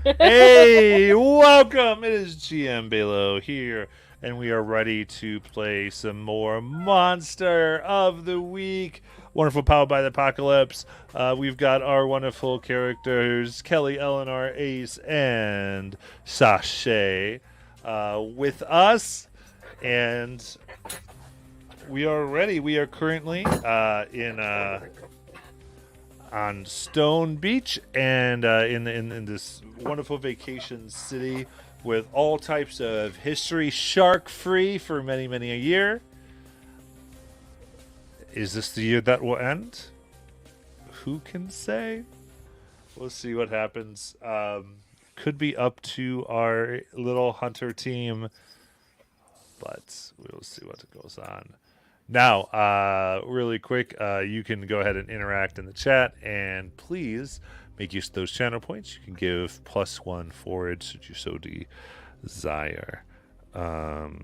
Hey, welcome! It is GM Balo here, and we are ready to play some more Monster of the Week. Wonderful Powered by the Apocalypse. We've got our wonderful characters, Kelly, Eleanor, Ace, and Sashay, with us, and we are ready. We are currently in on Stone Beach and in this wonderful vacation city with all types of history, shark free for many a year. Is this the year that will end? Who can say? We'll see what happens. Could be up to our little hunter team, but we'll see what goes on. Now, really quick, you can go ahead and interact in the chat, and please make use of those channel points. You can give +1 forward should you so desire. And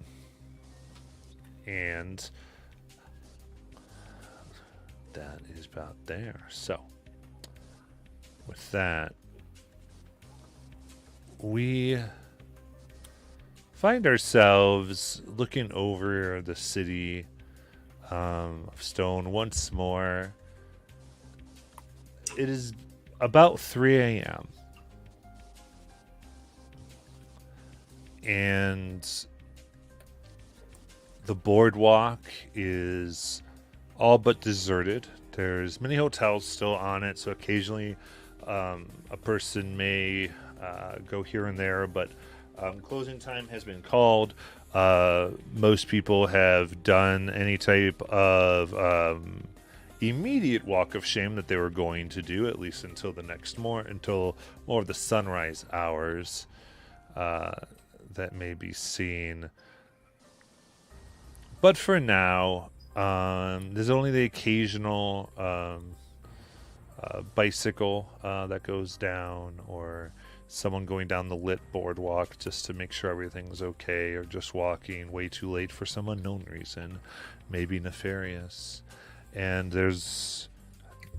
that is about there. So, with that, we find ourselves looking over the city of Stone once more. It is about 3 a.m. And the boardwalk is all but deserted. There's many hotels still on it, so occasionally a person may go here and there, but closing time has been called. Most people have done any type of immediate walk of shame that they were going to do, at least until until more of the sunrise hours that may be seen. But for now, there's only the occasional bicycle that goes down, or someone going down the lit boardwalk just to make sure everything's okay, or just walking way too late for some unknown reason, maybe nefarious. And there's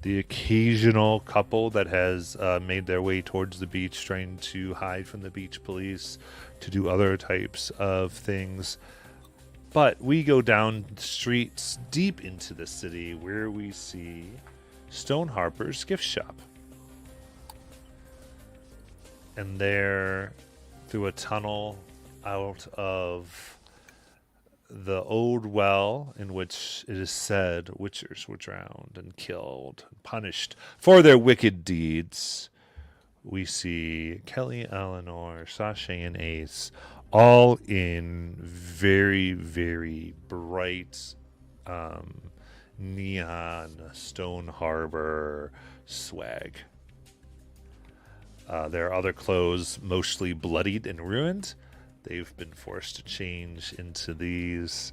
the occasional couple that has made their way towards the beach, trying to hide from the beach police, to do other types of things. But we go down streets deep into the city where we see Stone Harper's gift shop. And there, through a tunnel out of the old well in which it is said witchers were drowned and killed and punished for their wicked deeds, we see Kelly, Eleanor, Sasha, and Ace all in very bright neon Stone Harbor swag. Their other clothes mostly bloodied and ruined. They've been forced to change into these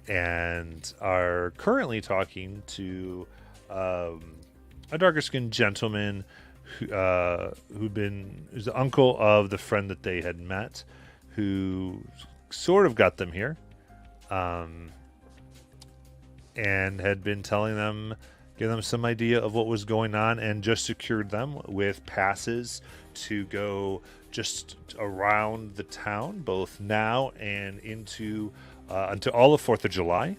and are currently talking to a darker skinned gentleman who's the uncle of the friend that they had met, who sort of got them here, and had been telling them, give them some idea of what was going on, and just secured them with passes to go just around the town, both now and into until all of 4th of July,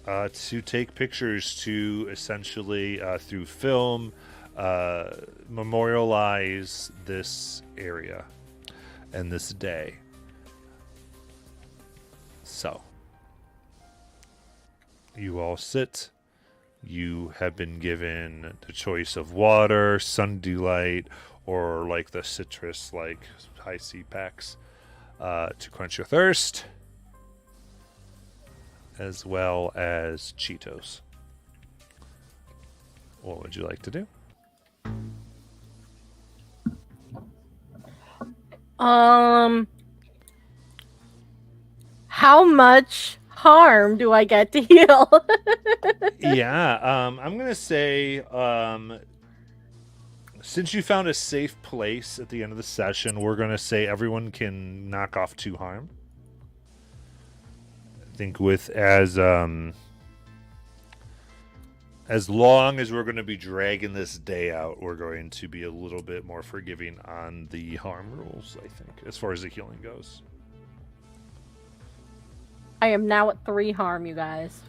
to take pictures to essentially, through film, memorialize this area and this day. So, you all sit. You have been given the choice of water, sun delight, or like the citrus, like high C packs, to quench your thirst, as well as Cheetos. What would you like to do? How much harm do I get to heal? Yeah, I'm gonna say, since you found a safe place at the end of the session, we're gonna say everyone can knock off 2 harm. I think with as as long as we're going to be dragging this day out, we're going to be a little bit more forgiving on the harm rules, I think, as far as the healing goes. I am now at 3 harm, you guys.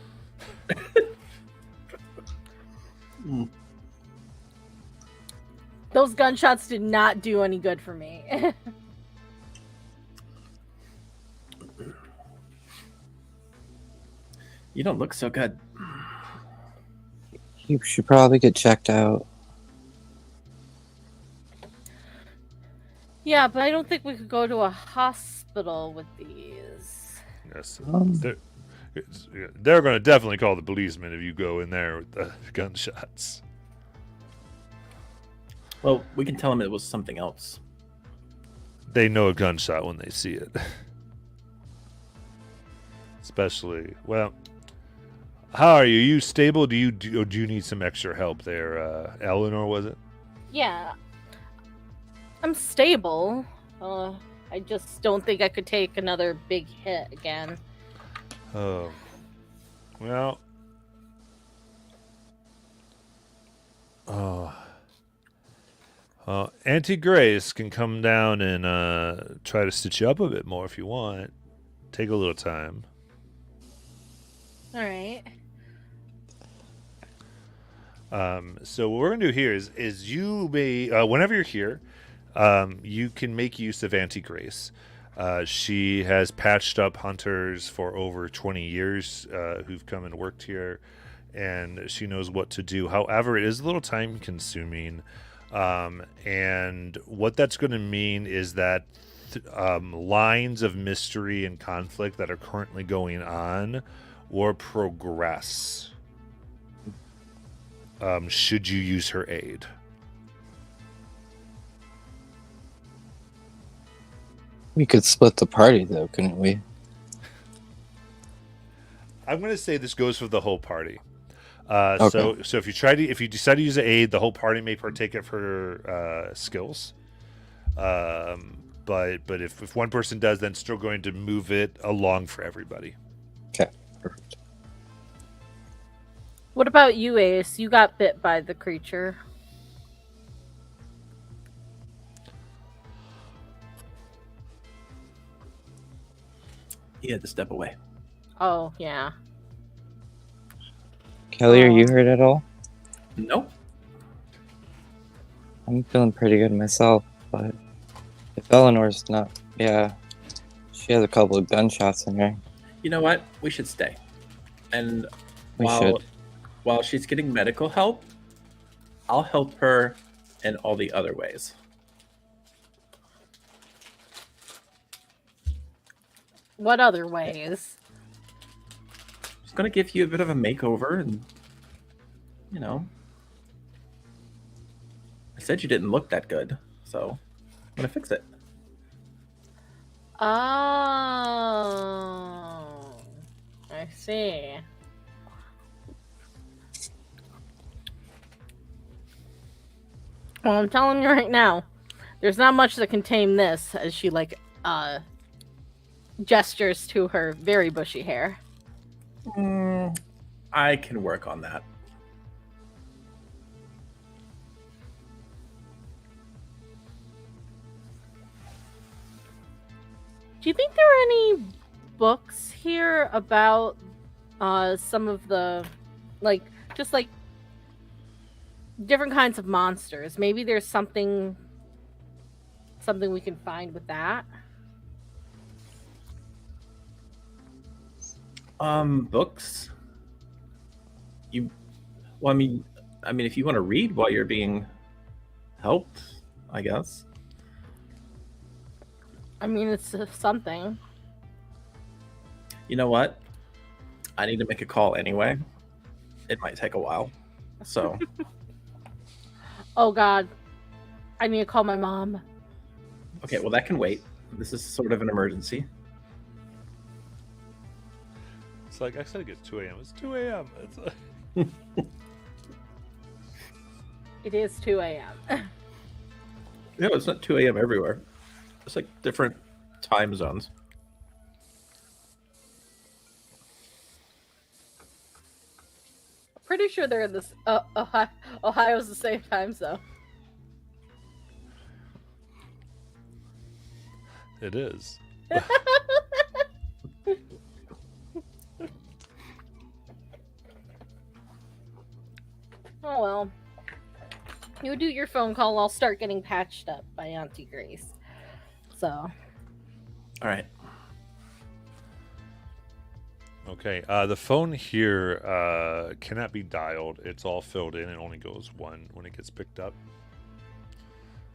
Those gunshots did not do any good for me. You don't look so good. You should probably get checked out. Yeah, but I don't think we could go to a hospital with these. Yes, they're going to definitely call the policeman if you go in there with the gunshots. Well, we can tell him it was something else. They know a gunshot when they see it. Especially, well, how are you? You stable? Do you need some extra help there, Eleanor? Was it? Yeah. I'm stable. I just don't think I could take another big hit again. Oh, well. Oh. Auntie Grace can come down and try to stitch you up a bit more if you want. Take a little time. All right. So what we're gonna do here is you may whenever you're here, you can make use of Auntie Grace. She has patched up hunters for over 20 years who've come and worked here, and she knows what to do. However, it is a little time consuming. And what that's going to mean is that lines of mystery and conflict that are currently going on will progress should you use her aid. We could split the party, though, couldn't we? I'm going to say this goes for the whole party. Okay. So if you decide to use an aid, the whole party may partake of her skills. But if one person does, then still going to move it along for everybody. Okay, perfect. What about you, Ace? You got bit by the creature. He had to step away. Oh, yeah. Kelly, are you hurt at all? Nope. I'm feeling pretty good myself, but if Eleanor's not, yeah, she has a couple of gunshots in her. You know what? We should stay. And We should. while she's getting medical help, I'll help her in all the other ways. What other ways? Just gonna give you a bit of a makeover, and you know, I said you didn't look that good, so I'm gonna fix it. Oh, I see. Well, I'm telling you right now, there's not much that can tame this, as she gestures to her very bushy hair. I can work on that. Do you think there are any books here about some of the, just different kinds of monsters? Maybe there's something we can find with that. Books. Well, I mean, if you want to read while you're being helped, I guess. I mean, it's something. You know what? I need to make a call anyway. It might take a while. So, Oh God, I need to call my mom. okay, well, that can wait. This is sort of an emergency. It's like I said, it gets 2 a.m. It's 2 a.m. It's It is 2 a.m. No, it's not 2 a.m. everywhere. It's like different time zones. Pretty sure sure they're in this. Ohio's the same time zone. It is. Oh well. You do your phone call. I'll start getting patched up by Auntie Grace. So. All right. Okay. The phone here cannot be dialed. It's all filled in. It only goes one when it gets picked up.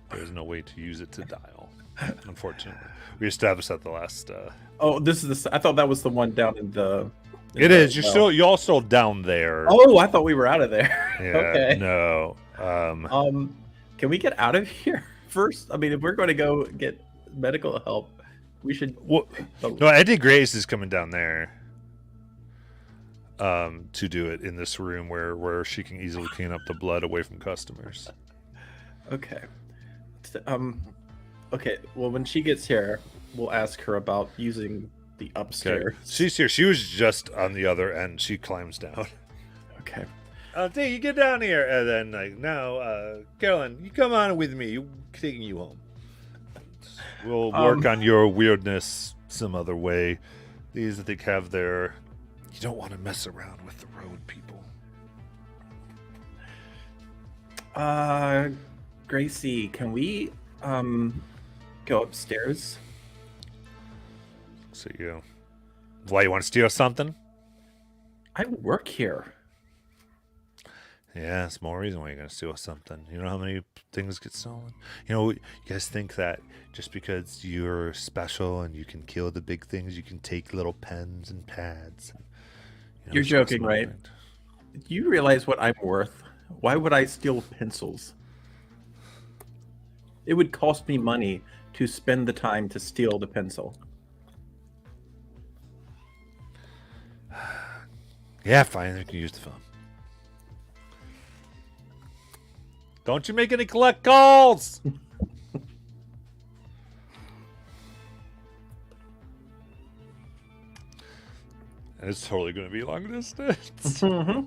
There's no way to use it to dial. Unfortunately, we established that the last. Oh, this is the. I thought that was the one down in the. It is. You're all still down there. Oh, I thought we were out of there. Yeah. Okay. No. Can we get out of here first? I mean, if we're going to go get medical help, we should. Well, no, Eddie Grace is coming down there. To do it in this room where she can easily clean up the blood away from customers. Okay. Okay. Well, when she gets here, we'll ask her about using the upstairs. She's here. She was just on the other end. She climbs down. Okay. Hey, you get down here, and then like now, Carolyn, you come on with me. Taking you home. We'll work on your weirdness some other way. These I think have their. You don't want to mess around with the road people. Gracie, can we go upstairs? So why you want to steal something? I work here. Yeah, it's more reason why you're gonna steal something. You know how many things get stolen? You guys think that just because you're special and you can kill the big things, you can take little pens and pads. And, You're joking, right? Do you realize what I'm worth? Why would I steal pencils? It would cost me money to spend the time to steal the pencil. Yeah, fine. You can use the phone. Don't you make any collect calls! And it's totally going to be long distance. Mm-hmm.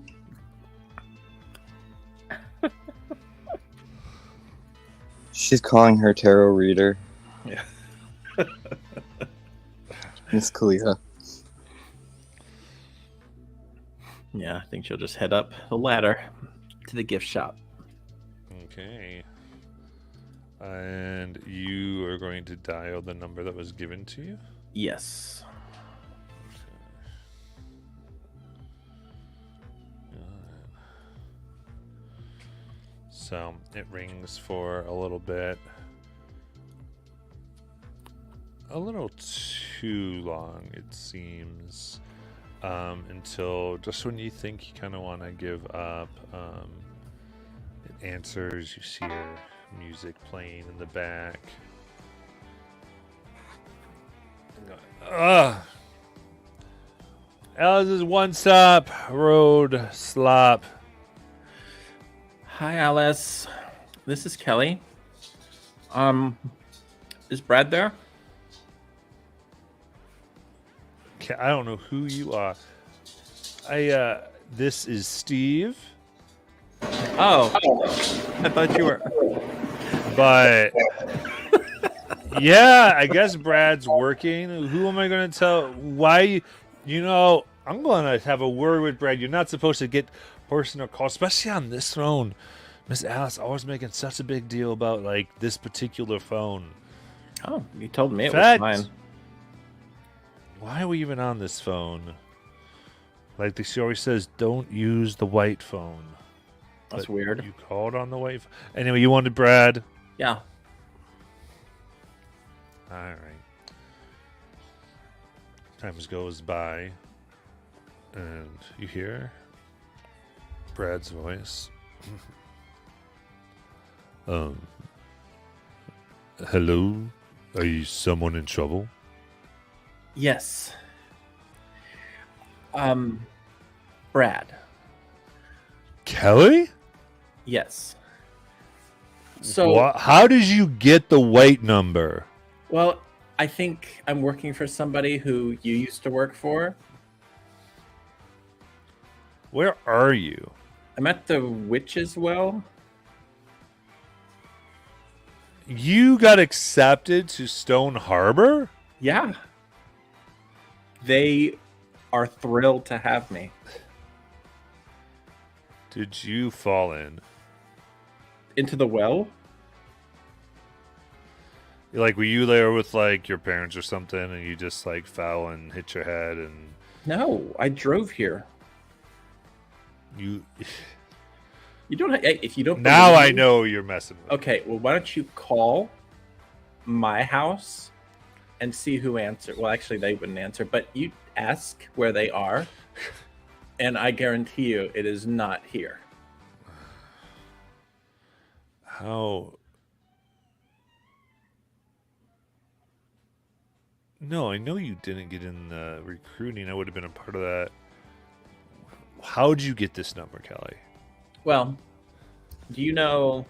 She's calling her tarot reader. Yeah. Miss Kalia. Yeah, I think she'll just head up the ladder to the gift shop. Okay. And you are going to dial the number that was given to you? Yes. So it rings for a little bit. A little too long, it seems. Until just when you think you kind of want to give up, it answers. You see your music playing in the back. Alice's one stop road slop. Hi, Alice. This is Kelly. Is Brad there? I don't know who you are. This is Steve. Oh, I thought you were. But yeah, I guess Brad's working. Who am I going to tell? Why? I'm going to have a word with Brad. You're not supposed to get personal calls, especially on this phone. Miss Alice always making such a big deal about like this particular phone. Oh, you told me it Fact. was mine. Why are we even on this phone? Like she always says, don't use the white phone. That's But weird. You called on the white phone. Anyway, you wanted Brad. Yeah. All right. Time goes by, and you hear Brad's voice. Hello? Are you someone in trouble? Yes. Brad. Kelly? Yes. So, How did you get the white number? well, I think I'm working for somebody who you used to work for. Where are you? I'm at the Witch's Well. You got accepted to Stone Harbor? Yeah. They are thrilled to have me. Did you fall in? Into the well? Like, were you there with like your parents or something, and you just like fell and hit your head, and No, I drove here. you? You don't. If you don't. Now believe I me- know you're messing with. Okay, well, why don't you call my house and see who answers? Well, actually, they wouldn't answer, but you ask where they are, and I guarantee you it is not here. How? No, I know you didn't get in the recruiting. I would have been a part of that. How'd you get this number, Kelly? Well, do you know?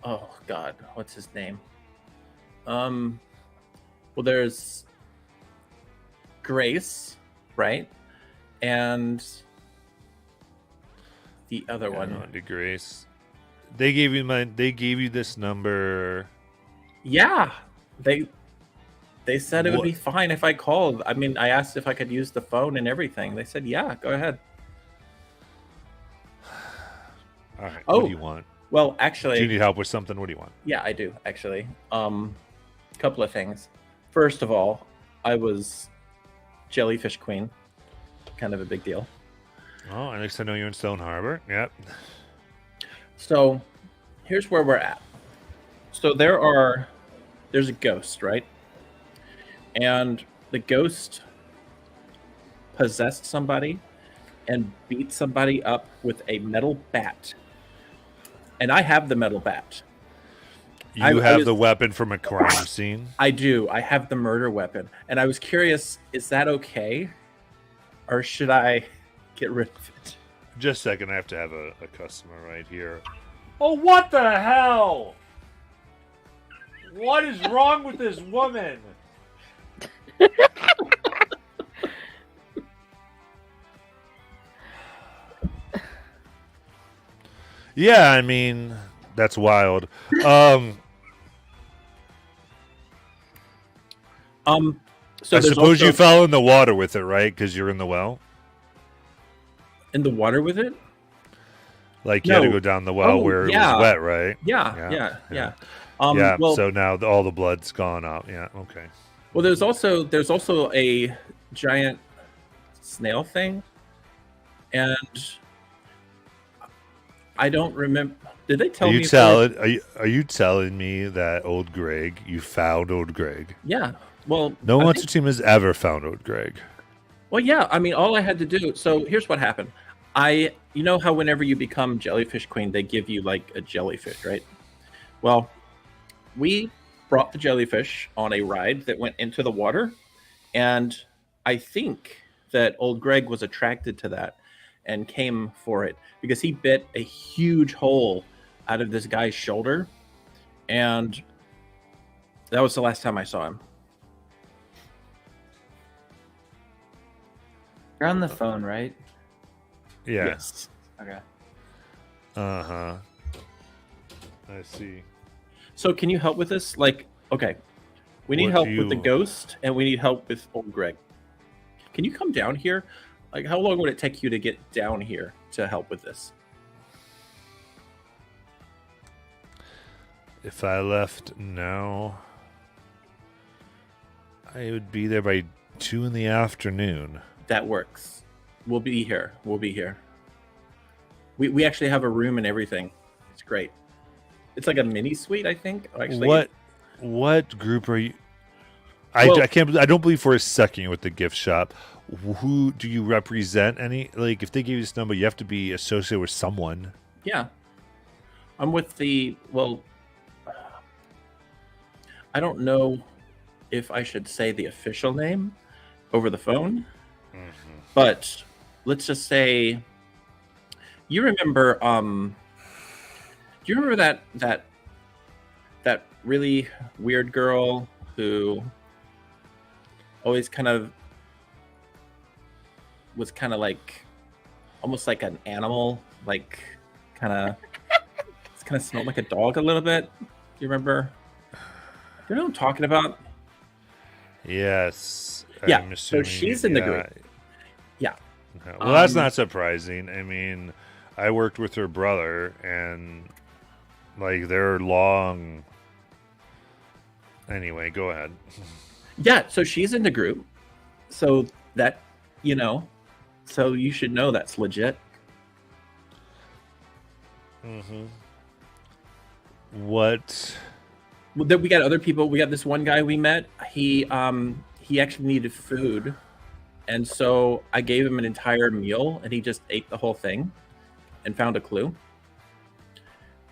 Oh God, what's his name? Well, there's Grace, right? And the other one. On to Grace. They gave you They gave you this number. Yeah, they said it would What- be fine if I called. I mean, I asked if I could use the phone and everything. They said, "Yeah, go ahead." All right. Oh. What do you want? Well, Do actually, you need help with something? What do you want? yeah, I do actually. Couple of things. First of all, I was Jellyfish Queen. Kind of a big deal. Oh, at least I know you're in Stone Harbor. Yep. So, here's where we're at. So there's a ghost, right? And the ghost possessed somebody and beat somebody up with a metal bat. And I have the metal bat. You I have was- the weapon from a crime scene. I do. I have the murder weapon. And I was curious, is that okay? Or should I get rid of it? Just a second. I have to have a customer right here. Oh, what the hell? What is wrong with this woman? Yeah, I mean, that's wild. So I there's suppose also you fell in the water with it, right? Because you're in the well. in the water with it? Like you had to No. go down the well Oh, where it yeah. was wet, right? Yeah, Yeah, yeah, yeah. yeah. Yeah. Well, So now all the blood's gone out. Yeah. Okay. well, there's also a giant snail thing, and I don't remember. Did they tell Are me? you if there was- telling? Are you telling me that old Greg? You found old Greg? Yeah. Well, No I one on think- the team has ever found old Greg. Well, yeah. I mean, all I had to do. So here's what happened. You know how whenever you become Jellyfish Queen, they give you like a jellyfish, right? Well, we brought the jellyfish on a ride that went into the water, and I think that old Greg was attracted to that and came for it because he bit a huge hole out of this guy's shoulder, and that was the last time I saw him. You're on the phone, right? Yeah. Yes. Okay. Uh huh. I see. So can you help with this? Like, okay, we need What help do with the you- ghost, and we need help with old Greg. Can you come down here? Like, how long would it take you to get down here to help with this? If I left now, I would be there by 2 in the afternoon. That works. We'll be here. We'll be here. We actually have a room and everything. It's great. It's like a mini suite, I think. Actually, What group are you? Well- I can't. I don't believe for a second you're with the gift shop. Who do you represent? Any like if they gave you this number, you have to be associated with someone. Yeah. I'm with the, well, I don't know if I should say the official name over the phone, but let's just say you remember do you remember that really weird girl who always kind of was kind of like almost like an animal like kind of smelled like a dog a little bit. Do you remember? You know what I'm talking about? Yes. Yeah, I'm so assuming, she's in the group. Yeah. Okay. Well, that's Um, not surprising. I mean, I worked with her brother, and like they're long. Anyway, go ahead. Yeah, so she's in the group. So that, you know, so you should know that's legit. Mm-hmm. What? Well, then we got other people. We got this one guy we met. He actually needed food, and so I gave him an entire meal, and he just ate the whole thing, and found a clue.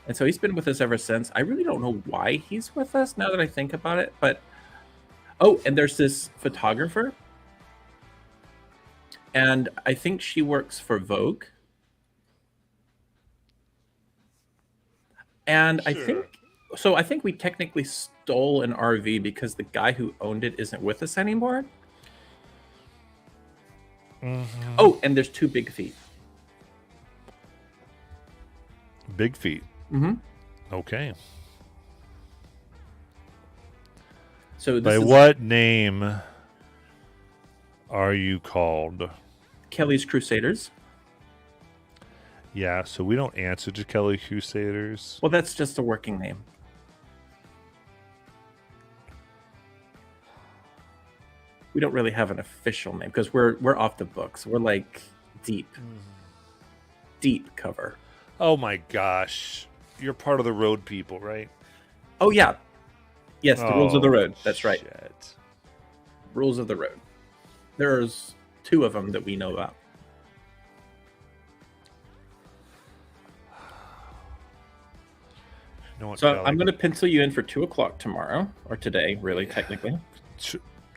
And so he's been with us ever since. I really don't know why he's with us now that I think about it, but oh, and there's this photographer, and I think she works for Vogue. And I think so. I think we technically stole an RV because the guy who owned it isn't with us anymore. Mm-hmm. Oh, and there's 2 big feet. Big feet. Mm-hmm. Okay. So this By is what name are you called? Kelly's Crusaders. Yeah, so we don't answer to Kelly Crusaders. Well, that's just a working name. We don't really have an official name because we're off the books. We're like deep cover. Oh my gosh. You're part of the road people, right? Oh yeah, yes, the rules of the road. That's right. Shit. Rules of the road. There's 2 of them that we know about. You know what, So Kelly? I'm going to pencil you in for 2:00 tomorrow, or today, really, technically.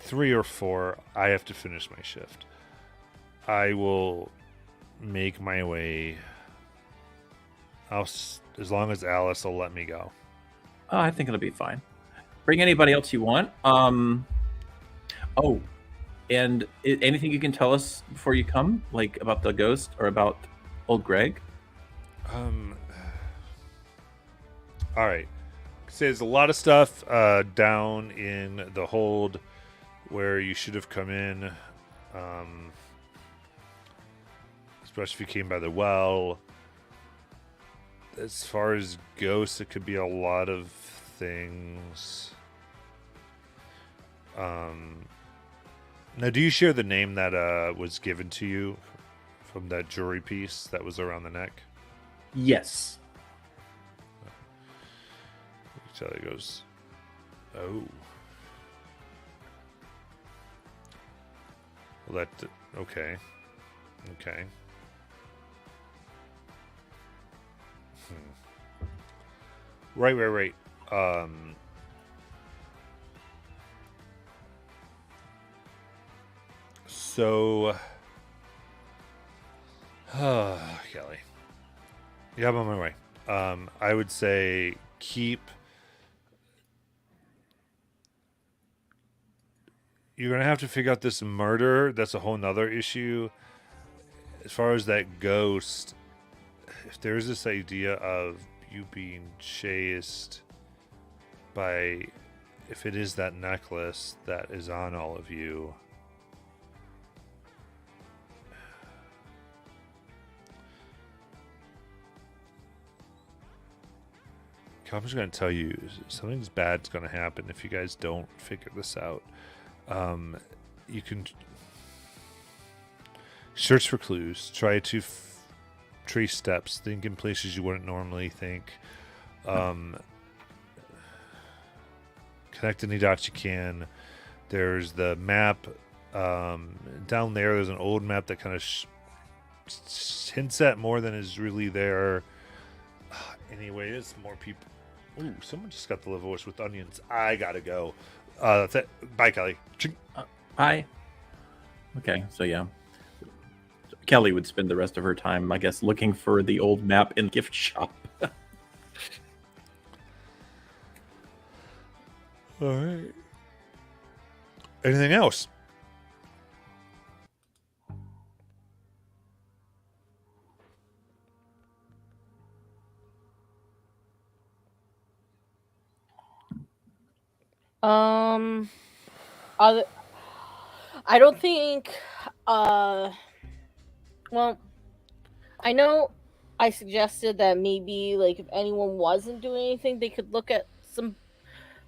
3 or 4. I have to finish my shift. I will make my way. As long as Alice will let me go. Oh, I think it'll be fine. Bring anybody else you want. Oh, and anything you can tell us before you come, like about the ghost or about old Greg? All right. So there's a lot of stuff down in the hold where you should have come in, especially if you came by the well. As far as ghosts, it could be a lot of things. Now, do you share the name that was given to you from that jewelry piece that was around the neck? Yes. So it goes, oh. Well, that, okay. Okay. Right. So, Kelly. Yeah, I'm on my way. I would say keep. You're going to have to figure out this murder. That's a whole nother issue. As far as that ghost, if there's this idea of you being chased by, if it is that necklace that is on all of you, I'm just going to tell you, something's bad's going to happen if you guys don't figure this out. You can search for clues, try to trace steps, think in places you wouldn't normally think. Connect any dots you can. There's the map down there. There's an old map that kind of hints at more than is really there. Anyway, there's more people. Ooh, someone just got the liverwurst with onions. I gotta go. That's it. Bye, Kelly. Bye. Okay, so yeah. Kelly would spend the rest of her time, I guess, looking for the old map in the gift shop. All right. Anything else? Um, other, I don't think. Well, I know I suggested that maybe like if anyone wasn't doing anything, they could look at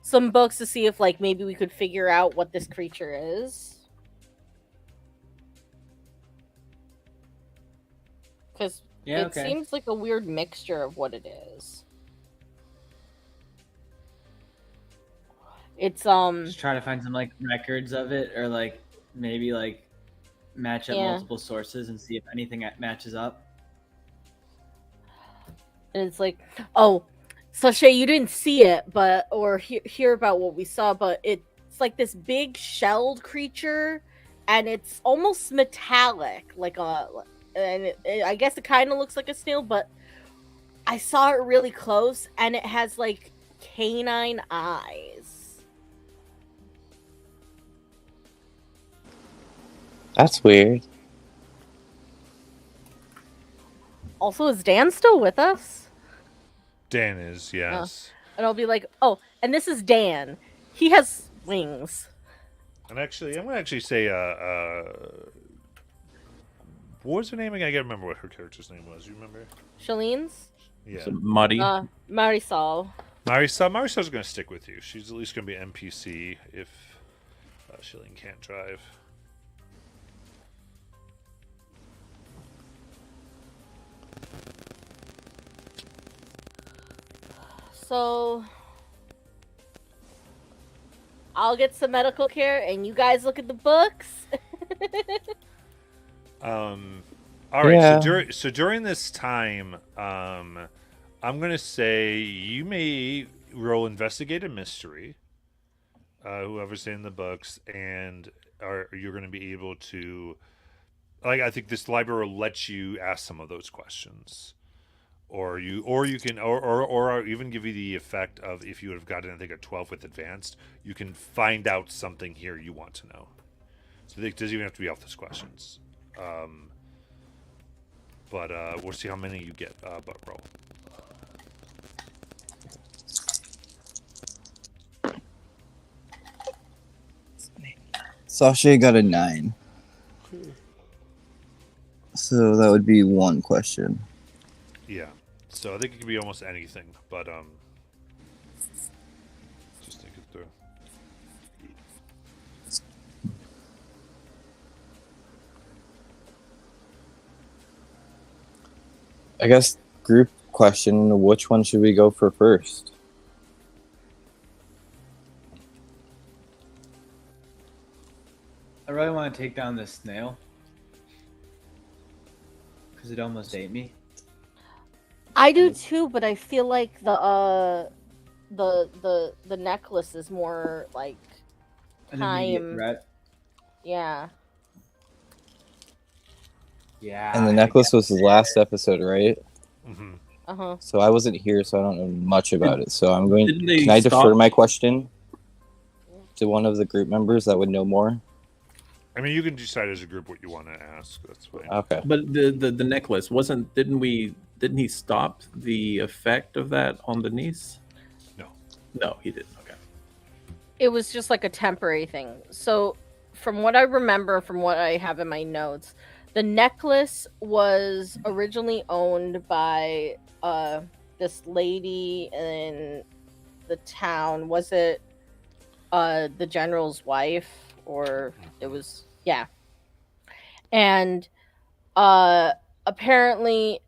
some books to see if like maybe we could figure out what this creature is. Because Yeah, it okay. seems like a weird mixture of what it is. It's Just try to find some like records of it, or like maybe like match up Yeah. multiple sources and see if anything matches up. and it's like, oh, Sashay, you didn't see it, but or hear about what we saw, but it's like this big shelled creature, and it's almost metallic, I guess it kind of looks like a snail, but I saw it really close, and it has like canine eyes. That's weird. Also, is Dan still with us? Dan is, yes. And I'll be like, oh, and this is Dan. He has wings. And actually, I'm gonna actually say, what was her name again? I gotta remember what her character's name was. You remember? Shalene's? Yeah. So muddy. Marisol. Marisol's gonna stick with you. She's at least gonna be NPC if Shilling can't drive. So I'll get some medical care, and you guys look at the books. All right. Yeah. So during this time, I'm gonna say you may roll investigate a mystery. Whoever's in the books, and you're gonna be able to, like, I think this library will let you ask some of those questions, or you can, or I'll even give you the effect of if you would have gotten, I think, a 12 with advanced, you can find out something here you want to know. So it doesn't even have to be off those questions. But we'll see how many you get. But roll. Sasha got a 9. So that would be one question. Yeah. So I think it could be almost anything, but just think it through. I guess group question, which one should we go for first? I really want to take down this snail because it almost ate me. I do too, but I feel like the necklace is more like An immediate time. threat. Yeah. Yeah. And the I necklace guess. was the last episode, right? Mm-hmm. Uh-huh. So I wasn't here, so I don't know much about it. So I'm going. Didn't they Can I defer stop- my question to one of the group members that would know more? I mean, you can decide as a group what you want to ask. That's fine. Okay. But the necklace didn't he stop the effect of that on the niece? No, he didn't. Okay. It was just like a temporary thing. So, from what I remember, from what I have in my notes, the necklace was originally owned by this lady in the town. Was it the general's wife, or it was, yeah. And apparently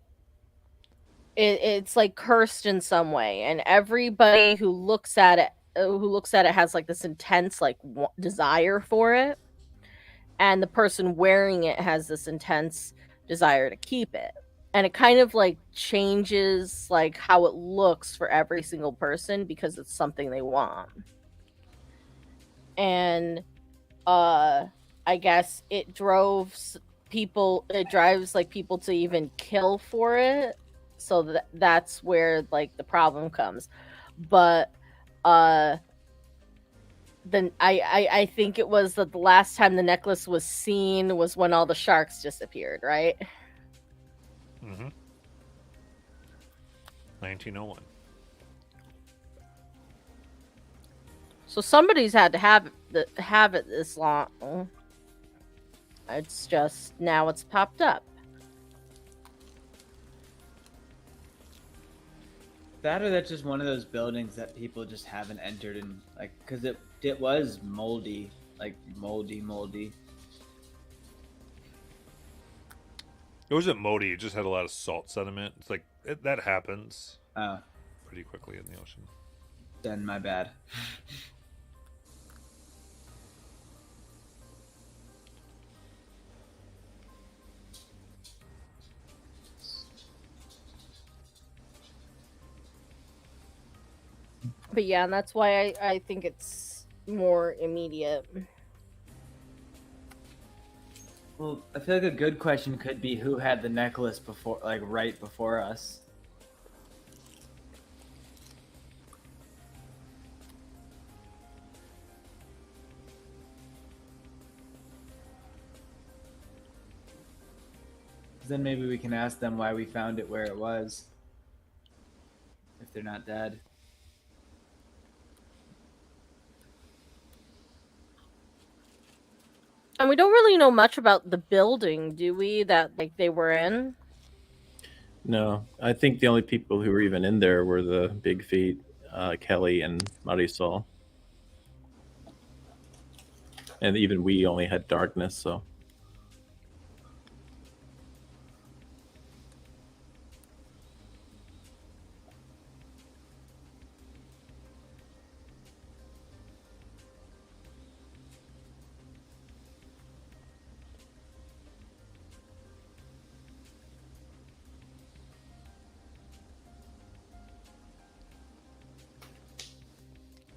it's like cursed in some way, and everybody who looks at it has like this intense like desire for it, and the person wearing it has this intense desire to keep it, and it kind of like changes like how it looks for every single person because it's something they want. And I guess it drives like people to even kill for it, so that's where like the problem comes. But then I think it was that the last time the necklace was seen was when all the sharks disappeared, right? Mm-hmm. 1901. So somebody's had to have it this long. It's just now it's popped up. That or that's just one of those buildings that people just haven't entered in, like, because it was moldy, like moldy. It wasn't moldy. It just had a lot of salt sediment. It's like that happens Oh, pretty quickly in the ocean. then my bad. But yeah, and that's why I think it's more immediate. Well, I feel like a good question could be who had the necklace before, like right before us. Then maybe we can ask them why we found it where it was. If they're not dead. And we don't really know much about the building, do we? That like they were in. No, I think the only people who were even in there were the Big Feet, Kelly and Marisol. And even we only had darkness, so.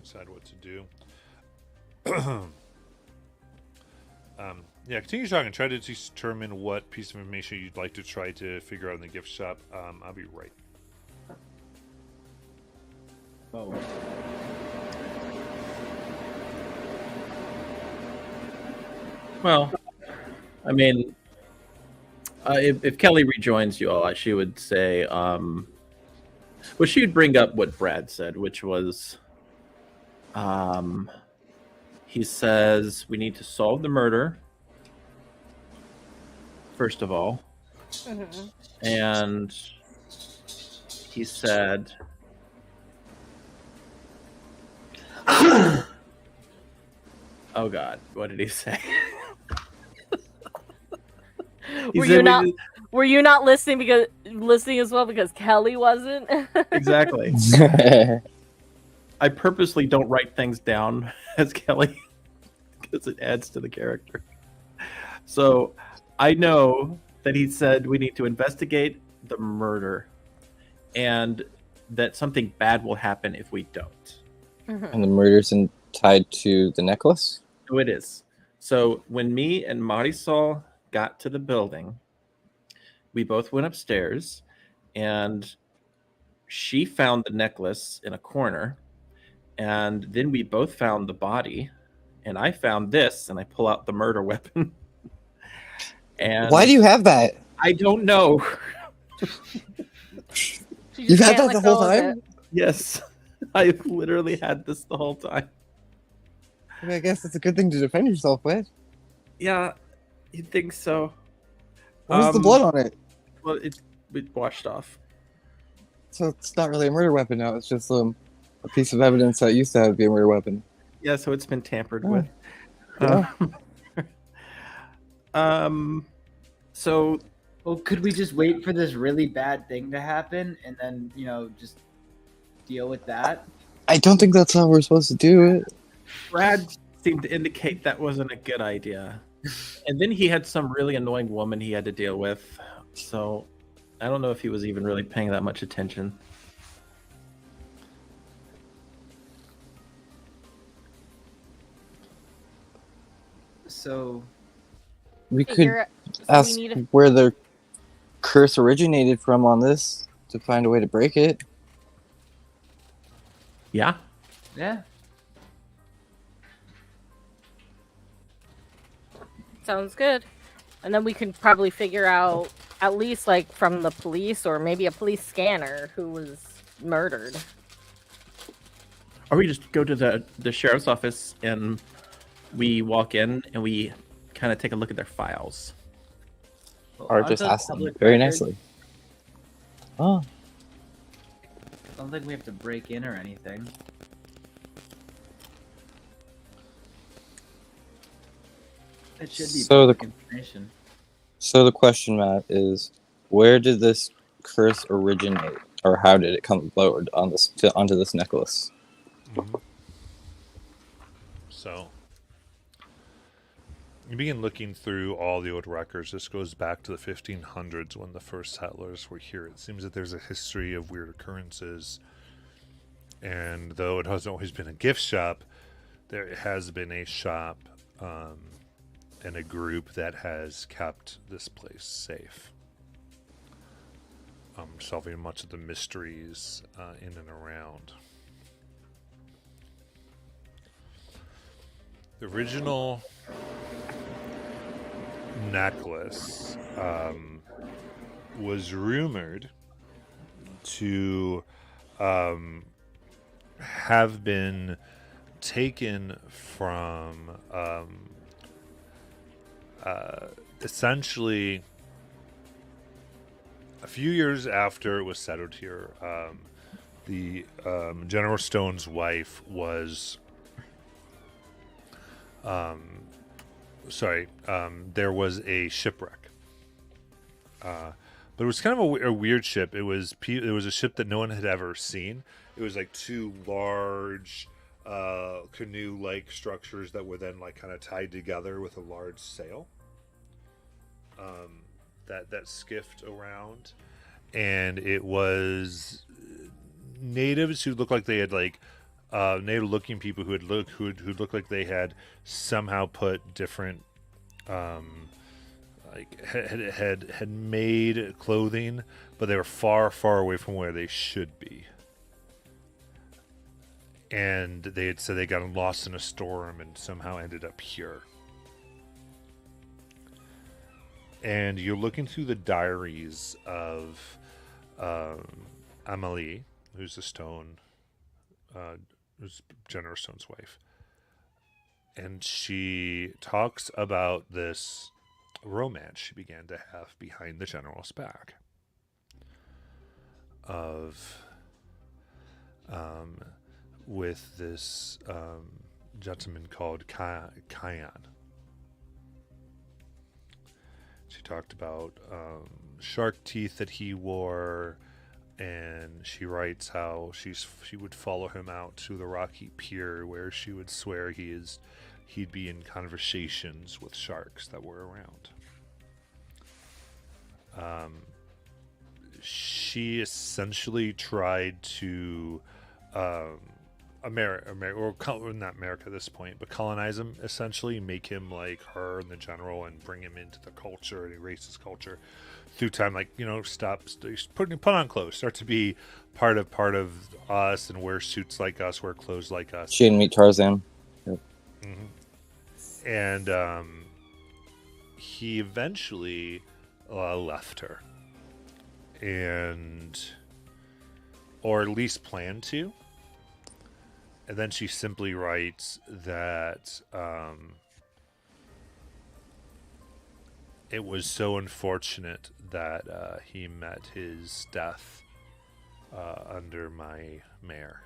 Decide what to do. Yeah, continue talking. Try to determine what piece of information you'd like to try to figure out in the gift shop. I'll be right. Oh. Well, I mean, if Kelly rejoins you all, she would say, well, she would bring up what Brad said, which was, he says we need to solve the murder, first of all. Mm-hmm. And he said, oh God, what did he say? He Were said you we not? need- Were you not listening as well because Kelly wasn't? Exactly. I purposely don't write things down as Kelly because it adds to the character. So I know that he said we need to investigate the murder and that something bad will happen if we don't. Mhm. And the murder's tied to the necklace? So it is. So when me and Marisol got to the building, we both went upstairs and she found the necklace in a corner. And then we both found the body. And I found this and I pull out the murder weapon. And Why do you have that? I don't know. She You've just had can't that the let whole go of time? it. Yes. I've literally had this the whole time. I mean, I guess it's a good thing to defend yourself with. Yeah, you'd think so. Where's the blood on it? Well, it washed off. So it's not really a murder weapon now. It's just a piece of evidence that used to have be a murder weapon. Yeah, so it's been tampered Oh. with. Yeah. So Well, could we just wait for this really bad thing to happen and then, just deal with that? I don't think that's how we're supposed to do it. Brad seemed to indicate that wasn't a good idea. And then he had some really annoying woman he had to deal with. So I don't know if he was even really paying that much attention. So, We could Figure- so we ask need a- where the curse originated from on this to find a way to break it. Yeah. yeah. Sounds good. And then we can probably figure out, at least like from the police or maybe a police scanner, who was murdered. or we just go to the sheriff's office and we walk in and we kind of take a look at their files. Well, Or aren't just those ask them public very records? nicely. Oh, I don't think we have to break in or anything. It should be So the- public information. so the question, Matt, is where did this curse originate, or how did it come about onto this necklace? Mhm. So you begin looking through all the old records. This goes back to the 1500s when the first settlers were here. It seems that there's a history of weird occurrences, and though it hasn't always been a gift shop, there has been a shop and a group that has kept this place safe, solving much of the mysteries in and around. The original necklace was rumored to have been taken from essentially a few years after it was settled here. The General Stone's wife was there was a shipwreck, but it was kind of a weird ship. It was a ship that no one had ever seen. It was like two large canoe-like structures that were then like kind of tied together with a large sail that skiffed around, and it was natives who looked like they had like native-looking people who looked like they had somehow put different like had made clothing, but they were far away from where they should be. And they had said they got lost in a storm and somehow ended up here. And you're looking through the diaries of Amelie, who's who's General Stone's wife. And she talks about this romance she began to have behind the General's back. With this gentleman called Kyan. She talked about shark teeth that he wore, and she writes how she would follow him out to the rocky pier where she would swear he'd be in conversations with sharks that were around. She essentially tried to not America at this point, but colonize him, essentially make him like her and the General and bring him into the culture and erase his culture through time. Like, put on clothes, start to be part of us and wear suits like us, wear clothes like us. She didn't meet Tarzan. Yep. Mm-hmm. And he eventually left her, or at least planned to. And then she simply writes that it was so unfortunate that he met his death under my mare.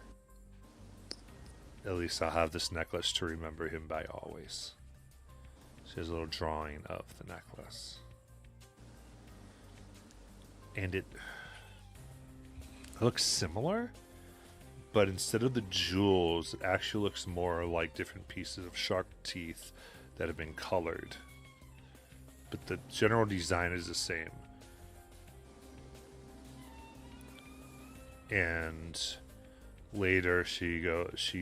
At least I'll have this necklace to remember him by always. She has a little drawing of the necklace. And it looks similar, but instead of the jewels, it actually looks more like different pieces of shark teeth that have been colored. But the general design is the same. And later she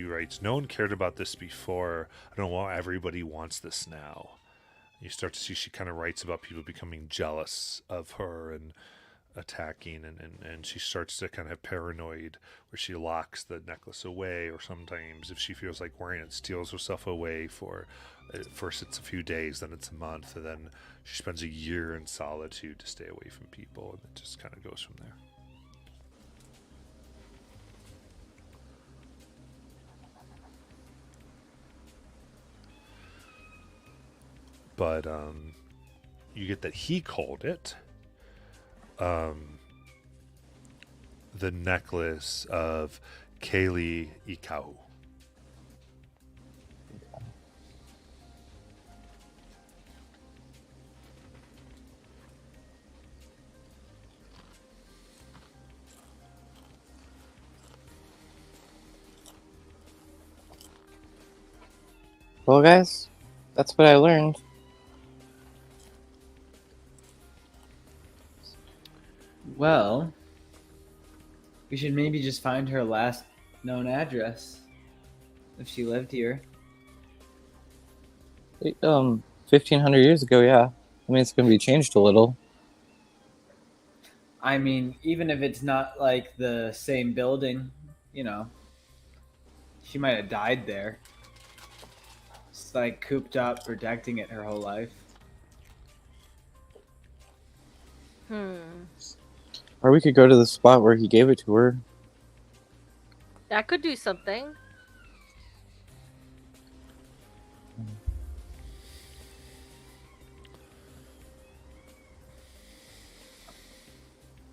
writes, "No one cared about this before. I don't know why everybody wants this now." You start to see she kind of writes about people becoming jealous of her and attacking, and she starts to kind of paranoid where she locks the necklace away, or sometimes if she feels like wearing it, steals herself away for at first it's a few days, then it's a month, and then she spends a year in solitude to stay away from people, and it just kind of goes from there. but you get that he called it the necklace of Kaylee Ikau. Well, guys, that's what I learned. Well, we should maybe just find her last known address if she lived here. 1,500 years ago, yeah. I mean, it's gonna be changed a little. I mean, even if it's not like the same building, you know, she might have died there. Just like cooped up, protecting it her whole life. Or we could go to the spot where he gave it to her. That could do something.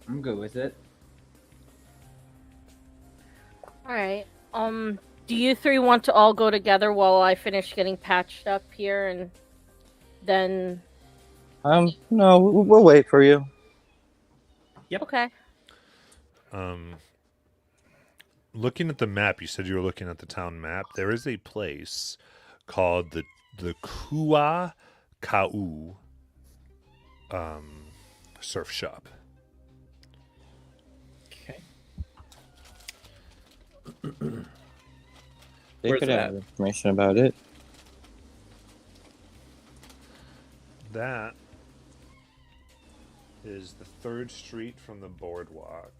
I'm good with it. All right. Do you three want to all go together while I finish getting patched up here, and then? No, we'll wait for you. Okay. Looking at the map, you said you were looking at the town map. There is a place called the Kua Kau surf shop. Okay. They Where's could that? have information about it. That is the 3rd Street from the boardwalk.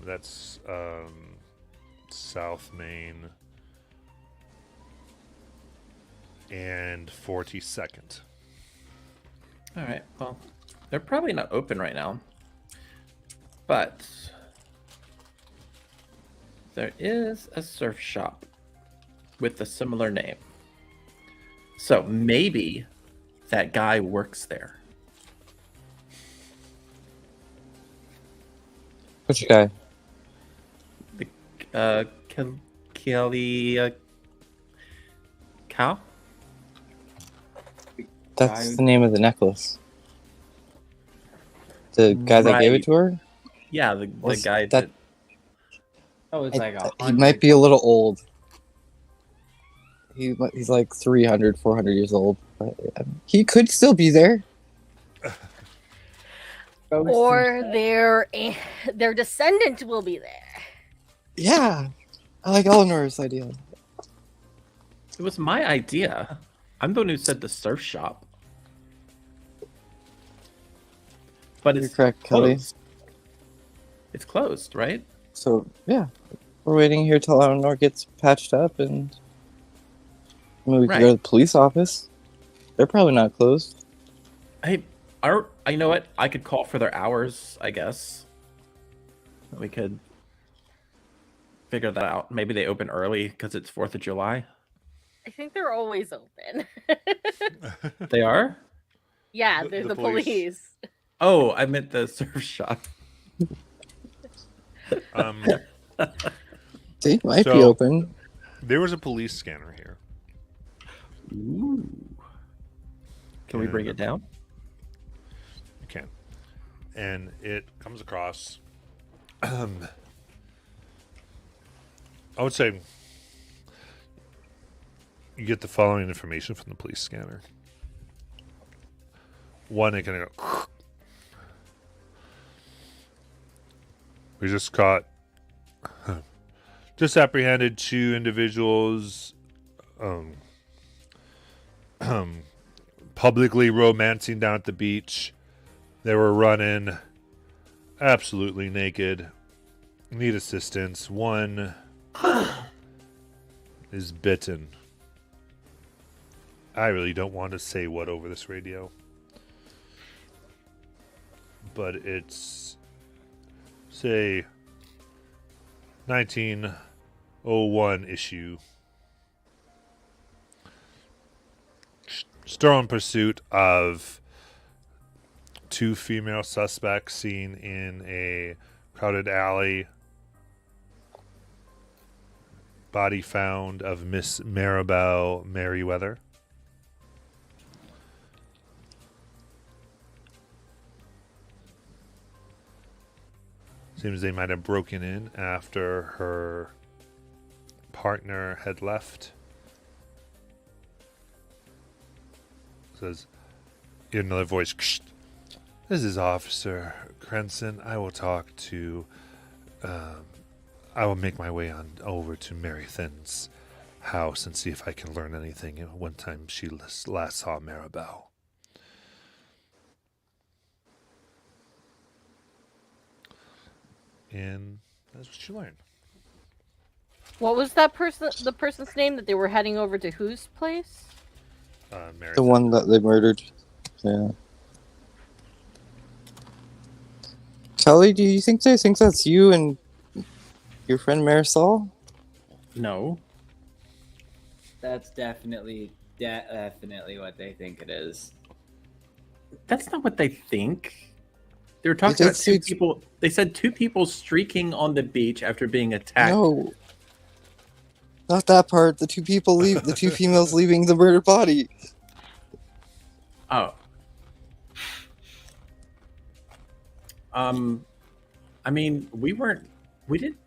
That's South Main and 42nd. All right. Well, they're probably not open right now, but there is a surf shop with a similar name. So maybe that guy works there. Which guy? Kelly Cow? That's Guy- the name of the necklace. The guy that gave Right. it to her? Yeah, the Was guy that- Oh, it's like He might be a little old. He's like 300, 400 years old. But he could still be there. Or their descendant will be there. Yeah. I like Eleanor's idea. It was my idea. I'm the one who said the surf shop. But You're it's correct, Kelly. closed. It's closed, right? So, yeah. We're waiting here till Eleanor gets patched up and we can go to the police office. They're probably not closed. You know what? I could call for their hours, I guess. We could figure that out. Maybe they open early because it's 4th of July. I think they're always open. They are? Yeah, The- they're the the police. police. Oh, I meant the surf shop. They might be So- open. There was a police scanner here. Ooh. Can we bring it down? You can. And it comes across. I would say you get the following information from the police scanner. One, it can go. We just caught, just apprehended 2 individuals publicly romancing down at the beach. They were running absolutely naked. Need assistance. One is bitten. I really don't want to say what over this radio. But it's, say, 1901 issue. still in pursuit of two female suspects seen in a crowded alley. Body found of Miss Maribel Merriweather. Seems they might have broken in after her partner had left. Says in another voice, "Ksh, this is Officer Crenson. I will talk to I will make my way on over to Mary Thin's house and see if I can learn anything. One time she last saw Maribel." And that's what she learned. What was that person? The person's name that they were heading over to whose place? Mary The Thin. one that they murdered. Yeah. Kelly, do you think they think that's you and your friend Marisol? No. That's definitely what they think it is. That's not what they think. They were talking about two people. They said two people streaking on the beach after being attacked. No. Not that part. The two people leave. The two females leaving the murdered body. Oh. I mean, we didn't.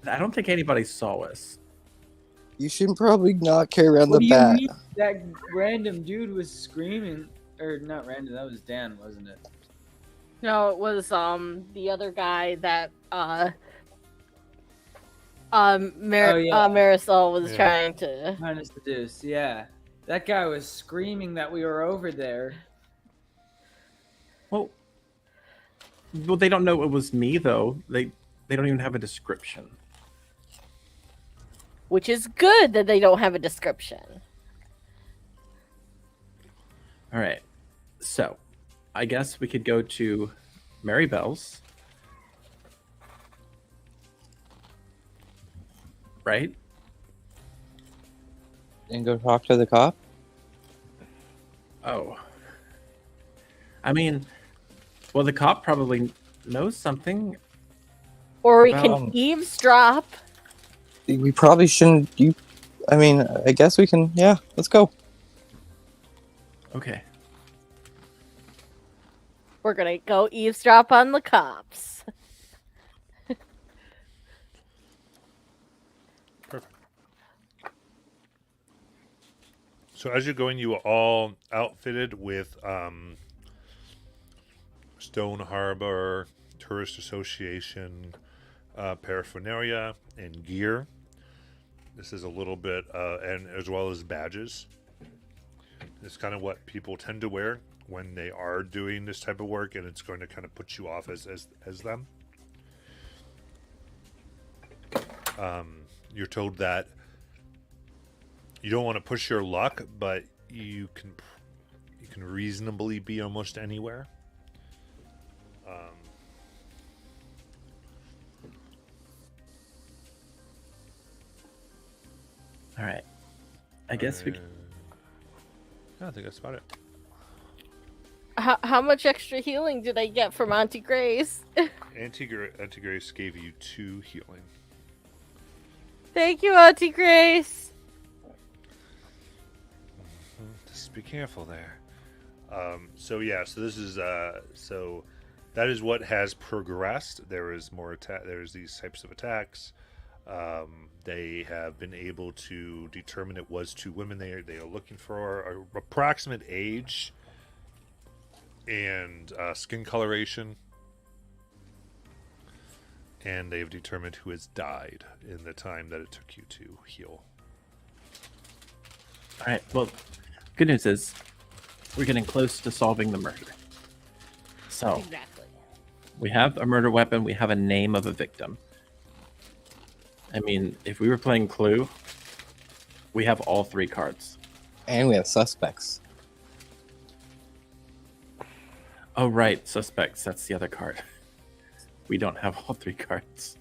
I don't think anybody saw us. You should probably not carry around What the do you bat. mean that random dude was screaming? Or not random, that was Dan, wasn't it? No, it was the other guy that Marisol was Yeah. trying to. Trying to seduce, yeah. That guy was screaming that we were over there. Well, they don't know it was me though. They don't even have a description. Which is good that they don't have a description. All right. So, I guess we could go to Maribel's. Right? And go talk to the cop? Oh. I mean, well, the cop probably knows something. Or we Well, can eavesdrop. We probably shouldn't. I mean, I guess we can. Yeah, let's go. Okay. We're gonna go eavesdrop on the cops. Perfect. So as you're going, you are all outfitted with Stone Harbor Tourist Association paraphernalia and gear. This is a little bit, and as well as badges. It's kind of what people tend to wear when they are doing this type of work, and it's going to kind of put you off as them. You're told that you don't want to push your luck, but you can reasonably be almost anywhere. All right. I guess we. Yeah, I think that's about it. How much extra healing did I get from Auntie Grace? Auntie Grace gave you 2 healing. Thank you, Auntie Grace. Just be careful there. So this is so that is what has progressed. There is more attack. There's these types of attacks. They have been able to determine it was 2 women. They are looking for an approximate age and skin coloration, and they've determined who has died in the time that it took you to heal. All right. Well, good news is we're getting close to solving the murder. So Exactly. we have a murder weapon. We have a name of a victim. I mean, if we were playing Clue, we have all 3 cards. And we have suspects. Oh, right. Suspects. That's the other card. We don't have all 3 cards.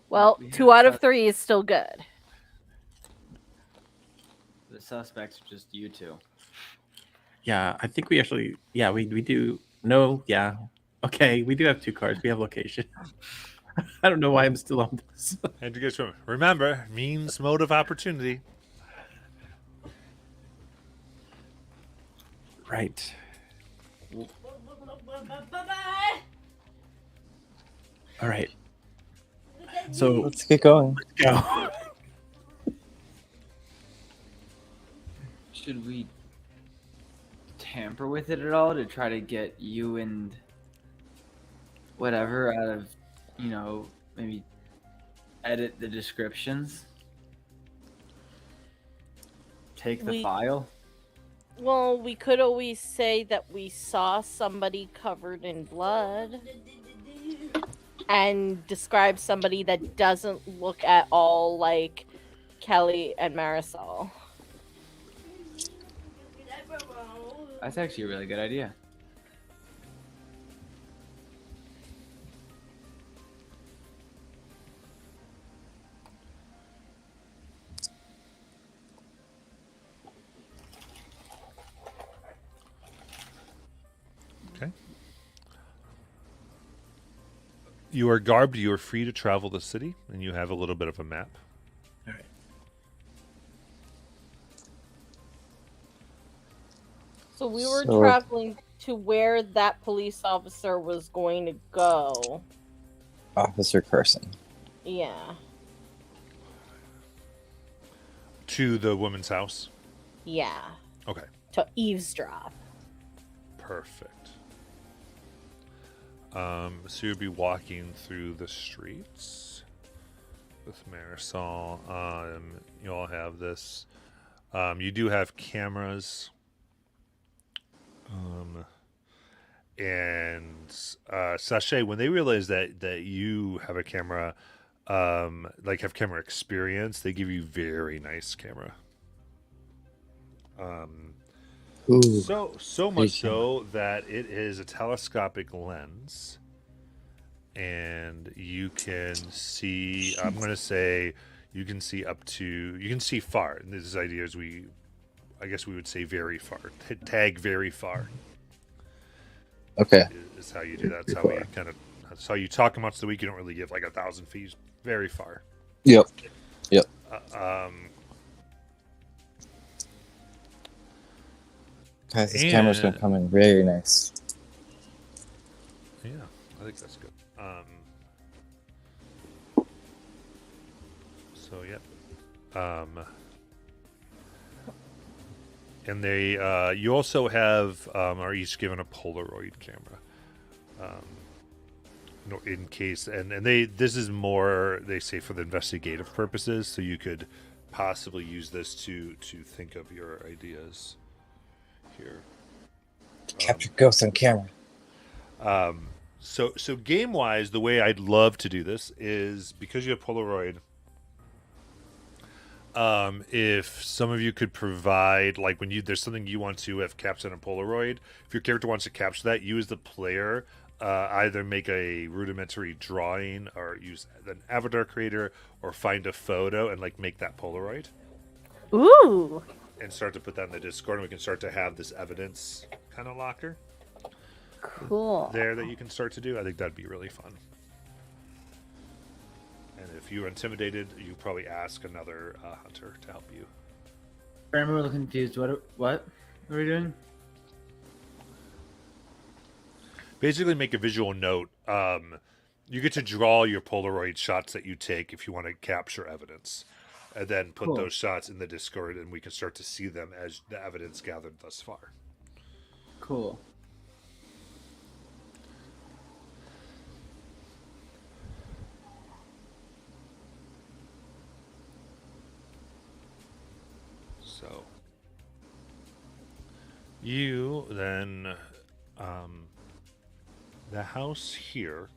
Well, We have 2 out of that. 3 is still good. the suspects are just you two. Yeah, I think we actually. Yeah, we do. No, yeah. Okay, we do have 2 cars. We have location. I don't know why I'm still on this. And you guys remember, means mode of opportunity. Right. All right. So Let's get going. go. Should we tamper with it at all to try to get you and whatever out of, maybe edit the descriptions? Take the We- file? Well, we could always say that we saw somebody covered in blood and describe somebody that doesn't look at all like Kelly and Marisol. That's actually a really good idea. Okay. You are garbed. You are free to travel the city, and you have a little bit of a map. All right. So we were So- traveling to where that police officer was going to go. Officer Carson. Yeah. To the woman's house. Yeah. Okay. To eavesdrop. Perfect. So you'll be walking through the streets with Marisol. You all have this. You do have cameras. And Sachet, when they realize that you have a camera, have camera experience, they give you very nice camera. Ooh. So much so that it is a telescopic lens, and you can see. I'm going to say you can see far. And this idea is I guess we would say very far. Tag very far Okay. is how you do that. That's how you talk amongst the week. You don't really give like 1,000 feet. Very far. Yep. Guys, this camera's been And- coming very nice. Yeah, I think that's good. So yep. And they you also have are each given a Polaroid camera. In case and this is more, they say, for the investigative purposes, so you could possibly use this to think of your ideas here. Capture ghosts on camera. So game wise, the way I'd love to do this is, because you have Polaroid, if some of you could provide, like, when there's something you want to have captured on a Polaroid, if your character wants to capture that, you as the player either make a rudimentary drawing or use an avatar creator or find a photo and make that Polaroid Ooh. and start to put that in the Discord, and we can start to have this evidence kind of locker Cool. there that you can start to do. I think that'd be really fun. And if you're intimidated, you probably ask another hunter to help you. I'm a little confused. What are we doing? Basically, make a visual note. You get to draw your Polaroid shots that you take if you want to capture evidence, and then put Cool. those shots in the Discord, and we can start to see them as the evidence gathered thus far. Cool. So you then, the house here,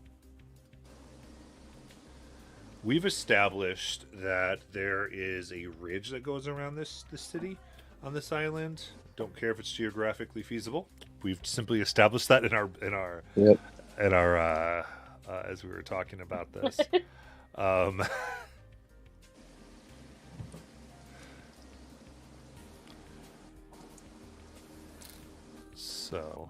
we've established that there is a ridge that goes around this city on this island. Don't care if it's geographically feasible. We've simply established that in our Yep. as we were talking about this. So,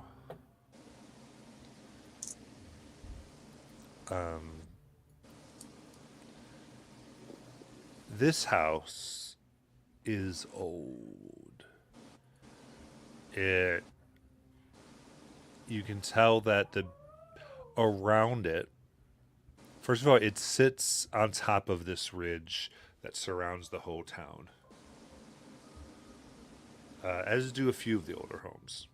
um, this house is old. You can tell that around it, first of all, it sits on top of this ridge that surrounds the whole town, as do a few of the older homes.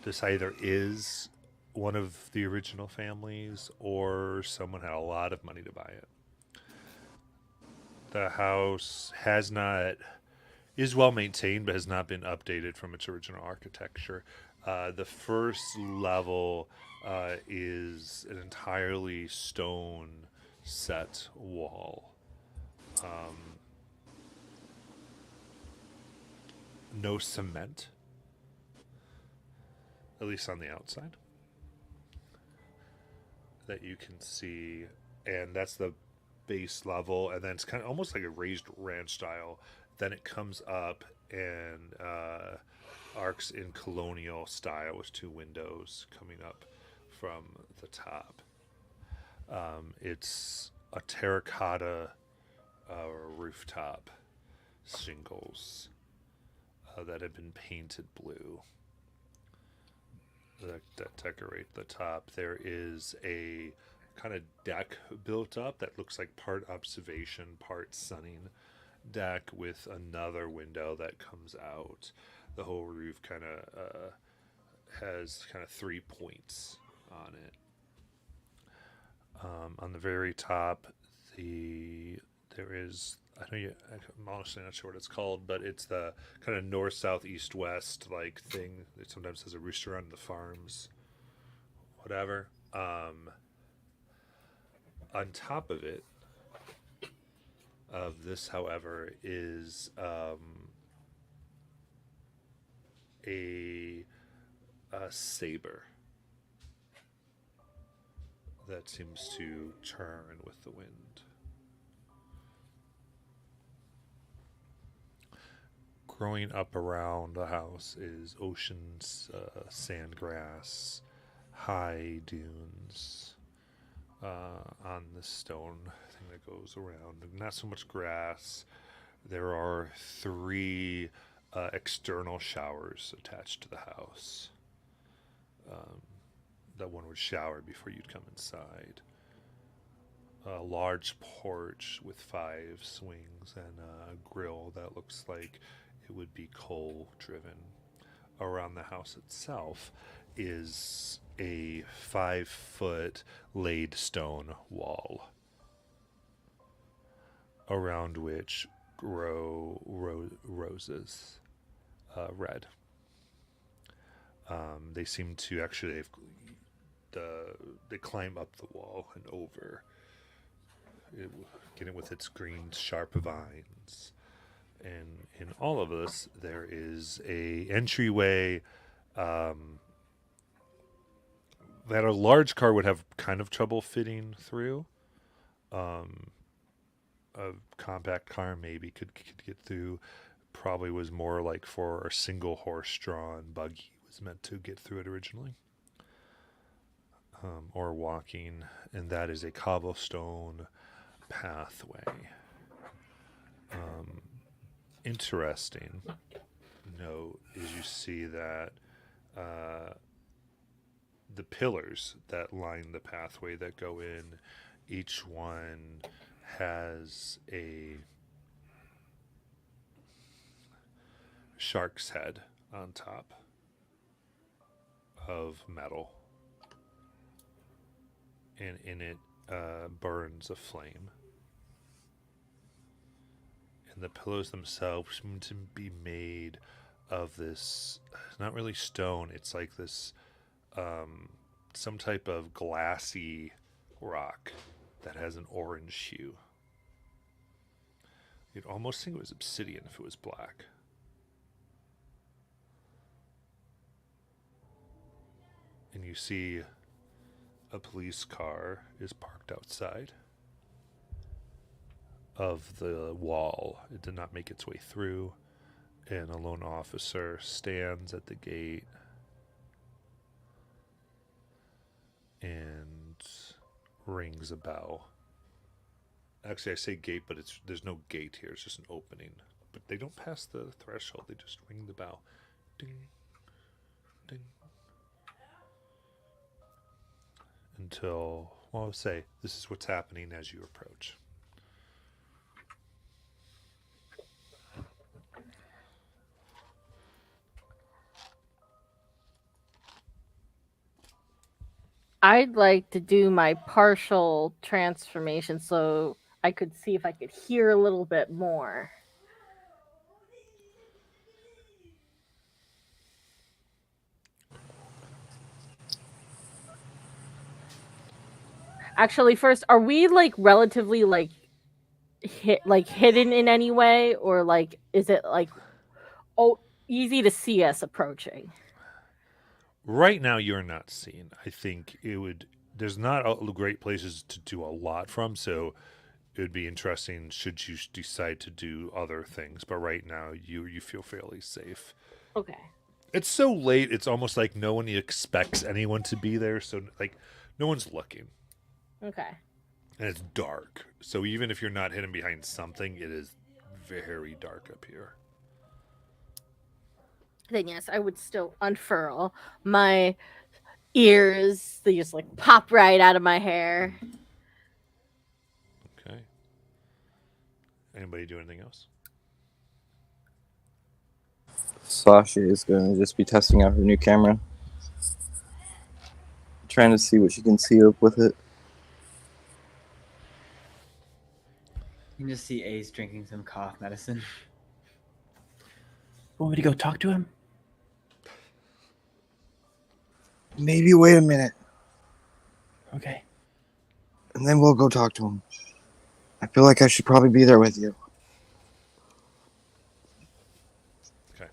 This either is one of the original families or someone had a lot of money to buy it. The house is well maintained but has not been updated from its original architecture. The first level is an entirely stone set wall. No cement, at least on the outside, that you can see, and that's the base level, and then it's kind of almost like a raised ranch style. Then it comes up and arcs in colonial style with 2 windows coming up from the top. It's a terracotta rooftop shingles that have been painted blue that decorate the top. There is a kind of deck built up that looks like part observation, part sunning deck with another window that comes out. The whole roof kind of has kind of 3 points on it. On the very top, there is, I'm honestly not sure what it's called, but it's the kind of north, south, east, west like thing. It sometimes has a rooster on the farms, whatever. On top of it, of this, however, is a saber that seems to turn with the wind. Growing up around the house is oceans, sandgrass, high dunes on the stone thing that goes around. Not so much grass. There are 3 external showers attached to the house. That one would shower before you'd come inside. A large porch with 5 swings and a grill that looks like it would be coal driven. Around the house itself is a 5-foot laid stone wall around which grow roses, red. They seem to actually they climb up the wall and over it, getting with its green sharp vines. And in all of this, there is a entryway that a large car would have kind of trouble fitting through. A compact car maybe could get through. Probably was more like for a single horse-drawn buggy was meant to get through it originally. Or walking, and that is a cobblestone pathway. Interesting note is you see that the pillars that line the pathway that go in, each one has a shark's head on top of metal, and in it burns a flame. And the pillows themselves seem to be made of this, not really stone, it's like this, some type of glassy rock that has an orange hue. You'd almost think it was obsidian if it was black. And you see a police car is parked outside of the wall. It did not make its way through. And a lone officer stands at the gate and rings a bell. Actually, I say gate, but there's no gate here. It's just an opening. But they don't pass the threshold. They just ring the bell. Ding, ding. Until, well, I'll say, this is what's happening as you approach. I'd like to do my partial transformation so I could see if I could hear a little bit more. Actually, first, are we like relatively like hidden in any way, or like is it like easy to see us approaching? Right now, you're not seen. I think there's not great places to do a lot from, so it would be interesting should you decide to do other things. But right now, you feel fairly safe. Okay. It's so late, it's almost like no one expects anyone to be there, so like no one's looking. Okay. And it's dark. So even if you're not hidden behind something, it is very dark up here. Then yes, I would still unfurl my ears. They just like pop right out of my hair. Okay. Anybody do anything else? Sasha is going to just be testing out her new camera. Trying to see what she can see up with it. You can just see Ace drinking some cough medicine. Want me to go talk to him? Maybe wait a minute, Okay. and then we'll go talk to him. I feel like I should probably be there with you. Okay.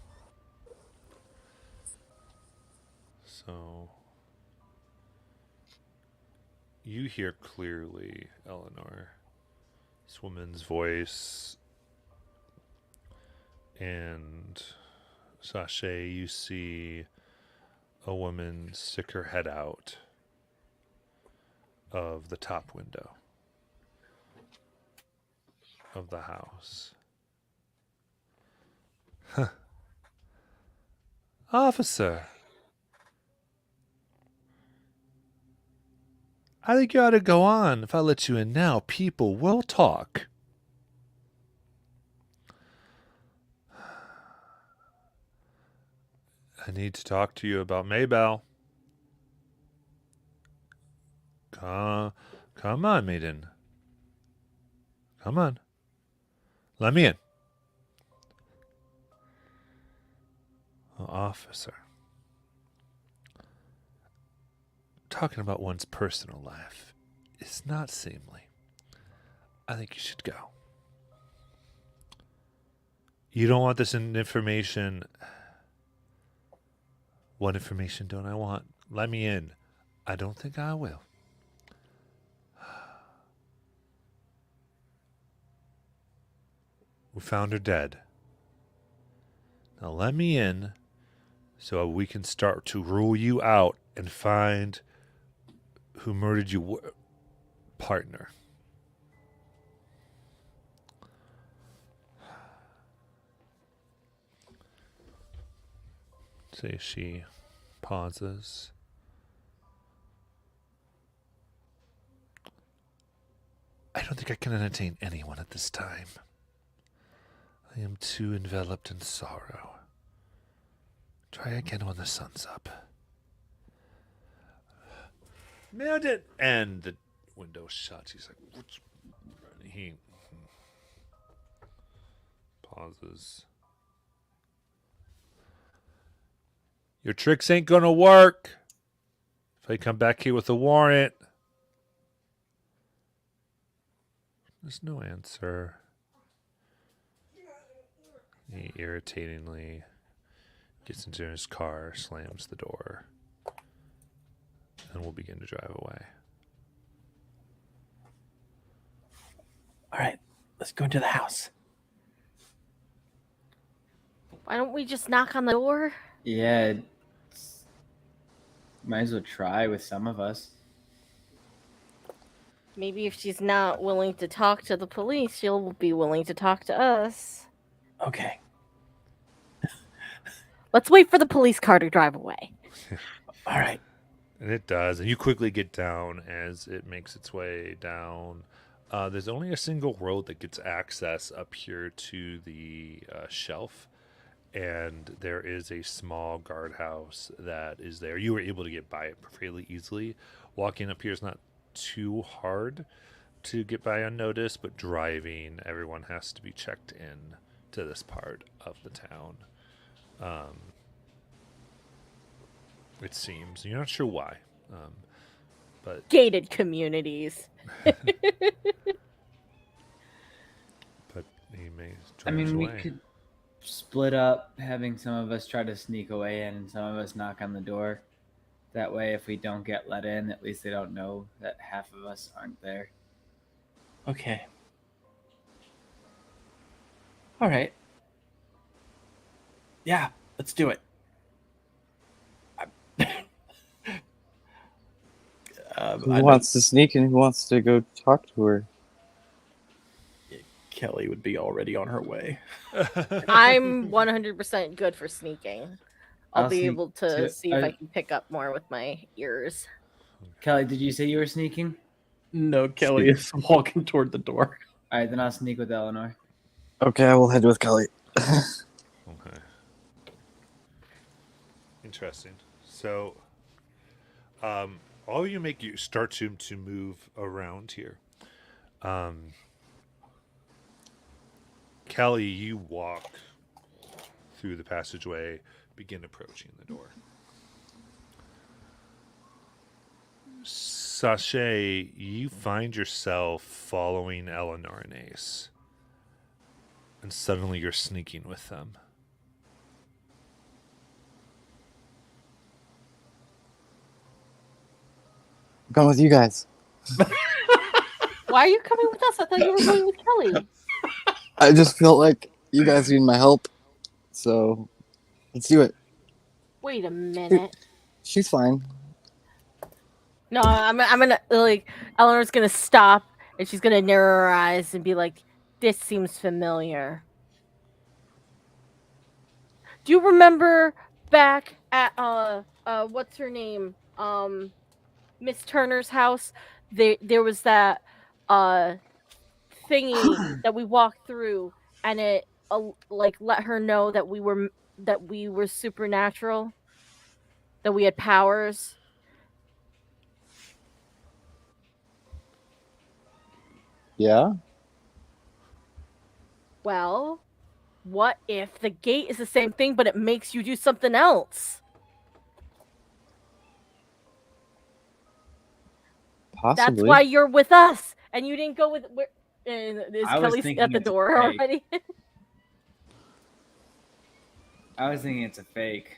So you hear clearly, Eleanor, this woman's voice, and Sashay, you see a woman stick her head out of the top window of the house. Officer, I think you ought to go on. If I let you in now, people will talk. I need to talk to you about Maybell. Come on, maiden. Come on. Let me in. Officer. Talking about one's personal life is not seemly. I think you should go. You don't want this information. What information don't I want? Let me in. I don't think I will. We found her dead. Now let me in so we can start to rule you out and find who murdered your partner. Say she pauses. I don't think I can entertain anyone at this time. I am too enveloped in sorrow. Try again when the sun's up. Nailed it! And the window shuts. He's like, what's... He pauses. Your tricks ain't gonna work if I come back here with a warrant. There's no answer. He irritatingly gets into his car, slams the door, and will begin to drive away. All right, let's go into the house. Why don't we just knock on the door? Yeah. Might as well try with some of us. Maybe if she's not willing to talk to the police, she'll be willing to talk to us. Okay. Let's wait for the police car to drive away. All right. And it does. And you quickly get down as it makes its way down. There's only a single road that gets access up here to the shelf. And there is a small guardhouse that is there. You were able to get by it fairly easily. Walking up here is not too hard to get by unnoticed, but driving, everyone has to be checked in to this part of the town. It seems. You're not sure why. But Gated communities. he may I drive mean, we away. could split up, having some of us try to sneak away in and some of us knock on the door. That way, if we don't get let in, at least they don't know that half of us aren't there. Okay. All right. Yeah, let's do it. Who wants to sneak and who wants to go talk to her? Kelly would be already on her way. I'm 100% good for sneaking. I'll I'll be sneak able to too. see if I can pick up more with my ears. Kelly, did you say you were sneaking? No, Kelly is walking toward the door. All right, then I'll sneak with Eleanor. Okay, I will head with Kelly. Okay. Interesting. So, all you make you start to move around here. Kelly, you walk through the passageway, begin approaching the door. Sashay, you find yourself following Eleanor and Ace. And suddenly you're sneaking with them. I'm going with you guys. Why are you coming with us? I thought you were going with Kelly. I just feel like you guys need my help. So let's do it. Wait a minute. She's fine. No, I'm gonna Eleanor's gonna stop and she's gonna narrow her eyes and be like, "This seems familiar." Do you remember back at what's her name? Miss Turner's house? There was that thingy that we walked through, and it let her know that we were supernatural, that we had powers. Yeah? Well, what if the gate is the same thing, but it makes you do something else? Possibly. That's why you're with us, and you didn't go with. Is I was Kelly thinking at the it's a door fake. already? I was thinking it's a fake.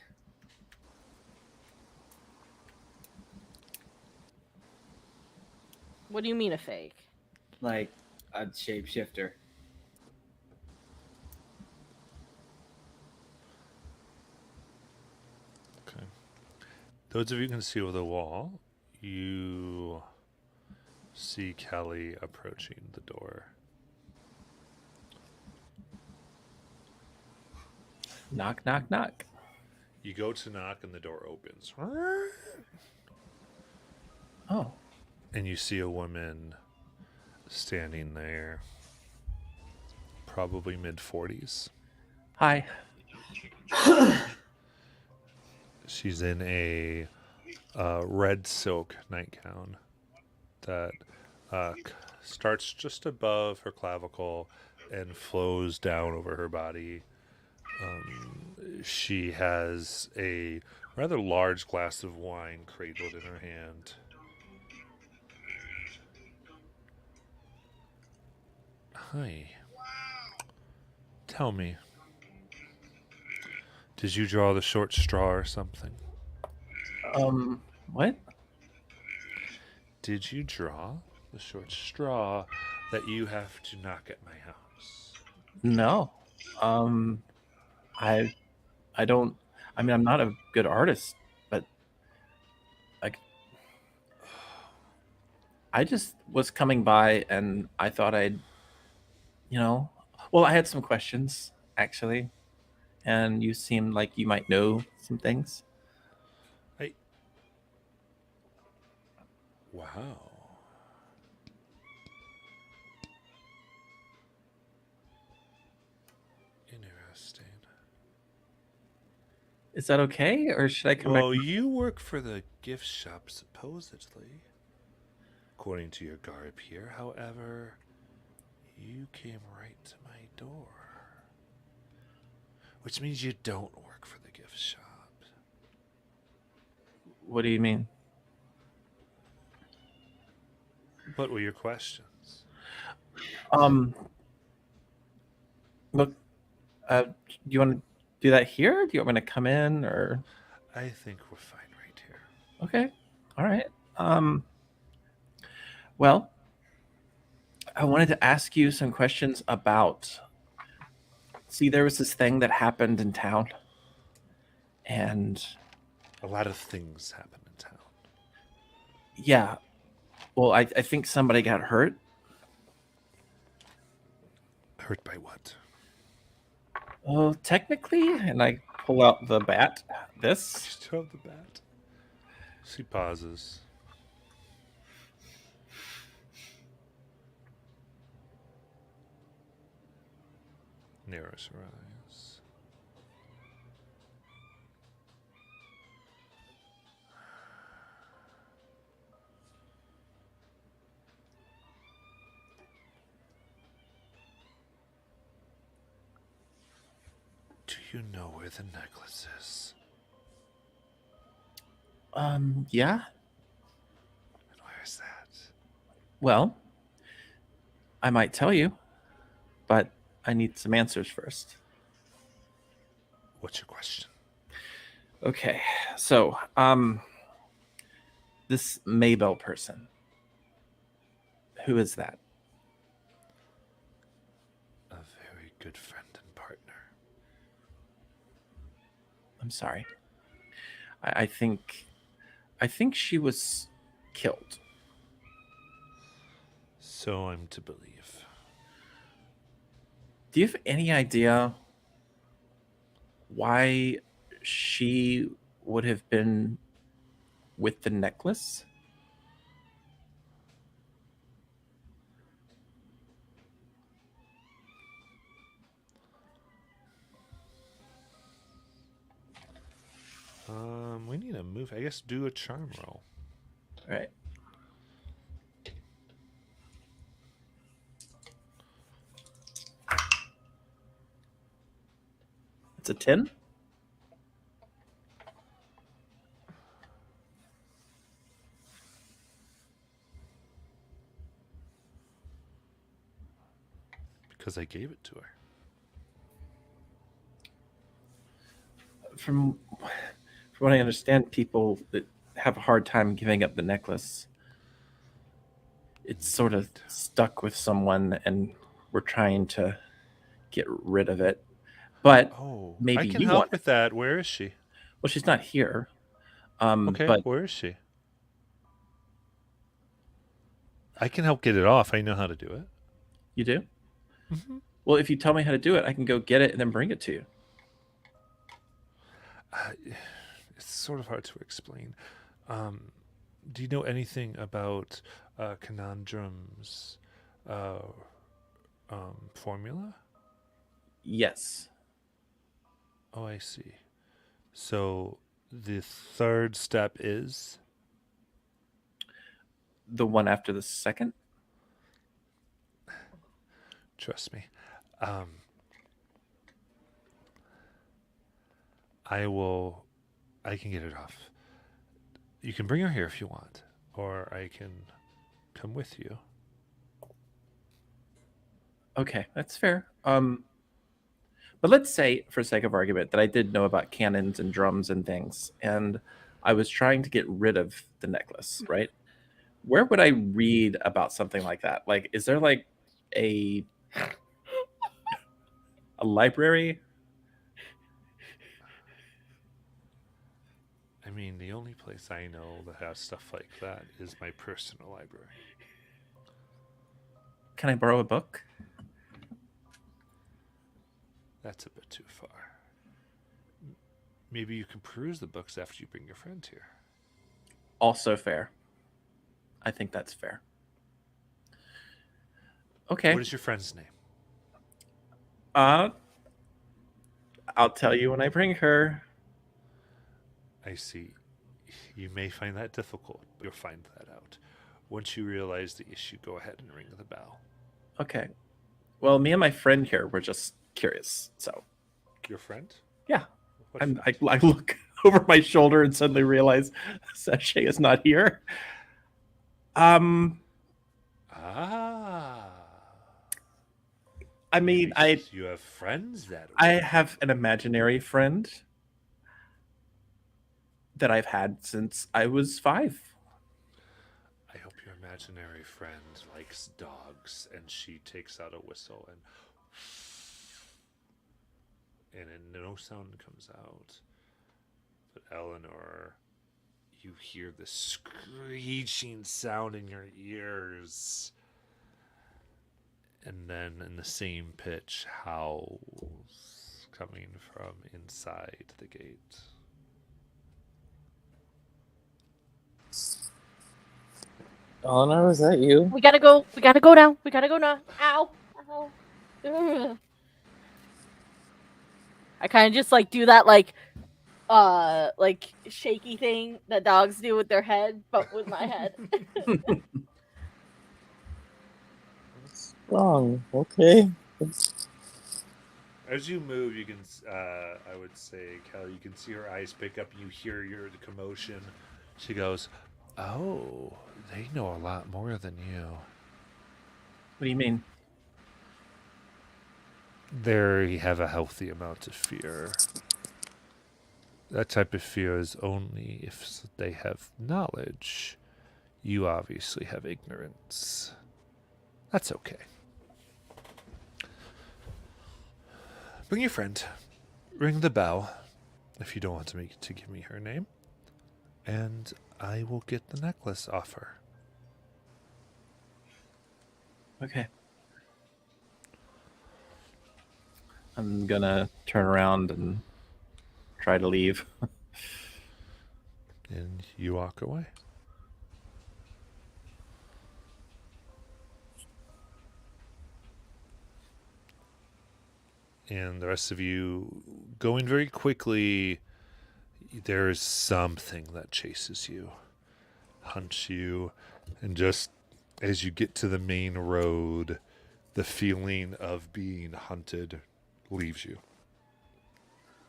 What do you mean a fake? Like a shapeshifter. Okay. Those of you who can see over the wall, you see Kelly approaching the door. Knock, knock, knock. You go to knock and the door opens. Oh. And you see a woman standing there, probably mid-40s. Hi. She's in a red silk nightgown that starts just above her clavicle and flows down over her body. She has a rather large glass of wine cradled in her hand. Hi. Tell me, did you draw the short straw or something? What? Did you draw the short straw that you have to knock at my house? No. I I don't. I mean, I'm not a good artist, but like, I just was coming by and I thought I'd, well, I had some questions actually, and you seemed like you might know some things. Wow. Interesting. Is that okay, or should I come back? Well, you work for the gift shop, supposedly. According to your garb here, however, you came right to my door. Which means you don't work for the gift shop. What do you mean? What were your questions? Look, do you want to do that here? Do you want me to come in, or? I think we're fine right here. Okay, all right. Well, I wanted to ask you some questions about. See, there was this thing that happened in town, and A lot of things happen in town. yeah, well, I think somebody got hurt. Hurt by what? Well, technically, and I pull out the bat. You This. still have the bat? She pauses. Narrows her eyes. Do you know where the necklace is? Yeah. And where is that? Well, I might tell you, but I need some answers first. What's your question? Okay, so this Maybell person, who is that? A very good friend and partner. I'm sorry. I think she was killed. So I'm to believe. Do you have any idea why she would have been with the necklace? We need a move. I guess do a charm roll. All right. It's a 10. Because I gave it to her. From what I understand, people that have a hard time giving up the necklace, it's sort of stuck with someone, and we're trying to get rid of it. But Oh, maybe I can you help want with that. Where is she? well, she's not here. Okay, But where is she? I can help get it off. I know how to do it. you do? Mm-hmm. Well, if you tell me how to do it, I can go get it and then bring it to you. It's sort of hard to explain. Do you know anything about Conundrum's formula? Yes. Oh, I see. So the third step is The one after the second? trust me. I can get it off. You can bring her here if you want, or I can come with you. Okay, that's fair. But let's say, for sake of argument, that I did know about cannons and drums and things, and I was trying to get rid of the necklace, right? Where would I read about something like that? Like, is there like a library? I mean, the only place I know that has stuff like that is my personal library. Can I borrow a book? That's a bit too far. Maybe you can peruse the books after you bring your friend here. Also fair. I think that's fair. Okay. What is your friend's name? I'll tell you when I bring her. I see. You may find that difficult, but you'll find that out. Once you realize the issue, go ahead and ring the bell. Okay. Well, me and my friend here were just curious. So, Your friend? yeah. What I friend? look over my shoulder and suddenly realize Sachet is not here. Ah. I mean, You have friends that I way. have an imaginary friend that I've had since I was 5. I hope your imaginary friend likes dogs, and she takes out a whistle and no sound comes out. But Eleanor, you hear the screeching sound in your ears. And then in the same pitch, howls coming from inside the gate. Eleanor, was that you? We gotta go. We gotta go now. We gotta go now. Ow. Ow. Ugh. I kind of just like do that like shaky thing that dogs do with their head, but with my head. What's wrong? Okay. As you move, you can, I would say, Kelly, you can see her eyes pick up. You hear the commotion. She goes, "Oh, they know a lot more than you. What do you mean? They have a healthy amount of fear. That type of fear is only if they have knowledge. You obviously have ignorance. That's okay. Bring your friend. Ring the bell if you don't want to give me her name. And I will get the necklace off her." Okay. I'm gonna turn around and try to leave. And you walk away. And the rest of you going very quickly. There is something that chases you, hunts you, and just as you get to the main road, the feeling of being hunted leaves you.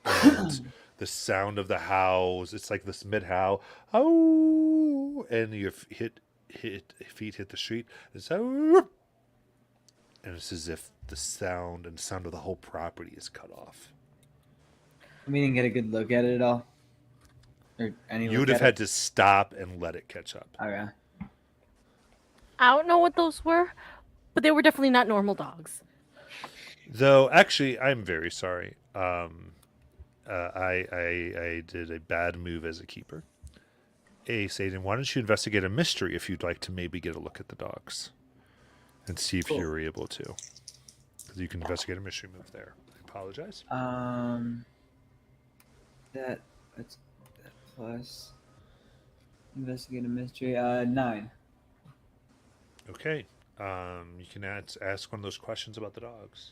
And the sound of the howls, it's like this mid howl, oh, and your feet hit the street. It's oh, and it's as if the sound of the whole property is cut off. We didn't get a good look at it at all. Or any You would have had to stop and let it catch up. Okay. I don't know what those were, but they were definitely not normal dogs. Though, actually, I'm very sorry. I did a bad move as a keeper. Satan, why don't you investigate a mystery if you'd like to maybe get a look at the dogs and see if Cool. you're able to. Because you can investigate a mystery move there. I apologize. That's that plus investigate a mystery. 9. Okay. You can ask one of those questions about the dogs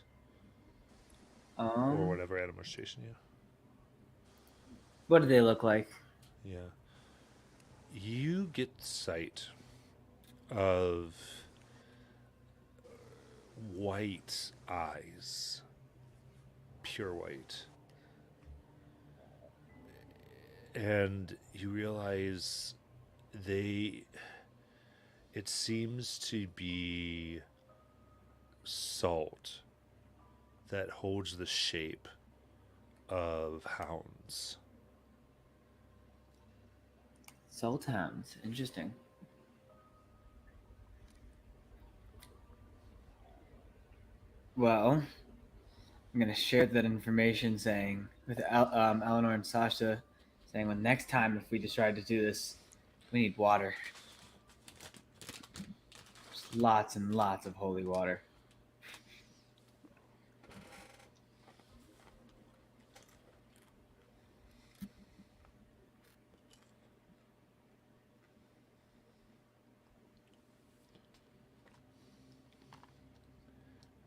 or whatever animals chasing you. What do they look like? Yeah. You get sight of white eyes, pure white. And you realize it seems to be salt that holds the shape of hounds. Salt hounds. Interesting. Well, I'm gonna share that information, saying with Eleanor and Sasha, saying, "Well, next time if we decide to do this, we need water. Just lots and lots of holy water."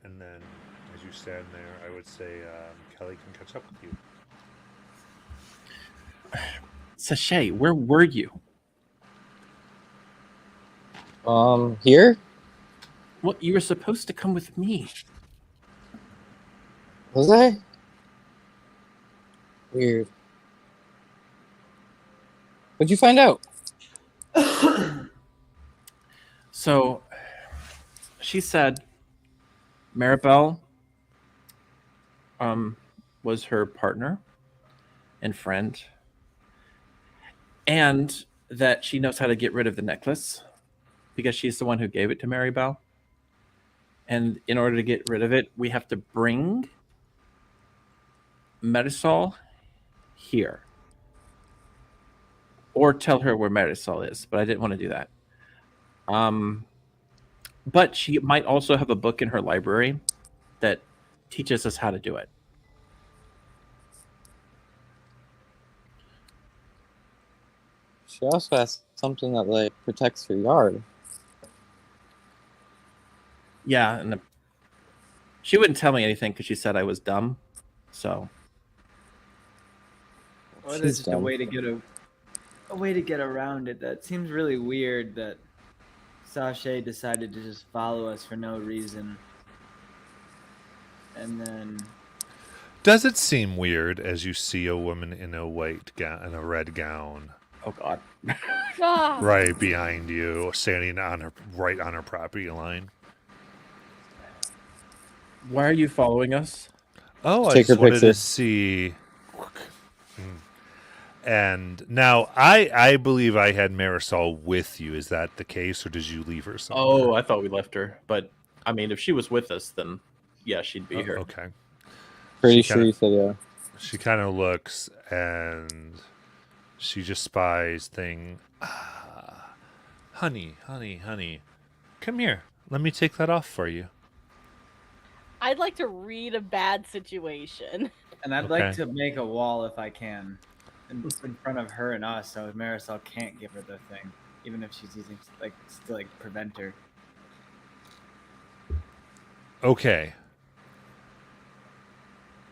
And then, as you stand there, I would say Kelly can catch up with you. Sashay, where were you? Here? Well, you were supposed to come with me. Was I? Weird. What'd you find out? So, she said Maribel was her partner and friend, and that she knows how to get rid of the necklace because she's the one who gave it to Maribel. And in order to get rid of it, we have to bring Marisol here. Or tell her where Marisol is, but I didn't want to do that. But she might also have a book in her library that teaches us how to do it. She also has something that like protects her yard. Yeah, and she wouldn't tell me anything because she said I was dumb. So Or She's there's just a dumb. way to get a way to get around it. That seems really weird that Sashay decided to just follow us for no reason. And then Does it seem weird as you see a woman in a white gown, in a red gown, oh god. Ah. right behind you, standing on her right on her property line? Why are you following us? Oh, I Take her just wanted picture. to see. And now I believe I had Marisol with you. Is that the case, or did you leave her somewhere? Oh, I thought we left her. But I mean, if she was with us, then yeah, she'd be here. Okay. Pretty She sure kinda- you said yeah. She kind of looks and she just spies thing. Ah, honey, come here. Let me take that off for you. I'd like to read a bad situation. and I'd Okay. like to make a wall if I can, in front of her and us, so Marisol can't give her the thing, even if she's using to prevent her. Okay.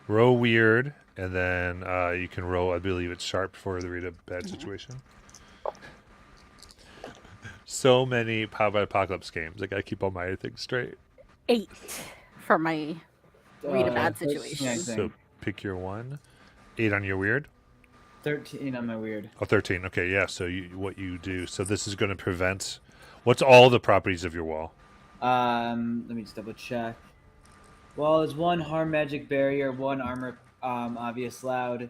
Roll weird, and then you can roll. I believe it's sharp for the read a bad situation. So many Power by Apocalypse games. I gotta keep all my things straight. 8 for my read a bad 13, situation. I So think. pick your one. 8 on your weird. 13 on my weird. Oh, 13. Okay, yeah. So what you do. So this is going to prevent. What's all the properties of your wall? Let me just double check. Well, it's 1 harm magic barrier, 1 armor obvious loud,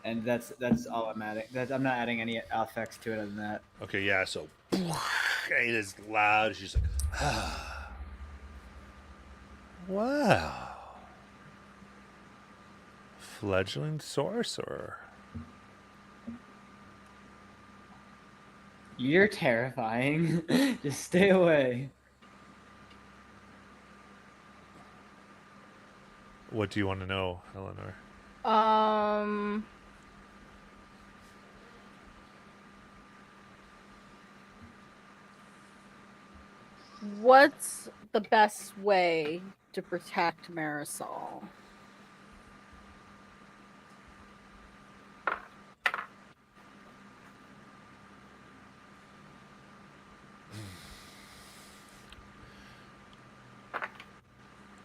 and that's all I'm adding. I'm not adding any effects to it other than that. Okay, yeah. So it is loud. She's like, ah. Wow. Fledgling sorcerer. You're terrifying. Just stay away. What do you want to know, Eleanor? What's the best way to protect Marisol?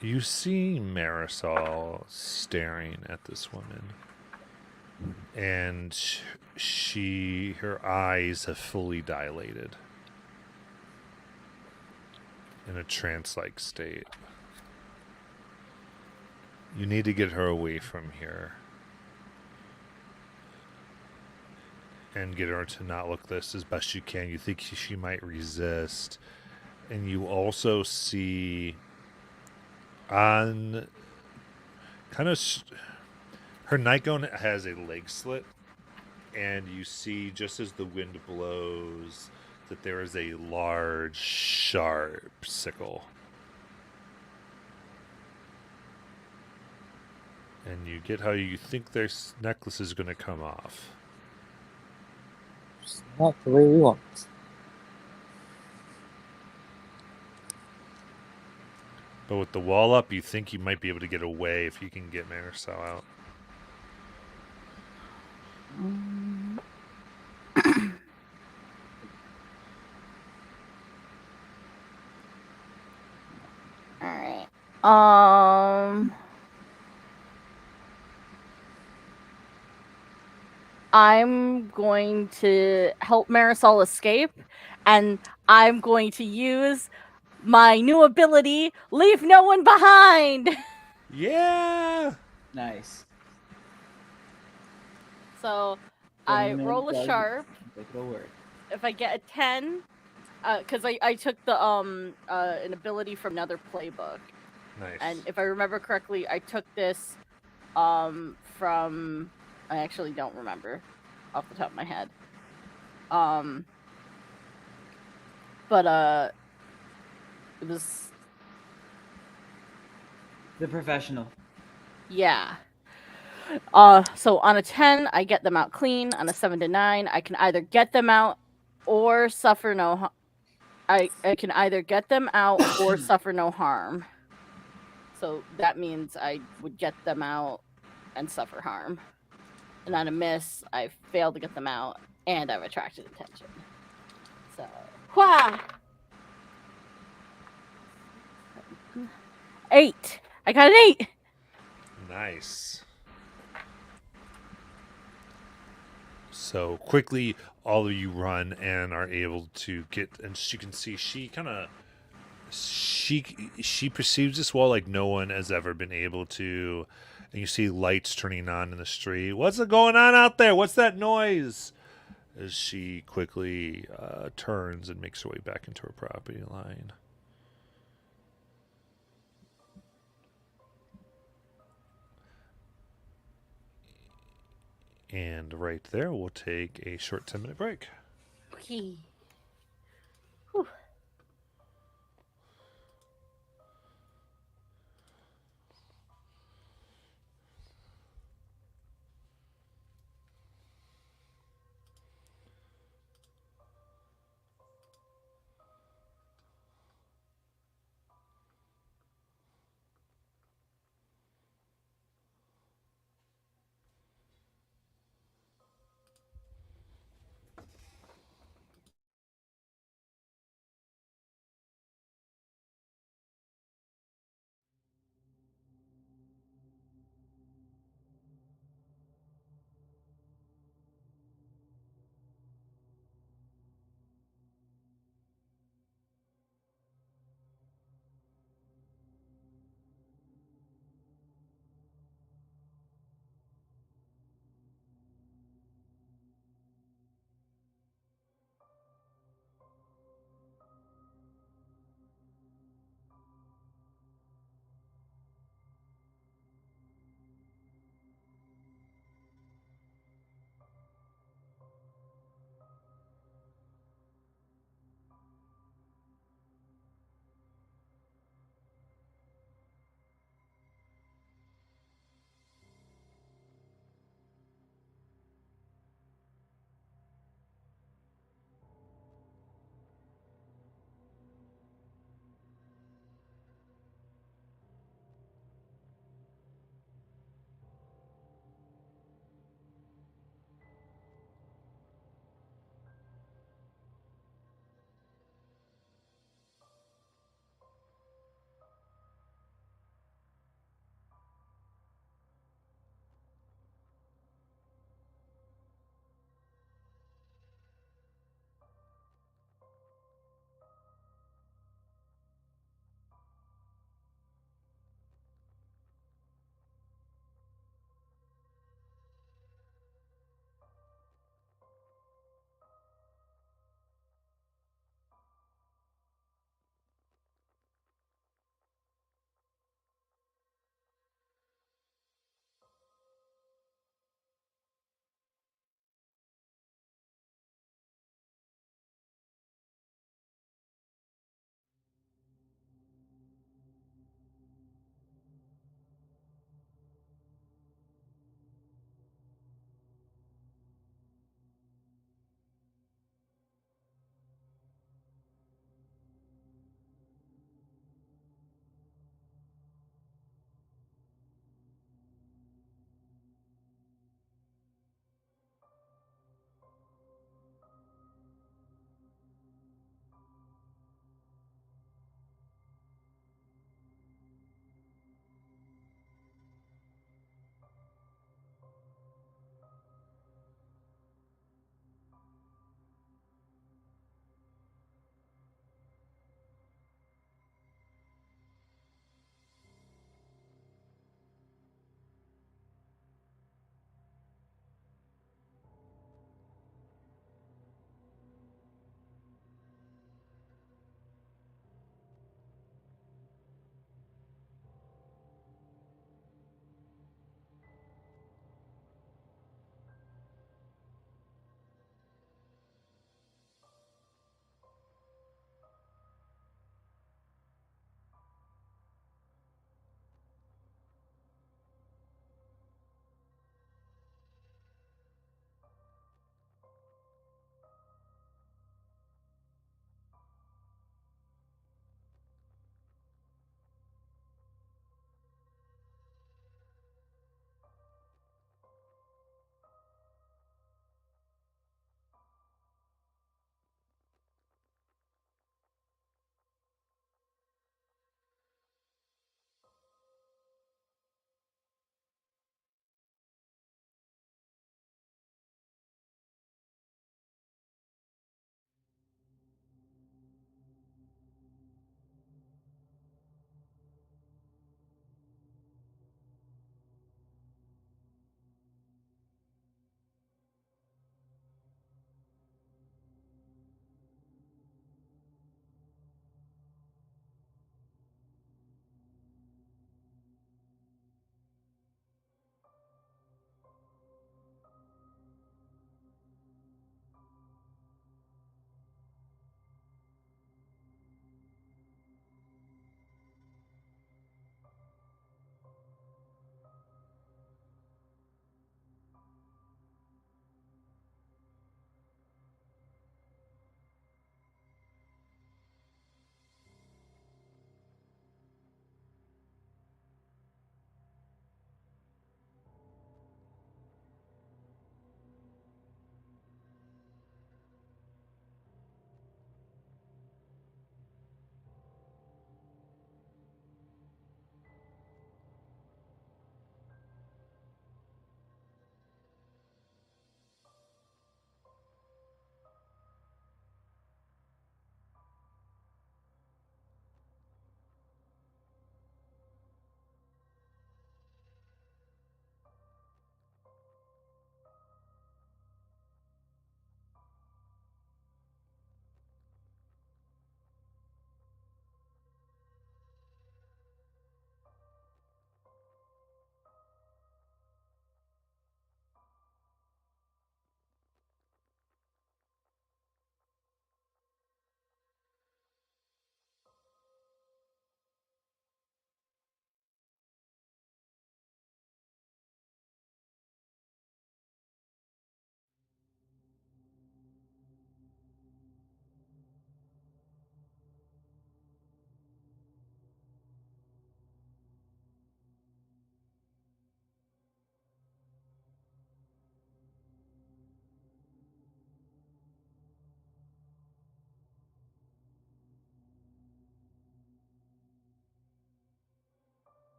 You see Marisol staring at this woman, and her eyes have fully dilated in a trance-like state. You need to get her away from here and get her to not look this as best you can. You think she might resist, and you also see on kind of her nightgown has a leg slit and you see just as the wind blows that there is a large, sharp sickle. And you get how you think their necklace is going to come off. It's not the way we want. But with the wall up, you think you might be able to get away if you can get Marisol out. All right. I'm going to help Marisol escape, and I'm going to use my new ability, Leave No One Behind. Yeah! Nice. So I Gentlemen, roll a Doug, sharp. Think it'll work. If I get a 10, because I took the an ability from another playbook, Nice. and if I remember correctly, I took this from, I actually don't remember off the top of my head. But it was, The professional. yeah. So on a 10, I get them out clean. On a 7 to 9, I can either get them out or suffer no harm. I can either get them out or suffer no harm. So that means I would get them out and suffer harm. And on a miss, I failed to get them out and I've attracted attention. So, wha! 8. I got an 8. Nice. So quickly, all of you run and are able to get, and you can see she kind of she perceives this wall like no one has ever been able to, and you see lights turning on in the street. What's going on out there? What's that noise? As she quickly turns and makes her way back into her property line. And right there, we'll take a short 10-minute break. Okay.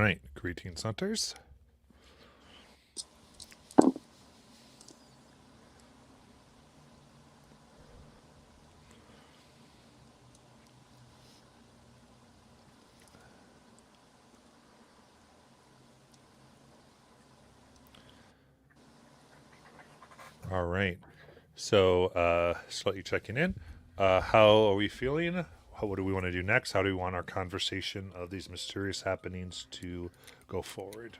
right. Greetings, hunters. All right. So, slightly checking in. How are we feeling? What do we want to do next? How do we want our conversation of these mysterious happenings to go forward?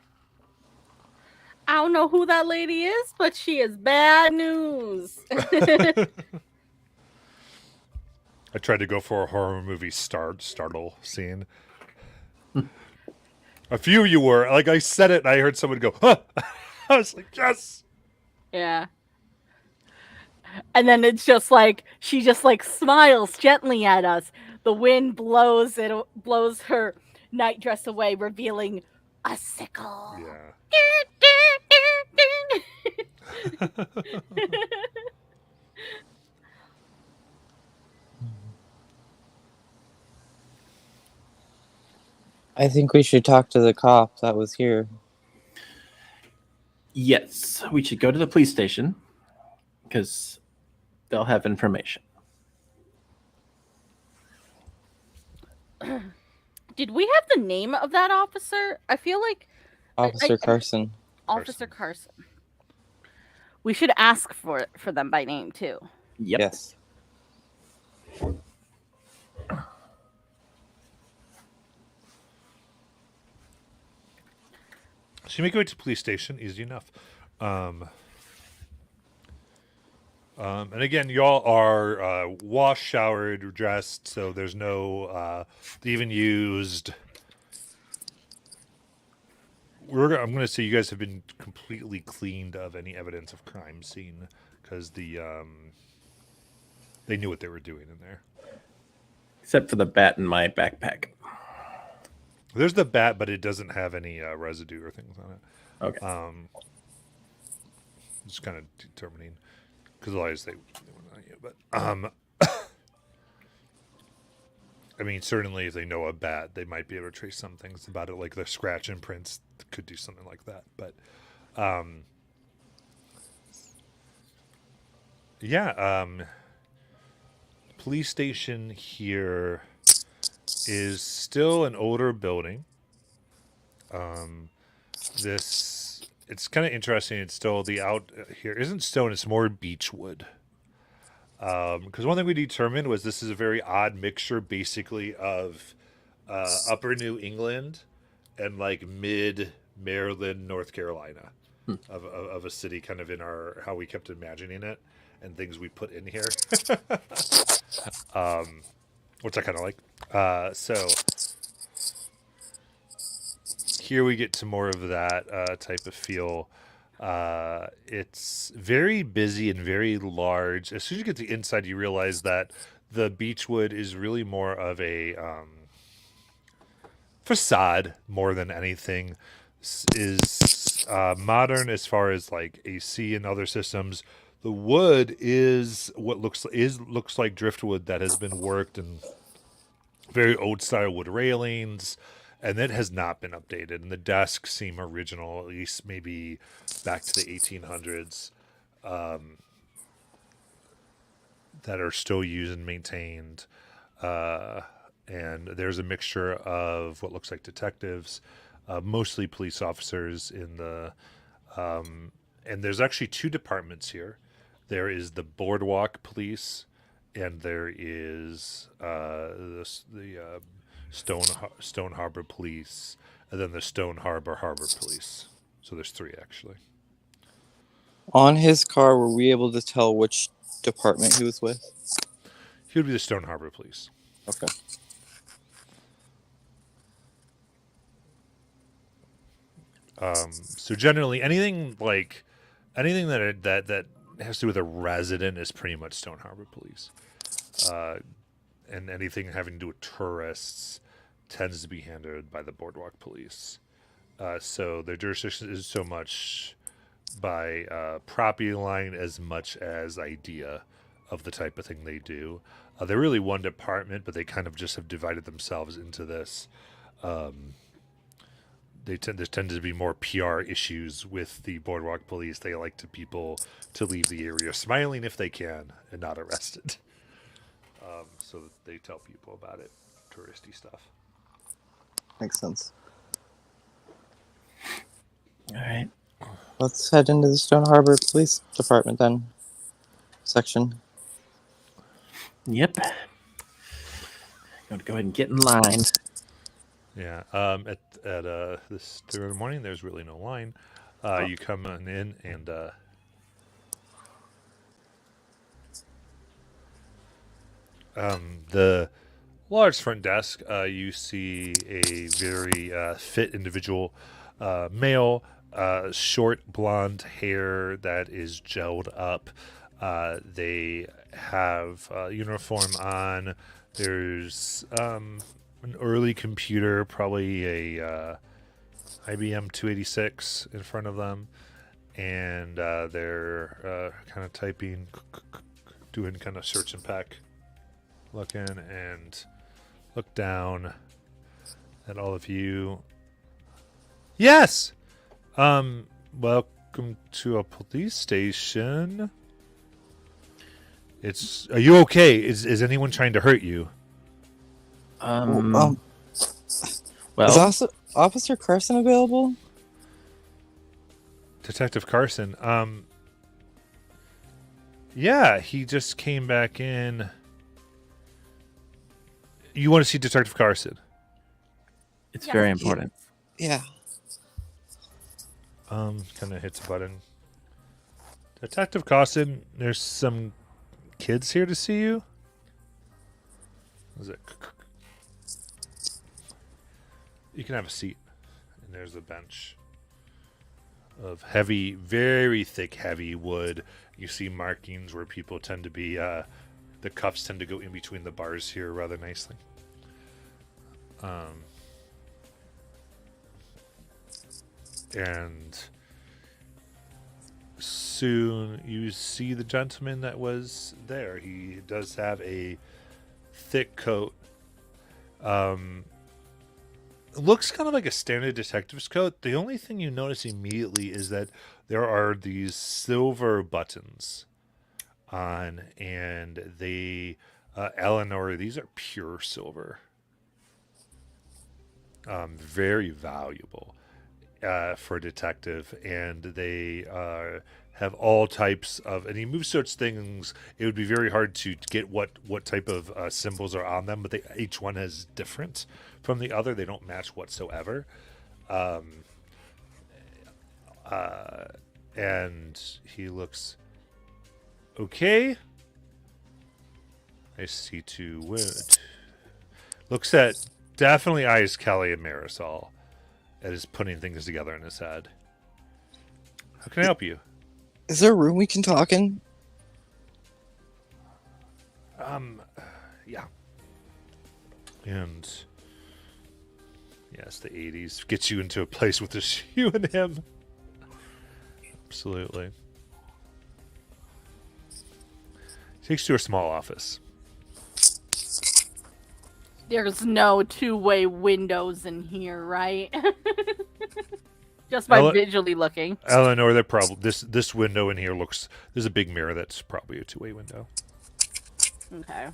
I don't know who that lady is, but she is bad news. I tried to go for a horror movie startle scene. A few of you were like, I said it, and I heard someone go, "Huh!" I was like, "Yes." Yeah. And then it's just like she just like smiles gently at us. The wind blows her nightdress away, revealing a sickle. Yeah. I think we should talk to the cop that was here. Yes, we should go to the police station because they'll have information. Did we have the name of that officer? I feel like Officer Carson. Officer Carson. We should ask for them by name too. Yep. Yes. So you make your way to the police station, easy enough. And again, y'all are washed, showered, dressed, so there's no they even used. I'm going to say you guys have been completely cleaned of any evidence of crime scene because they knew what they were doing in there. Except for the bat in my backpack. There's the bat, but it doesn't have any residue or things on it. Okay. Just kind of determining because otherwise they wouldn't on you. But I mean, certainly if they know a bat, they might be able to trace some things about it, like the scratch imprints could do something like that. But police station here is still an older building. It's kind of interesting. It's still the out here isn't stone. It's more beechwood. Because one thing we determined was this is a very odd mixture, basically of Upper New England and like mid Maryland, North Carolina, of a city, kind of in our how we kept imagining it and things we put in here, which I kind of like. So here we get to more of that type of feel. It's very busy and very large. As soon as you get to the inside, you realize that the beechwood is really more of a facade more than anything. Is modern as far as like AC and other systems. The wood is what looks like driftwood that has been worked and very old style wood railings, and it has not been updated. And the desks seem original, at least maybe back to the 1800s, that are still used and maintained. And there's a mixture of what looks like detectives, mostly police officers in the, and there's actually two departments here. There is the Boardwalk Police, and there is the Stone Harbor Police, and then the Stone Harbor Police. So there's three actually. On his car, were we able to tell which department he was with? He would be the Stone Harbor Police. Okay. So generally, anything that has to do with a resident is pretty much Stone Harbor Police, and anything having to do with tourists tends to be handled by the Boardwalk Police. So their jurisdiction is so much by property line as much as idea of the type of thing they do. They're really one department, but they kind of just have divided themselves into this there tend to be more PR issues with the boardwalk police. They like people to leave the area smiling if they can and not arrested. So that they tell people about it, touristy stuff. Makes sense. All right. Let's head into the Stone Harbor Police Department then. Section. Yep. Going to go ahead and get in line. Yeah. At this time of the morning, there's really no line. You come on in and the large front desk. You see a very fit individual, male, short blonde hair that is gelled up. They have a uniform on. There's an early computer, probably a IBM 286 in front of them, and they're kind of typing, doing kind of search and peck, looking and look down at all of you. Yes. Welcome to a police station. Are you okay? Is anyone trying to hurt you? Well, Is also Officer Carson available? Detective Carson. Yeah, he just came back in. You want to see Detective Carson? it's very important. Yeah. Kind of hits a button. Detective Carson, there's some kids here to see you. Is it? You can have a seat. And there's a bench of heavy, very thick, heavy wood. You see markings where people tend to be, the cuffs tend to go in between the bars here rather nicely. And soon you see the gentleman that was there. He does have a thick coat. Looks kind of like a standard detective's coat. The only thing you notice immediately is that there are these silver buttons on, and they, Eleanor, these are pure silver. Very valuable for a detective, and they have all types of, and he moves such things, it would be very hard to get what type of symbols are on them, but each one is different from the other. They don't match whatsoever. And he looks okay. I see two wood. Looks at, definitely eyes Kelly and Marisol and is putting things together in his head. How can I help you? Is there a room we can talk in? Yeah. And yes, the 80s gets you into a place with just you and him. Absolutely. Takes you to a small office. There's no two-way windows in here, right? Just by visually looking. Eleanor, that probably this window in here looks. There's a big mirror that's probably a two-way window. Okay.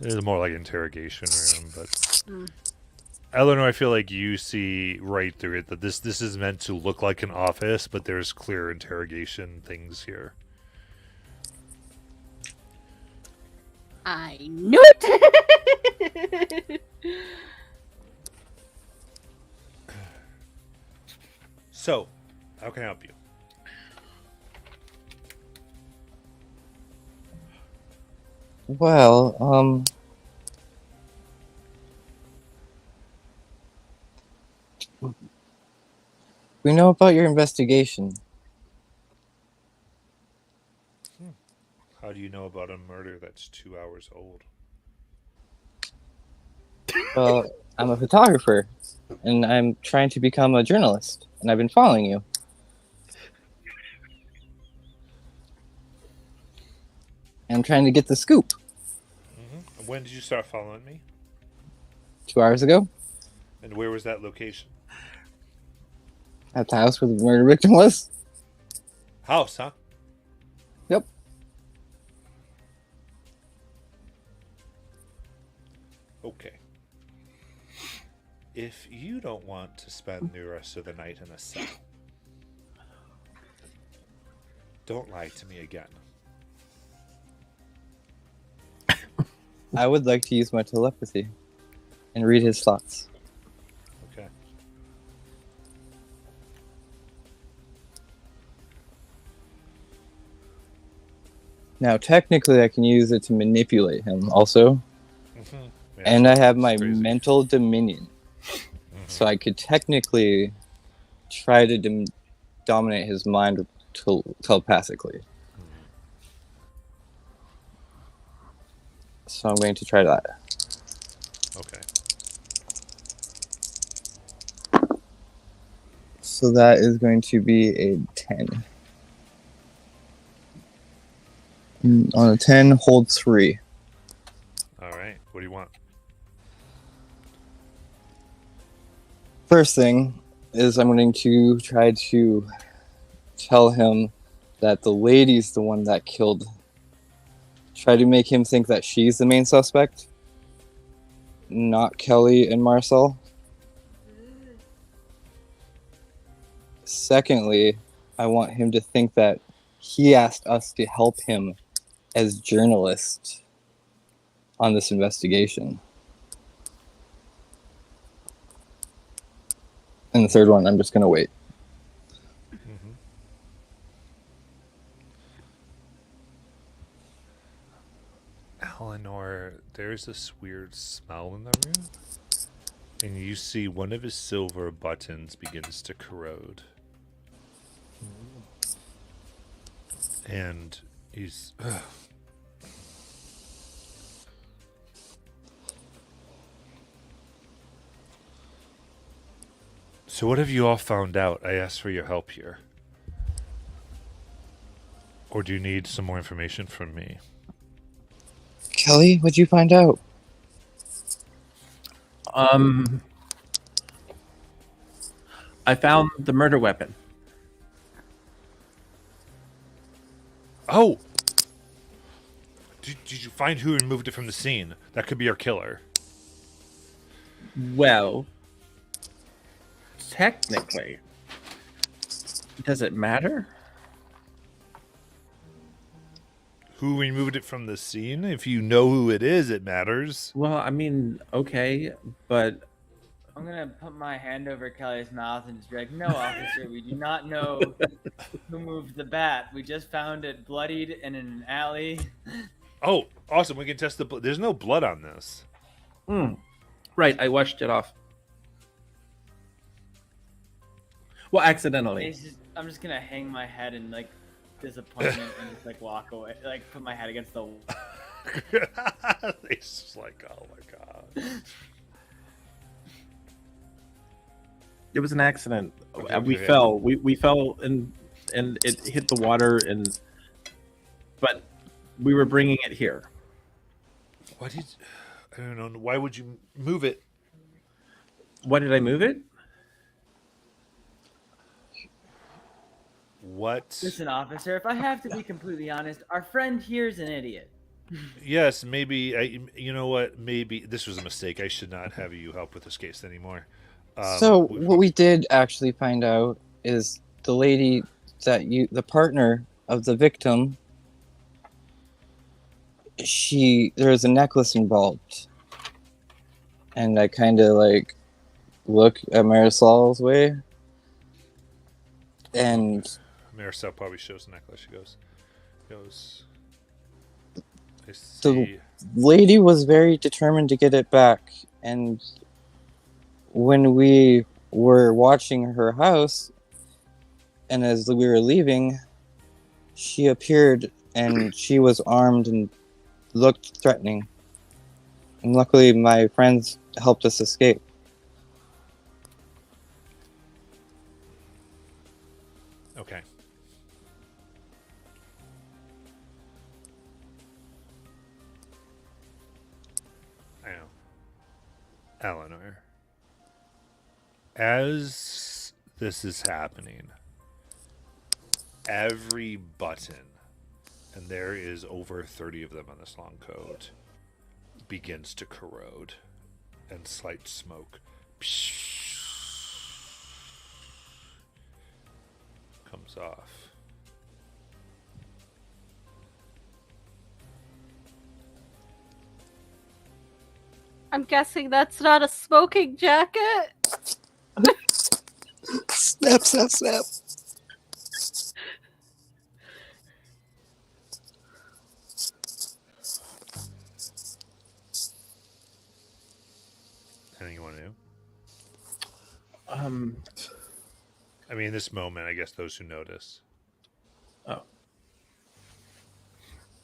It's more like an interrogation room, but Eleanor, I feel like you see right through it that this is meant to look like an office, but there's clear interrogation things here. I knew it. So, how can I help you? Well, we know about your investigation. How do you know about a murder that's 2 hours old? Well, I'm a photographer, and I'm trying to become a journalist, and I've been following you. And I'm trying to get the scoop. When did you start following me? 2 hours ago, And where was that location? at the house where the murder victim was. House, huh? Yep. Okay. If you don't want to spend the rest of the night in a cell, don't lie to me again. I would like to use my telepathy and read his thoughts. Okay. Now, technically, I can use it to manipulate him also. Yeah, And I have my that's crazy. mental dominion. So I could technically try to dominate his mind telepathically. So I'm going to try that. Okay. So that is going to be a 10. On a 10, hold 3. All right. What do you want? First thing is I'm going to try to tell him that the lady's the one that killed. Try to make him think that she's the main suspect, not Kelly and Marcel. Secondly, I want him to think that he asked us to help him as journalists on this investigation. And the third one, I'm just going to wait. Eleanor, there's this weird smell in the room. And you see one of his silver buttons begins to corrode. And he's... So what have you all found out? I asked for your help here. Or do you need some more information from me? Kelly, what'd you find out? I found the murder weapon. Oh! Did you find who removed it from the scene? That could be our killer. Well, technically, does it matter? Who removed it from the scene? If you know who it is, it matters. Well, I mean, okay, but I'm gonna put my hand over Kelly's mouth and just be like, "No, officer, we do not know who moved the bat. We just found it bloodied and in an alley." Oh, awesome. We can test the blood. There's no blood on this. right, I washed it off. Well, accidentally. I'm just gonna hang my head in like disappointment and just like walk away, like put my head against the wall. It's just like, oh my god. It was an accident. Okay, We okay. fell. We fell and it hit the water but we were bringing it here. Why did... I don't know. Why would you move it? Why did I move it? What? Listen, officer, if I have to be completely honest, our friend here's an idiot. Yes, maybe. You know what? Maybe this was a mistake. I should not have you help with this case anymore. So what we did actually find out is the lady the partner of the victim, there was a necklace involved. And I kind of like look at Marisol's way. And Maricel probably shows the necklace. She goes, I see. the lady was very determined to get it back. And when we were watching her house, and as we were leaving, she appeared and she was armed and looked threatening. And luckily, my friends helped us escape. Okay. know. Eleanor, as this is happening, every button, and there is over 30 of them on this long coat, begins to corrode, and slight smoke comes off. I'm guessing that's not a smoking jacket. Snap, snap, snap. Anything you want to do? Um. I mean, in this moment, I guess those who notice. Oh.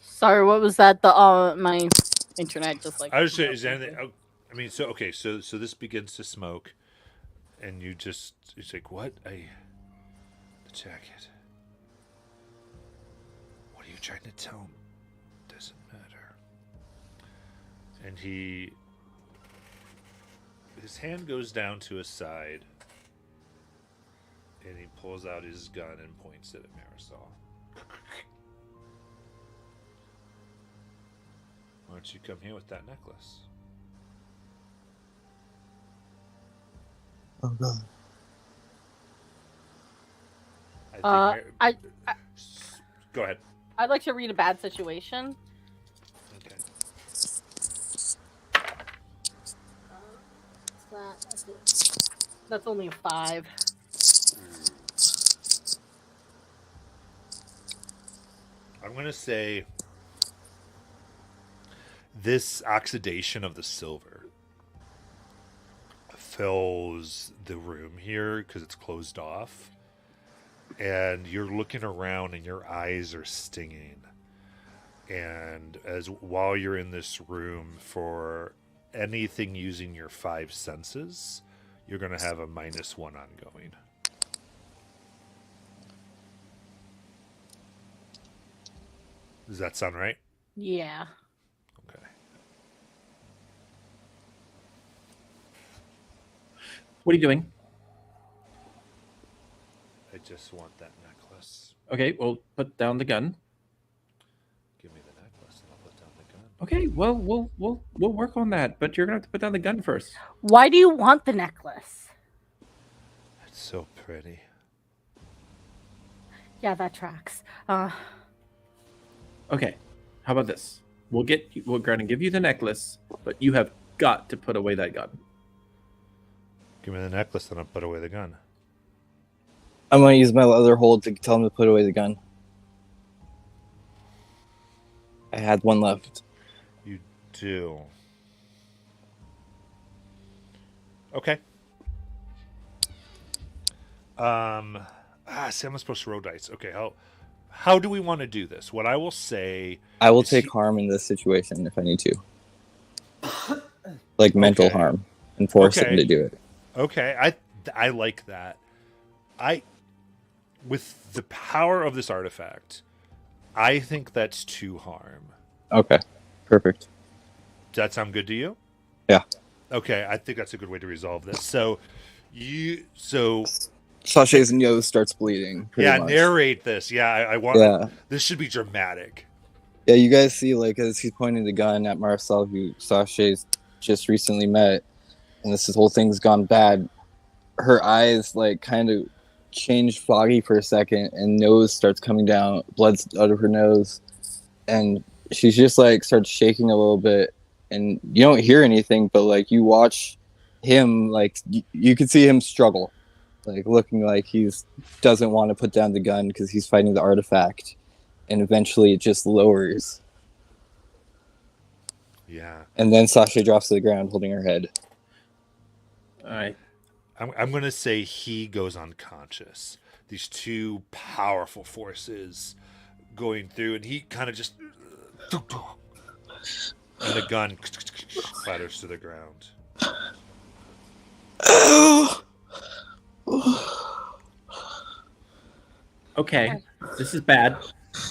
Sorry, what was that? The my internet just like. I was saying, is there anything? Oh, I mean, so okay, so this begins to smoke, and it's like, what? The jacket. What are you trying to tell him? Doesn't matter. And his hand goes down to his side, and he pulls out his gun and points it at Marisol. Why don't you come here with that necklace? Oh god. I Go ahead. I'd like to read a bad situation. Okay. That's only a 5. I'm going to say this oxidation of the silver fills the room here because it's closed off. And you're looking around and your eyes are stinging. And while you're in this room, for anything using your 5 senses, you're going to have a -1 ongoing. Does that sound right? Yeah. Okay. What are you doing? I just want that necklace. Okay, well, put down the gun. Give me the necklace and I'll put down the gun. Okay, well, we'll work on that, but you're gonna have to put down the gun first. Why do you want the necklace? It's so pretty. Yeah, that tracks. Okay, how about this? We're gonna give you the necklace, but you have got to put away that gun. Give me the necklace and I'll put away the gun. I'm gonna use my other hold to tell him to put away the gun. I had one left. You do. Okay. See, I'm not supposed to roll dice. Okay, how do we want to do this? What I will say, I will is take harm in this situation if I need to. Like mental Okay. harm and force Okay. him to do it. okay, I like that. With the power of this artifact, I think that's 2 harm. Okay. Perfect. Does that sound good to you? Yeah. Okay, I think that's a good way to resolve this. So Sasha's nose starts bleeding. pretty yeah, much. narrate this. Yeah, I want. Yeah. This should be dramatic. Yeah, you guys see, like, as he's pointing the gun at Marcel, who Sasha's just recently met, and this whole thing's gone bad, her eyes, like, kind of change foggy for a second, and nose starts coming down, blood's out of her nose, and she's just, like, starts shaking a little bit, and you don't hear anything, but, like, you watch him, like, you can see him struggle, like, looking like he's doesn't want to put down the gun because he's fighting the artifact. And eventually it just lowers. Yeah, And then Sasha drops to the ground holding her head. All right. I'm gonna say he goes unconscious. These 2 powerful forces going through, and he kind of just, and the gun clatters to the ground. Okay, this is bad.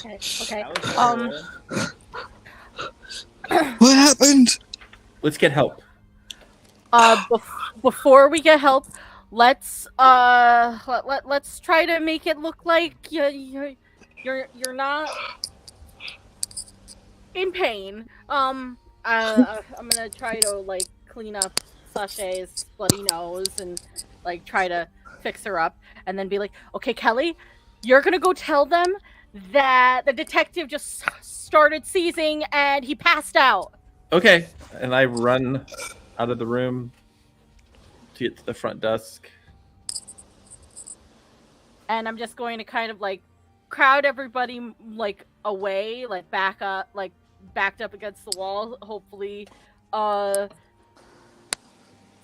Okay. That was Um, horrible. What happened? Let's get help. Before we get help, let's let's try to make it look like you're not in pain. I'm gonna try to like clean up Sachet's bloody nose and like try to fix her up, and then be like, okay, Kelly, you're gonna go tell them that the detective just started seizing and he passed out. Okay, and I run out of the room to get to the front desk. And I'm just going to kind of like crowd everybody like away, like backed up against the wall, hopefully, so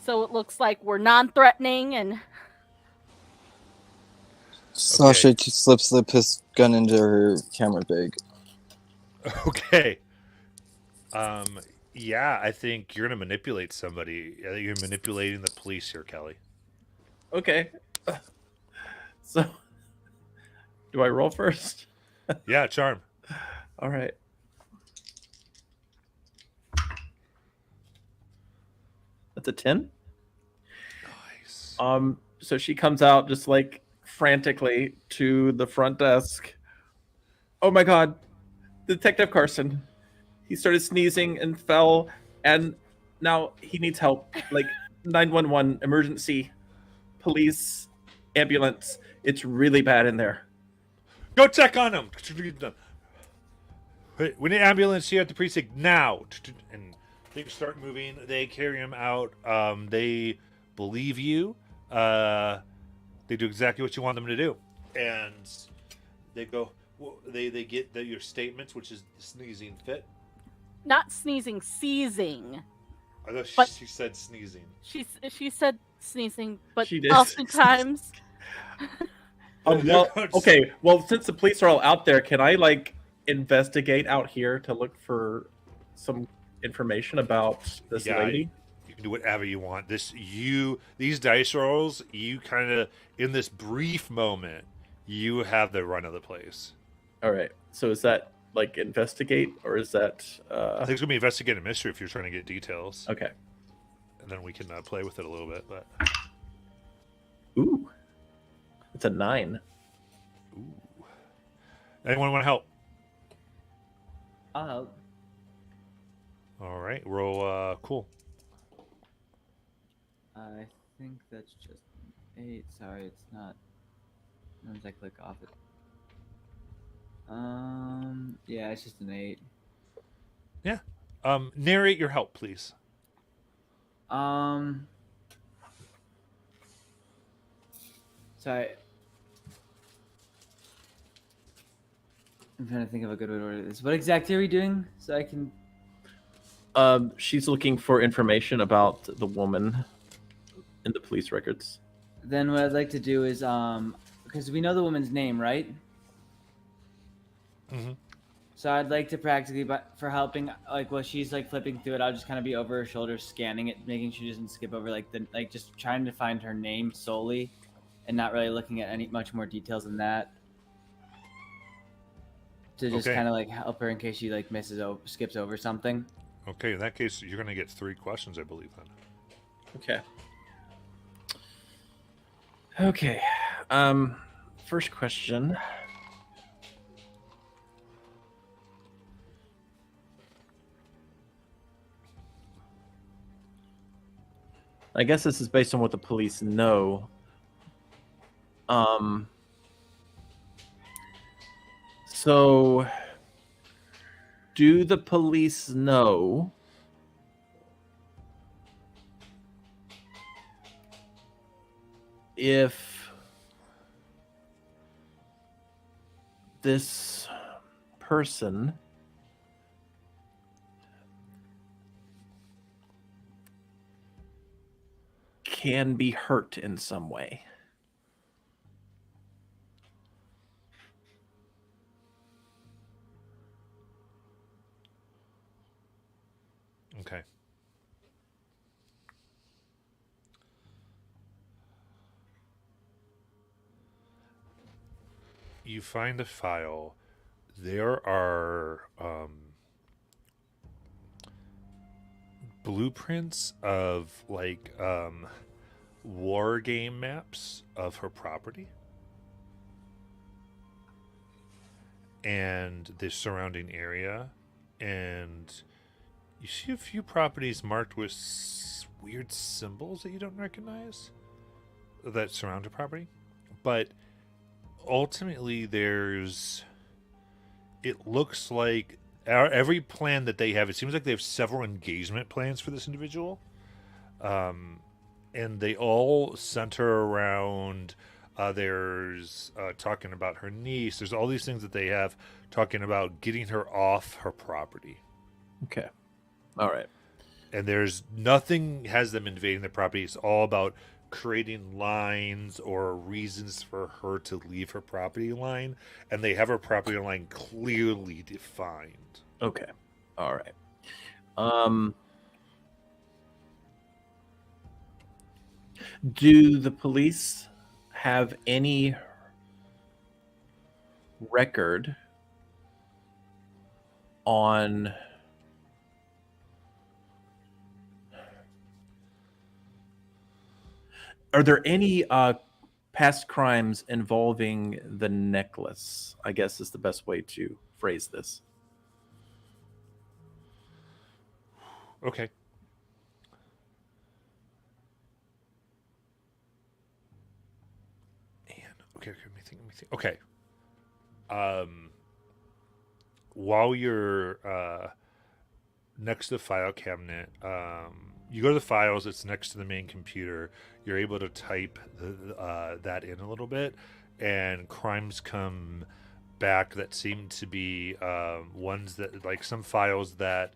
it looks like we're non-threatening. And Sasha slips the pistol gun into her camera bag. Okay. Yeah, I think you're gonna manipulate somebody. I think you're manipulating the police here, Kelly. Okay. So, do I roll first? Yeah, charm. All right. That's a 10. Nice. So she comes out just like frantically to the front desk. Oh my God, Detective Carson. He started sneezing and fell, and now he needs help. Like 911, emergency, police, ambulance. It's really bad in there. Go check on him. We need ambulance here at the precinct now. And they start moving. They carry him out. They believe you. They do exactly what you want them to do, and they go. They get your statements, which is sneezing fit. not sneezing, seizing. I thought But- she said sneezing. She said sneezing, but She did. oftentimes Well, okay. Well, since the police are all out there, can I like investigate out here to look for some information about this Yeah, lady? You can do whatever you want. These dice rolls, you kind of in this brief moment, you have the run of the place. All right. So is that like investigate, or is that? I think it's gonna be investigative mystery if you're trying to get details, Okay. and then we can play with it a little bit. But Ooh, it's a 9. ooh, anyone want to help? I'll help. All right, roll. Cool. I think that's just an 8. Sorry, it's not. Sometimes I click off it. Yeah, it's just an 8. Narrate your help, please. Sorry. I'm trying to think of a good way to order this. What exactly are we doing? So I can. She's looking for information about the woman in the police records. Then what I'd like to do is because we know the woman's name, right? Mhm. So I'd like to practically, but for helping, like while she's like flipping through it, I'll just kind of be over her shoulder, scanning it, making sure she doesn't skip over just trying to find her name solely, and not really looking at any much more details than that. To just Okay. kind of like help her in case she like skips over something. Okay, in that case, you're gonna get 3 questions, I believe. Then. Okay. Okay. First question. I guess this is based on what the police know. So do the police know if this person can be hurt in some way? Okay. You find a file. There are blueprints of like war game maps of her property and the surrounding area, and you see a few properties marked with weird symbols that you don't recognize that surround a property. But ultimately, it looks like every plan that they have, it seems like they have several engagement plans for this individual. And they all center around, there's talking about her niece. There's all these things that they have talking about getting her off her property. Okay. All right. And there's nothing has them invading the property. It's all about creating lines or reasons for her to leave her property line, and they have her property line clearly defined. Okay. All right. Do the police have any record on are there any past crimes involving the necklace? I guess is the best way to phrase this. Okay. Okay, let me think. Okay. While you're next to the file cabinet, you go to the files. It's next to the main computer. You're able to type that in a little bit, and crimes come back that seem to be ones that, like, some files that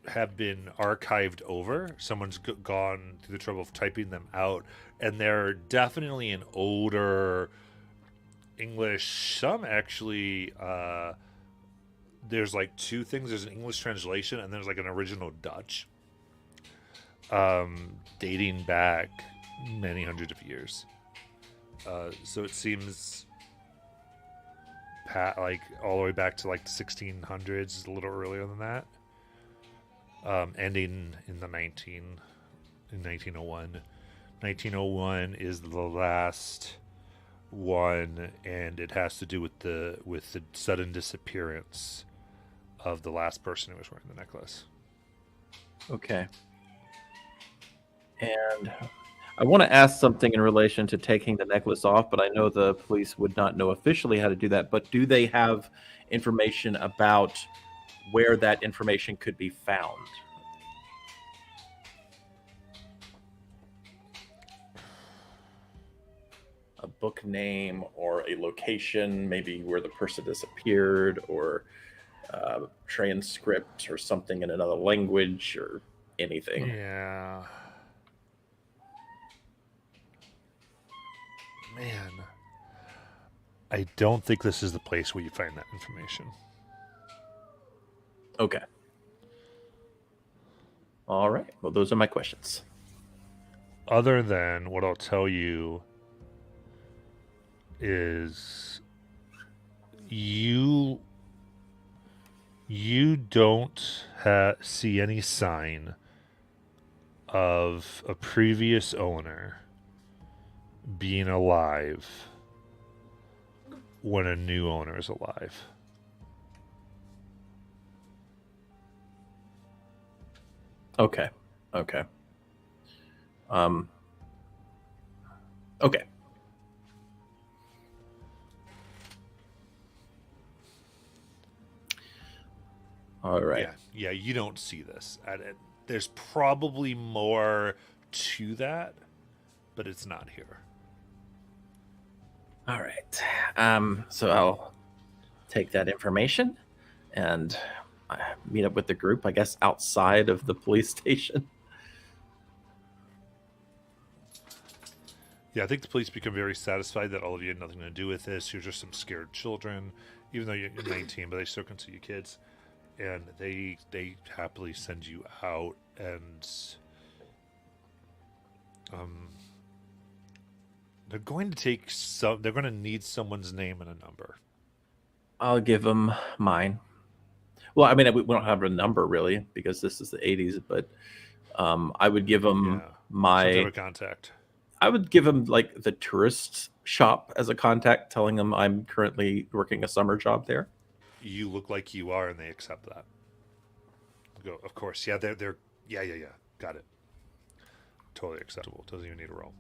have been archived over. Someone's gone through the trouble of typing them out, and they're definitely an older English. Some actually, there's like two things. There's an English translation, and there's like an original Dutch, dating back many hundreds of years. So it seems like all the way back to like the 1600s, a little earlier than that. Ending in 1901. 1901 is the last one, and it has to do with the sudden disappearance of the last person who was wearing the necklace. Okay. And I want to ask something in relation to taking the necklace off, but I know the police would not know officially how to do that. But do they have information about where that information could be found? A book name or a location, maybe where the person disappeared, or transcript or something in another language or anything. Yeah. Man. I don't think this is the place where you find that information. Okay. All right. Well, those are my questions. Other than what I'll tell you is you don't see any sign of a previous owner being alive when a new owner is alive. Okay. Okay. Okay. All right. Yeah, you don't see this. There's probably more to that, but it's not here. All right. So I'll take that information and meet up with the group, I guess, outside of the police station. Yeah, I think the police become very satisfied that all of you had nothing to do with this. You're just some scared children, even though you're 19, but they still consider you kids. And they happily send you out, and they're going to need someone's name and a number. I'll give them mine. Well, I mean, we don't have a number really because this is the 80s, but I would give him Some type my. of contact. I would give him like the tourist shop as a contact, telling them I'm currently working a summer job there. You look like you are, and they accept that. Go, of course. Yeah, they're yeah. Got it. Totally acceptable. Doesn't even need a roll.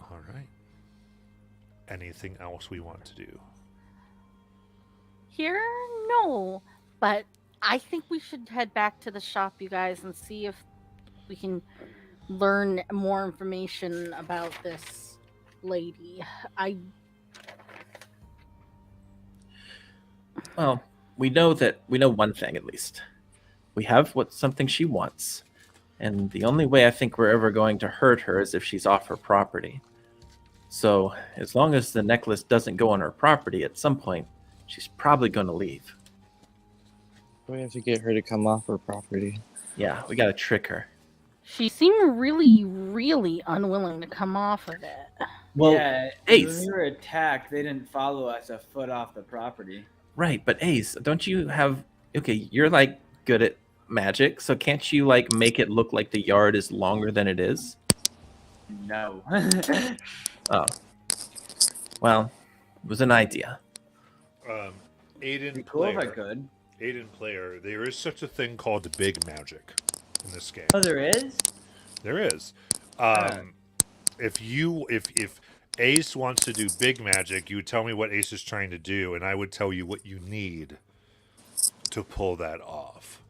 All right. Anything else we want to do? Here, no, but I think we should head back to the shop, you guys, and see if we can learn more information about this lady. Well, we know one thing at least. We have something she wants, and the only way I think we're ever going to hurt her is if she's off her property. So as long as the necklace doesn't go on her property, at some point, she's probably going to leave. We have to get her to come off her property. Yeah, we got to trick her. She seemed really, really unwilling to come off of it. Well, yeah, Ace. when we were attacked, they didn't follow us a foot off the property. Right, but Ace, don't you have... Okay, you're, like, good at magic, so can't you, like, make it look like the yard is longer than it is? No. Oh. Well, it was an idea. Aiden Be cool if I player. could. Aiden player. There is such a thing called big magic in this game. Oh, there is? There is. Ah. If Ace wants to do big magic, you would tell me what Ace is trying to do, and I would tell you what you need to pull that off.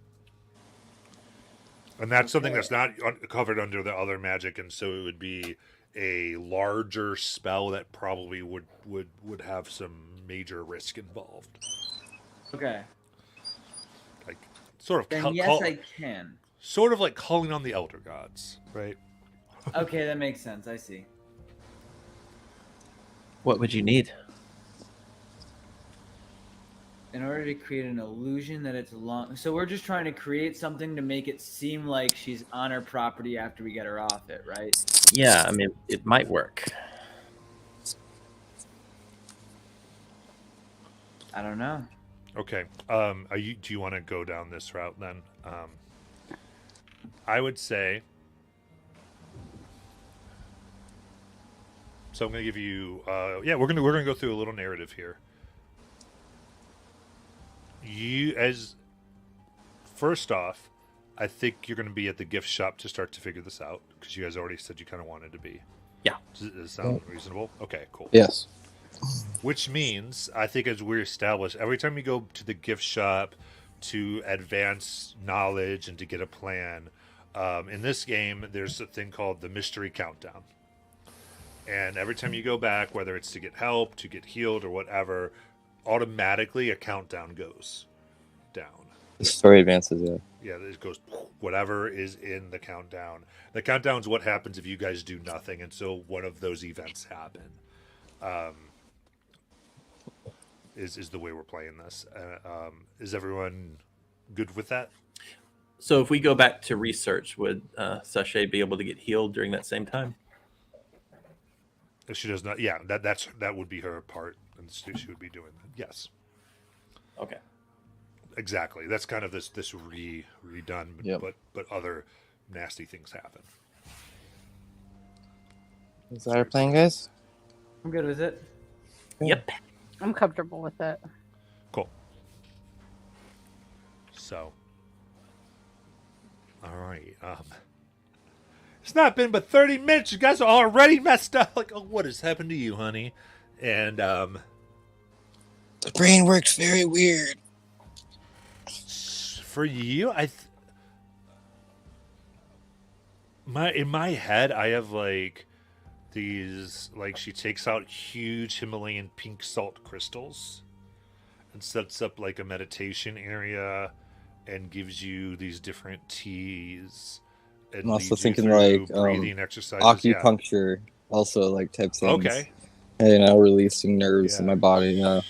And that's something that's not covered under the other magic, and so it would be a larger spell that probably would have some major risk involved. Okay. Like sort of Then yes, I can. sort of like calling on the elder gods, right? Okay, that makes sense. I see. What would you need? In order to create an illusion that it's long, so we're just trying to create something to make it seem like she's on her property after we get her off it, right? Yeah, I mean, it might work. I don't know. Okay. Do you want to go down this route then? I would say. So I'm going to give you. Yeah, we're gonna go through a little narrative here. First off, I think you're going to be at the gift shop to start to figure this out because you guys already said you kind of wanted to be. Yeah. Does it sound reasonable? Okay, cool. Yes. Which means, I think as we're established, every time you go to the gift shop to advance knowledge and to get a plan, in this game, there's a thing called the mystery countdown. And every time you go back, whether it's to get help, to get healed, or whatever, automatically a countdown goes down. The story advances, yeah. Yeah, it goes whatever is in the countdown. The countdown is what happens if you guys do nothing, and so one of those events happen. Is the way we're playing this. Is everyone good with that? So if we go back to research, would Sachet be able to get healed during that same time? If she does not, yeah, that would be her part, and she would be doing that. Yes, Okay. exactly. That's kind of this redone, Yep. but other nasty things happen. Is that our plan, guys? I'm good with it. Yep. I'm comfortable with it. Cool. So, all right. It's not been but 30 minutes. You guys are already messed up. Like, oh, what has happened to you, honey? And The brain works very weird. for you, in my head, I have like these, like, she takes out huge Himalayan pink salt crystals and sets up like a meditation area and gives you these different teas. And I'm also leads you thinking through like breathing exercises. acupuncture, also like type Yeah. things. Okay. You know, releasing nerves in Yeah. my body. You know.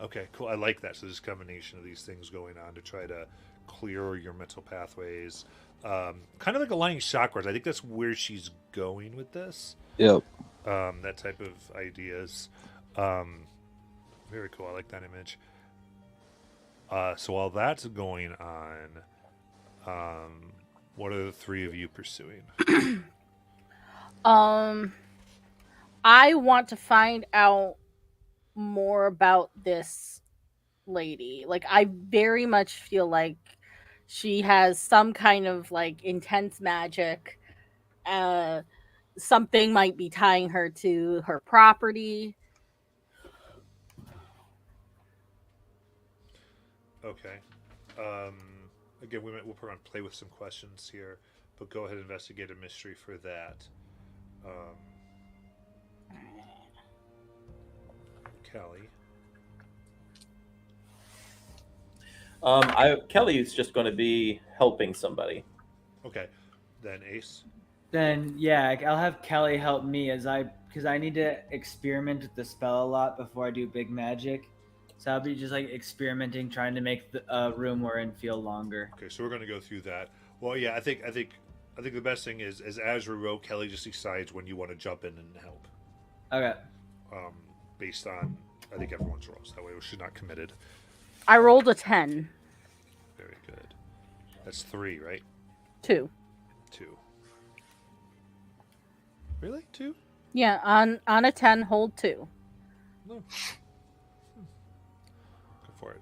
Okay, cool. I like that. So there's a combination of these things going on to try to clear your mental pathways. Kind of like aligning chakras. I think that's where she's going with this. Yep. That type of ideas. Very cool. I like that image. So while that's going on, what are the three of you pursuing? I want to find out more about this lady. Like, I very much feel like she has some kind of like intense magic. Uh, Something might be tying her to her property. Okay. Again, we'll probably play with some questions here, but go ahead and investigate a mystery for that. Kelly. Kelly is just going to be helping somebody. Okay. Then Ace. Then yeah, I'll have Kelly help me because I need to experiment with the spell a lot before I do big magic. So I'll be just like experimenting, trying to make the room we're in feel longer. Okay, so we're going to go through that. Well, yeah, I think the best thing is as we roll, Kelly just decides when you want to jump in and help. Okay. Based on I think everyone's rolls. That way, she's not committed. I rolled a 10. Very good. That's 3, right? 2. 2. Really? 2? Yeah, on a 10, hold 2. No. Go for it.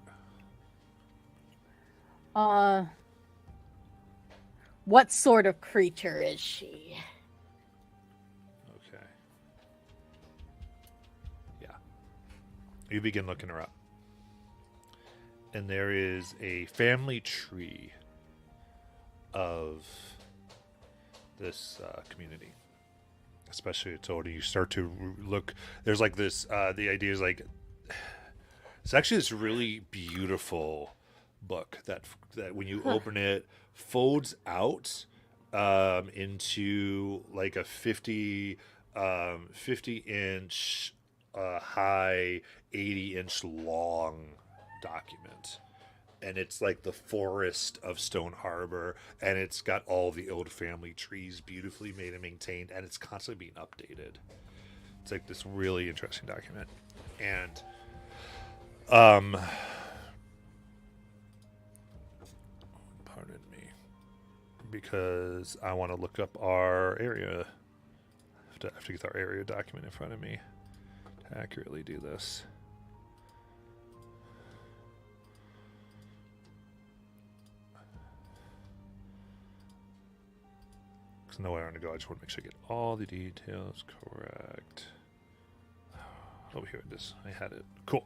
What sort of creature is she? Okay. Yeah. You begin looking her up. And there is a family tree of this community. Especially it's older. You start to look. There's like this. The idea is like it's actually this really beautiful book that when you open it folds out into like a 50 inch high, 80-inch long document. And it's like the forest of Stone Harbor, and it's got all the old family trees beautifully made and maintained, and it's constantly being updated. It's like this really interesting document. And pardon me, because I want to look up our area. I have to get our area document in front of me to accurately do this. Because I know where I want to go. I just want to make sure I get all the details correct. Oh, here it is. I had it. Cool.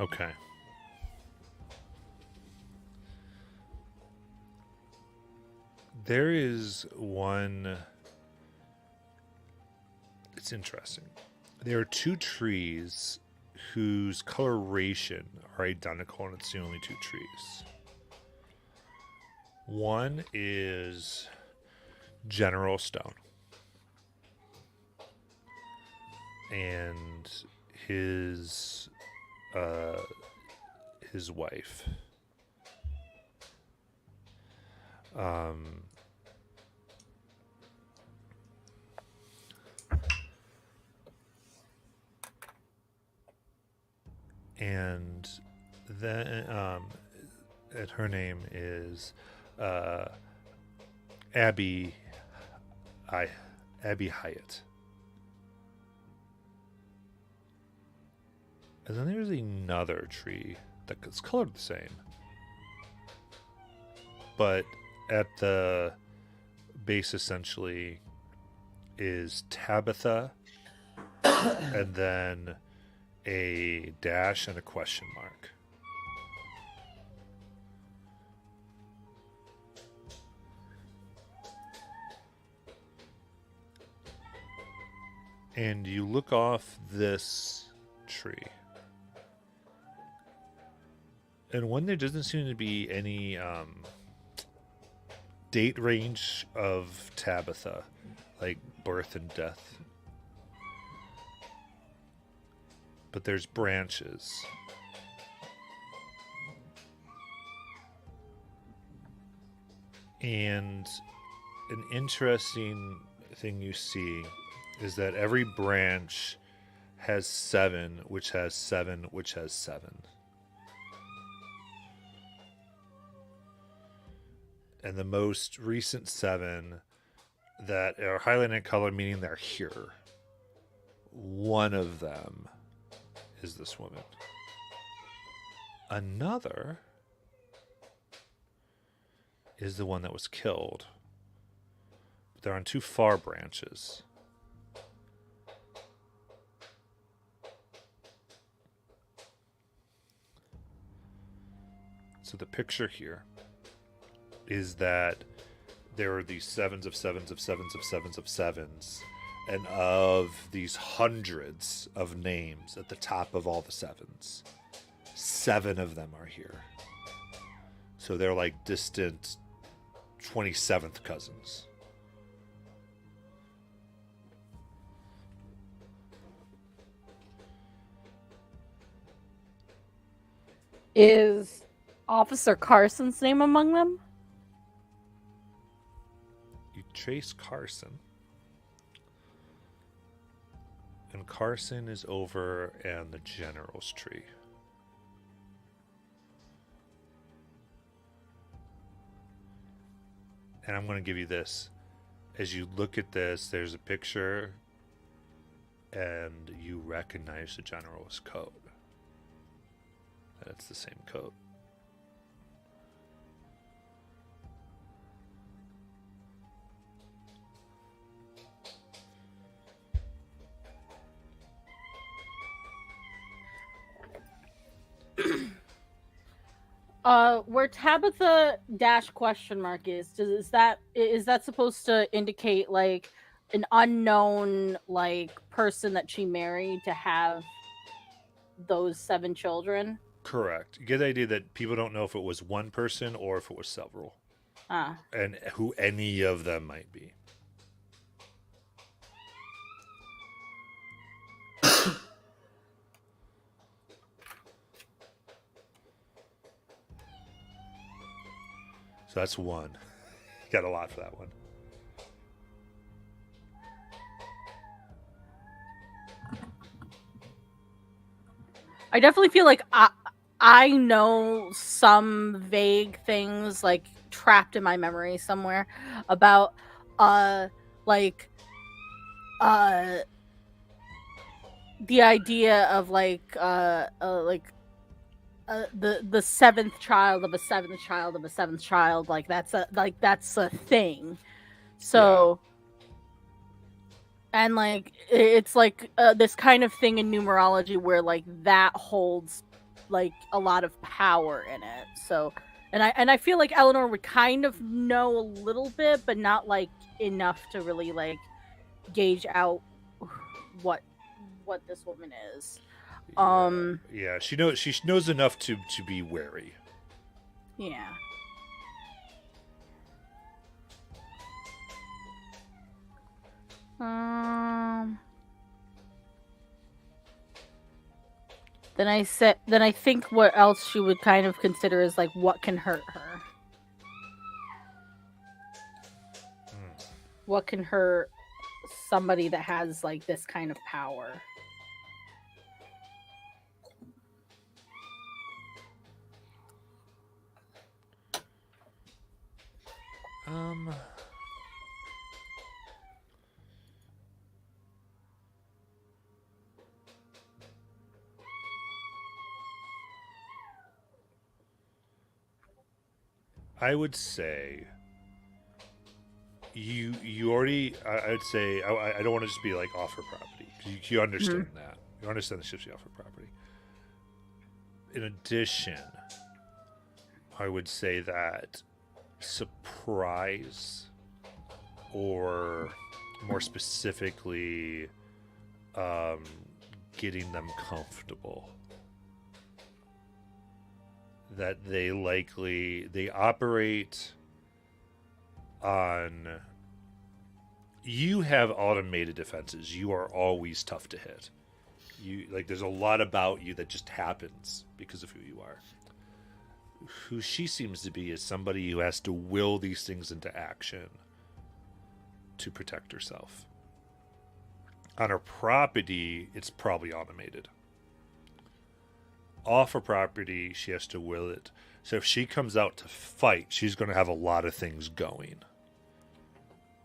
Okay. There is one. It's interesting. There are 2 trees whose coloration are identical, and it's the only 2 trees. One is General Stone, and his wife. And then and her name is Abby Hyatt. And then there's another tree that's colored the same. But at the base essentially is Tabitha and then a dash and a question mark. And you look off this tree. And one, there doesn't seem to be any date range of Tabitha, like birth and death. But there's branches. And an interesting thing you see is that every branch has 7, which has 7, which has 7. And the most recent 7 that are highlighted in color, meaning they're here. One of them is this woman. Another is the one that was killed. They're on 2 far branches. So the picture here is that there are these 7s of 7s of 7s of 7s of 7s, and of these hundreds of names at the top of all the 7s, 7 of them are here. So they're like distant 27th cousins. Is Officer Carson's name among them? You trace Carson. And Carson is over in the general's tree. And I'm going to give you this. As you look at this, there's a picture, and you recognize the general's coat. That's the same coat. Where Tabitha dash question mark is that supposed to indicate like an unknown like person that she married to have those 7 children? Correct. You get the idea that people don't know if it was one person or if it was several. And who any of them might be. So that's 1. You got a lot for that one. I definitely feel like I know some vague things like trapped in my memory somewhere about like the idea of like the 7th child of a 7th child of a 7th child, like that's a thing. So and like it's like this kind of thing in numerology where like that holds like a lot of power in it. So and I feel like Eleanor would kind of know a little bit, but not like enough to really like gauge out what this woman is. Yeah, she knows enough to be wary. Yeah. Then I think what else she would kind of consider is like what can hurt her. What can hurt somebody that has like this kind of power? I would say you already. I would say I don't want to just be like offer property. You understand that. You understand the shifts you offer property. In addition, I would say that surprise, or more specifically, getting them comfortable that they operate on. You have automated defenses. You are always tough to hit. There's a lot about you that just happens because of who you are. Who she seems to be is somebody who has to will these things into action to protect herself. On her property, it's probably automated. Off her property, she has to will it. So if she comes out to fight, she's going to have a lot of things going.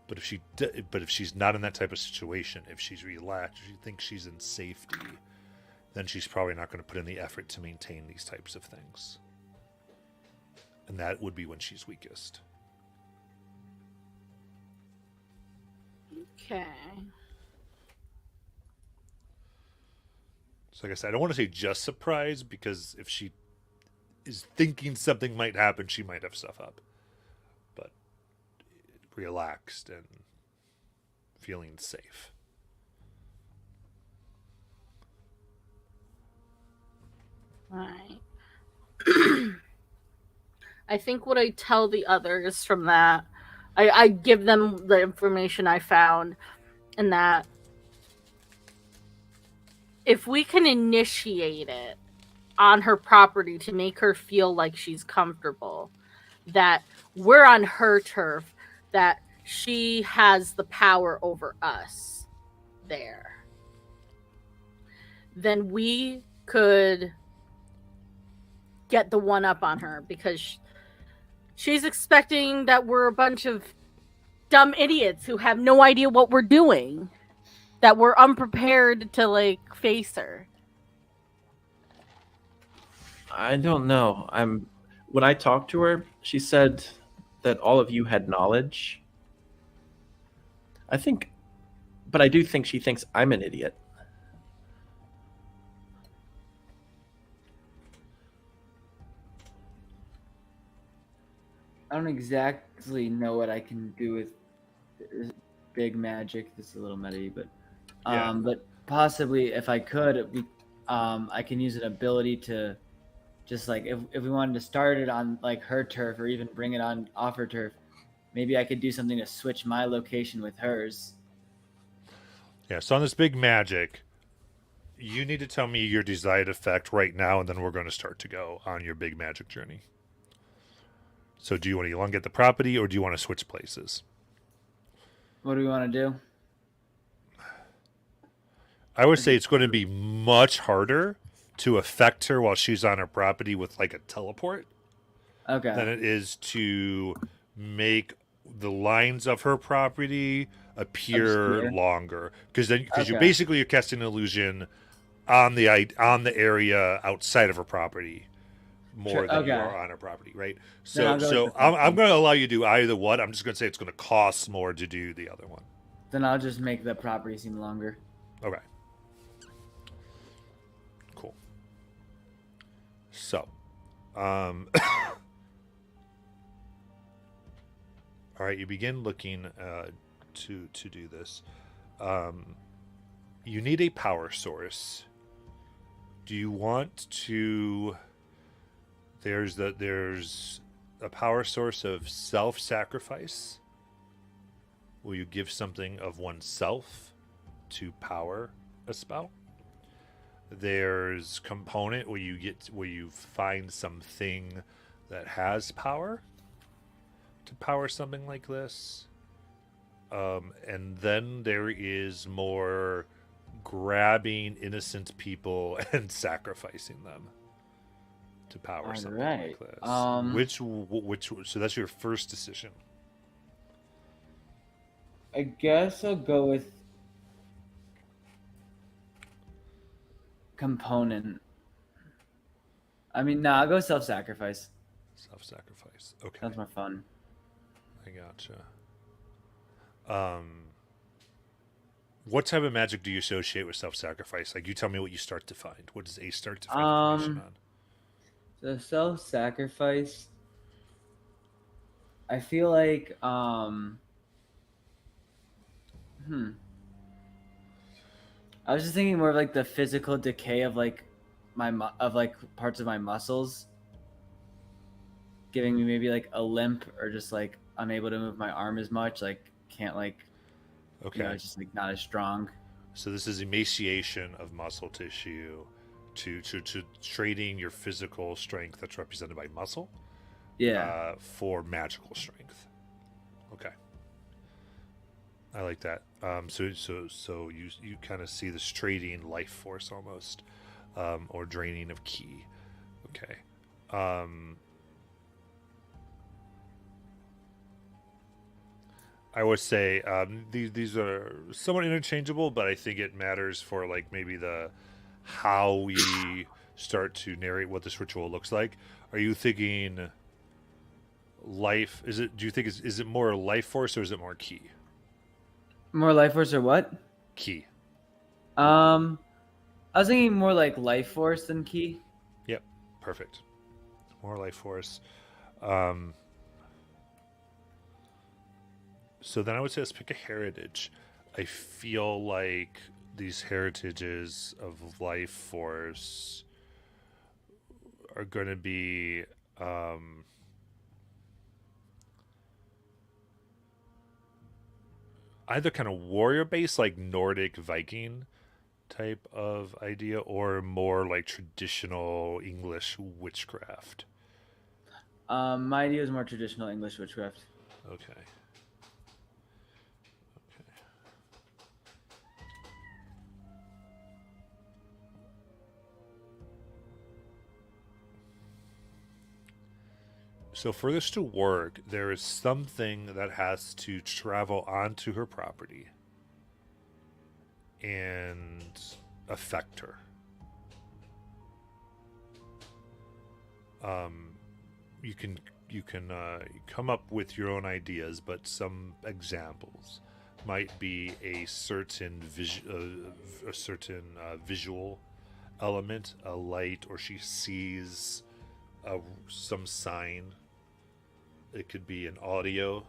But if she's not in that type of situation, if she's relaxed, if she thinks she's in safety, then she's probably not going to put in the effort to maintain these types of things. And that would be when she's weakest. Okay. So like I said, I don't want to say just surprised, because if she is thinking something might happen, she might have stuff up. But relaxed and feeling safe. Alright. I think what I tell the others from that, I give them the information I found, and that if we can initiate it on her property to make her feel like she's comfortable, that we're on her turf, that she has the power over us there, then we could get the one up on her, because she's expecting that we're a bunch of dumb idiots who have no idea what we're doing, that we're unprepared to face her. I don't know. When I talked to her, she said that all of you had knowledge. But I do think she thinks I'm an idiot. I don't exactly know what I can do with big magic. This is a little meta, but possibly if I could, I can use an ability to just if we wanted to start it on her turf, or even bring it on off her turf, maybe I could do something to switch my location with hers. Yeah, so on this big magic, you need to tell me your desired effect right now, and then we're going to start to go on your big magic journey. So do you want to elongate the property, or do you want to switch places? What do we want to do? I would say it's going to be much harder to affect her while she's on her property with a teleport Okay. than it is to make the lines of her property appear Obscure. longer, because Okay. you're casting an illusion on the area outside of her property more Sure, than okay. you are on her property, right? Then I'll So go with the I'm going to allow you to do either one. I'm just going to say it's going to cost more to do the other one. Then I'll just make the property seem longer. Okay. Cool. So, all right, you begin looking to do this. You need a power source. Do you want to? There's a power source of self-sacrifice. Will you give something of oneself to power a spell? There's component where you find something that has power to power something like this. And then there is more grabbing innocent people and sacrificing them to power something like this. Which so that's your first decision. I guess I'll go with component. I'll go self-sacrifice. Self-sacrifice. Okay. Sounds more fun. I gotcha. What type of magic do you associate with self-sacrifice? You tell me what you start to find. What does Ace start to find information on? So self-sacrifice, I feel like I was just thinking more of the physical decay of parts of my muscles, giving me maybe like a limp or just like unable to move my arm as much. Like can't like Okay. it's just like not as strong. So this is emaciation of muscle tissue to trading your physical strength that's represented by muscle Yeah. for magical strength. Okay. I like that. So you kind of see this trading life force almost, or draining of ki. Okay. I would say these are somewhat interchangeable, but I think it matters for like maybe the how we start to narrate what this ritual looks like. Are you thinking life? Is it? Do you think is it more life force or is it more ki? More life force or what? Ki. I was thinking more like life force than ki. Yep. Perfect. More life force. So then I would say let's pick a heritage. I feel like these heritages of life force are going to be either kind of warrior based, like Nordic Viking type of idea, or more like traditional English witchcraft. My idea is more traditional English witchcraft. Okay. So for this to work, there is something that has to travel onto her property and affect her. You can come up with your own ideas, but some examples might be a certain visual element, a light, or she sees some sign. It could be an audible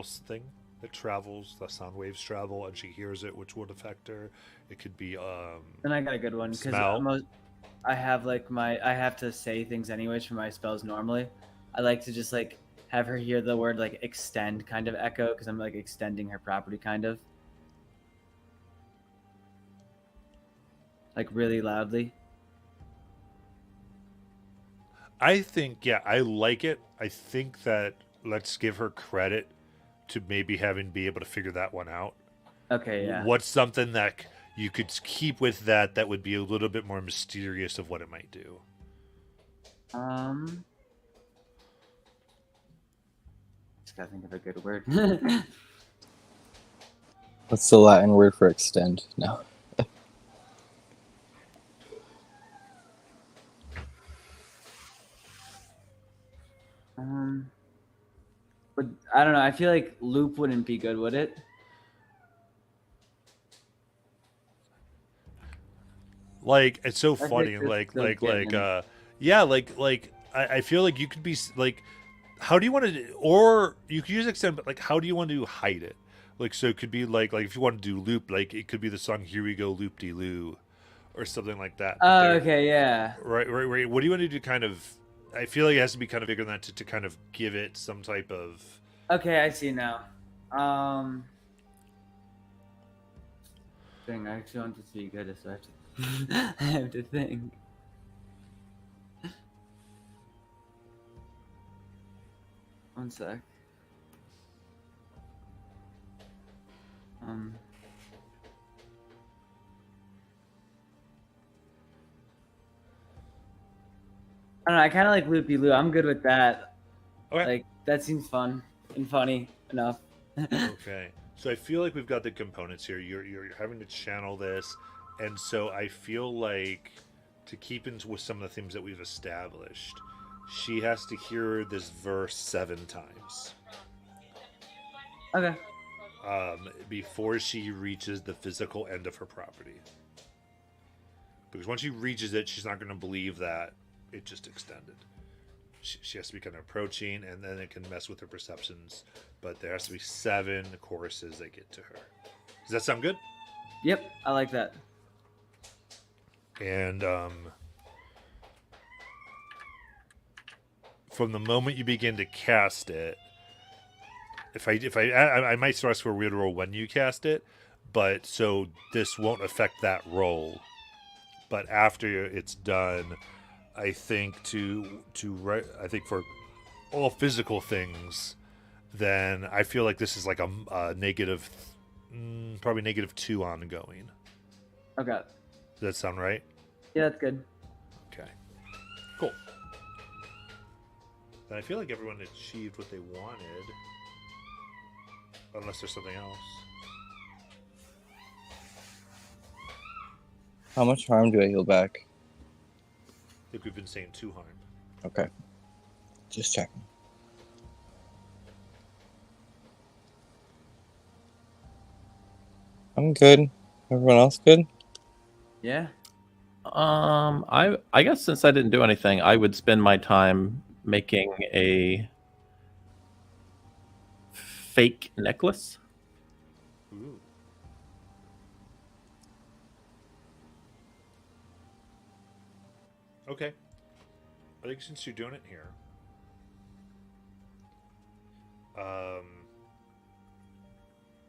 thing that travels. The sound waves travel, and she hears it, which would affect her. It could be And I got a good one Smell. because I have like I have to say things anyways for my spells normally. I like to just like have her hear the word like extend kind of echo because I'm like extending her property kind of like really loudly. I think, yeah, I like it. I think that let's give her credit to maybe having be able to figure that one out. Okay, yeah. What's something that you could keep with that would be a little bit more mysterious of what it might do? Just gotta think of a good word. What's the Latin word for extend? No. But I don't know. I feel like loop wouldn't be good, would it? Like, it's so think funny. it's Like still getting- yeah, like I feel like you could be like, how do you want to, or you could use extend, but like, how do you want to hide it? Like, so it could be like if you want to do loop, like it could be the song "Here We Go Loop De Loo," or something like that. But Oh, there- okay, yeah. Right. What do you want to do to kind of? I feel like it has to be kind of bigger than that to kind of give it some type of. Okay, I see now. Dang, I actually want this to be good, so I have to, I have to think. One sec. I don't know. I kind of like Loopy Loo. I'm good with that. Okay. Like that seems fun and funny enough. Okay. So I feel like we've got the components here. You're having to channel this, and so I feel like to keep in with some of the themes that we've established, she has to hear this verse 7 times Okay. before she reaches the physical end of her property. Because once she reaches it, she's not going to believe that it just extended. She has to be kind of approaching, and then it can mess with her perceptions. But there has to be 7 choruses that get to her. Does that sound good? Yep, I like that. And from the moment you begin to cast it, I might still ask for a weird roll when you cast it, but so this won't affect that roll. But after it's done, I think I think for all physical things, then I feel like this is like a negative, probably -2 ongoing. Okay. Does that sound right? Yeah, that's good. Okay. Cool. Then I feel like everyone achieved what they wanted. Unless there's something else. How much harm do I heal back? I think we've been saying 2 harm. Okay. Just checking. I'm good. Everyone else good? Yeah. I guess since I didn't do anything, I would spend my time making a fake necklace. Ooh. Okay. I think since you're doing it here,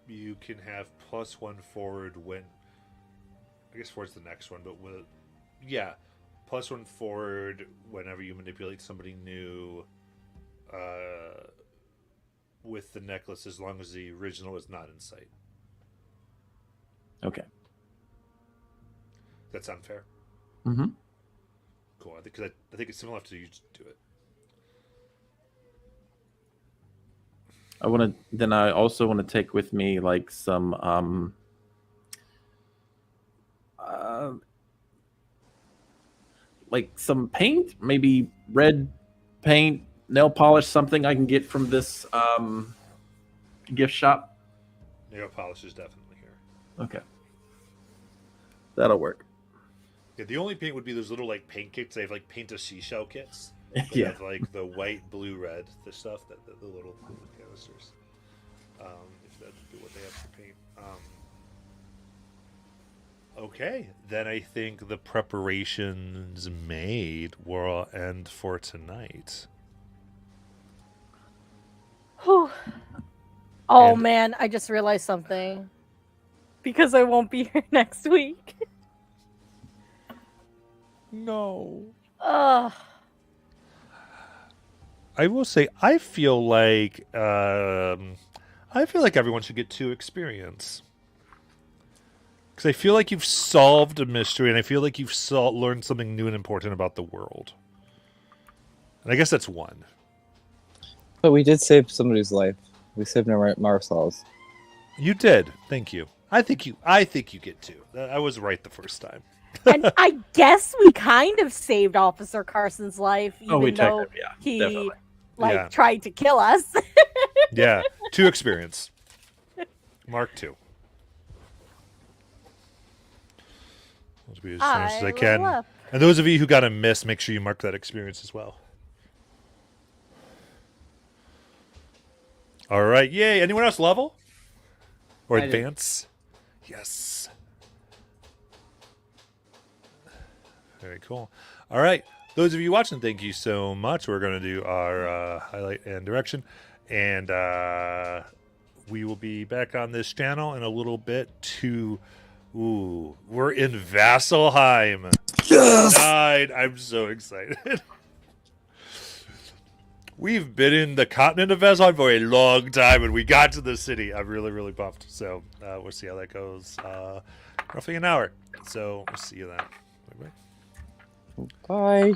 you can have +1 forward when. I guess forward's the next one, but +1 forward whenever you manipulate somebody new. With the necklace, as long as the original is not in sight. Okay. That sound fair? Mm-hmm. Cool. I think it's similar to you just do it. I also want to take with me like some like some paint, maybe red paint, nail polish, something I can get from this gift shop. Nail polish is definitely here. Okay. That'll work. Yeah, the only paint would be those little like paint kits. They have like paint a seashell kits. They Yeah. have like the white, blue, red, the stuff the little canisters. If that'd be what they have for paint. Okay, then I think the preparations made will end for tonight. Whew. Oh And- man, I just realized something. Because I won't be here next week. No. Ugh. I will say I feel like everyone should get 2 experience. Because I feel like you've solved a mystery, and I feel like you've learned something new and important about the world. And I guess that's 1. But we did save somebody's life. We saved Marsal's. You did. Thank you. I think you get 2. I was right the first time. And I guess we kind of saved Officer Carson's life, even We though checked it, yeah, he definitely. Yeah. tried to kill us. Yeah, 2 experience. Mark 2. I'll be as fast as I can. level up. And those of you who got a miss, make sure you mark that experience as well. All right, yay! Anyone else level or I did. advance? Yes. Very cool. All right, those of you watching, thank you so much. We're going to do our highlight and direction, and we will be back on this channel in a little bit to. Ooh, we're in Vasselheim. Yes! Tonight. I'm so excited. We've been in the continent of Vasselheim for a long time, and we got to the city. I'm really, really pumped. So we'll see how that goes. Roughly an hour. So we'll see you then. Bye-bye. Bye.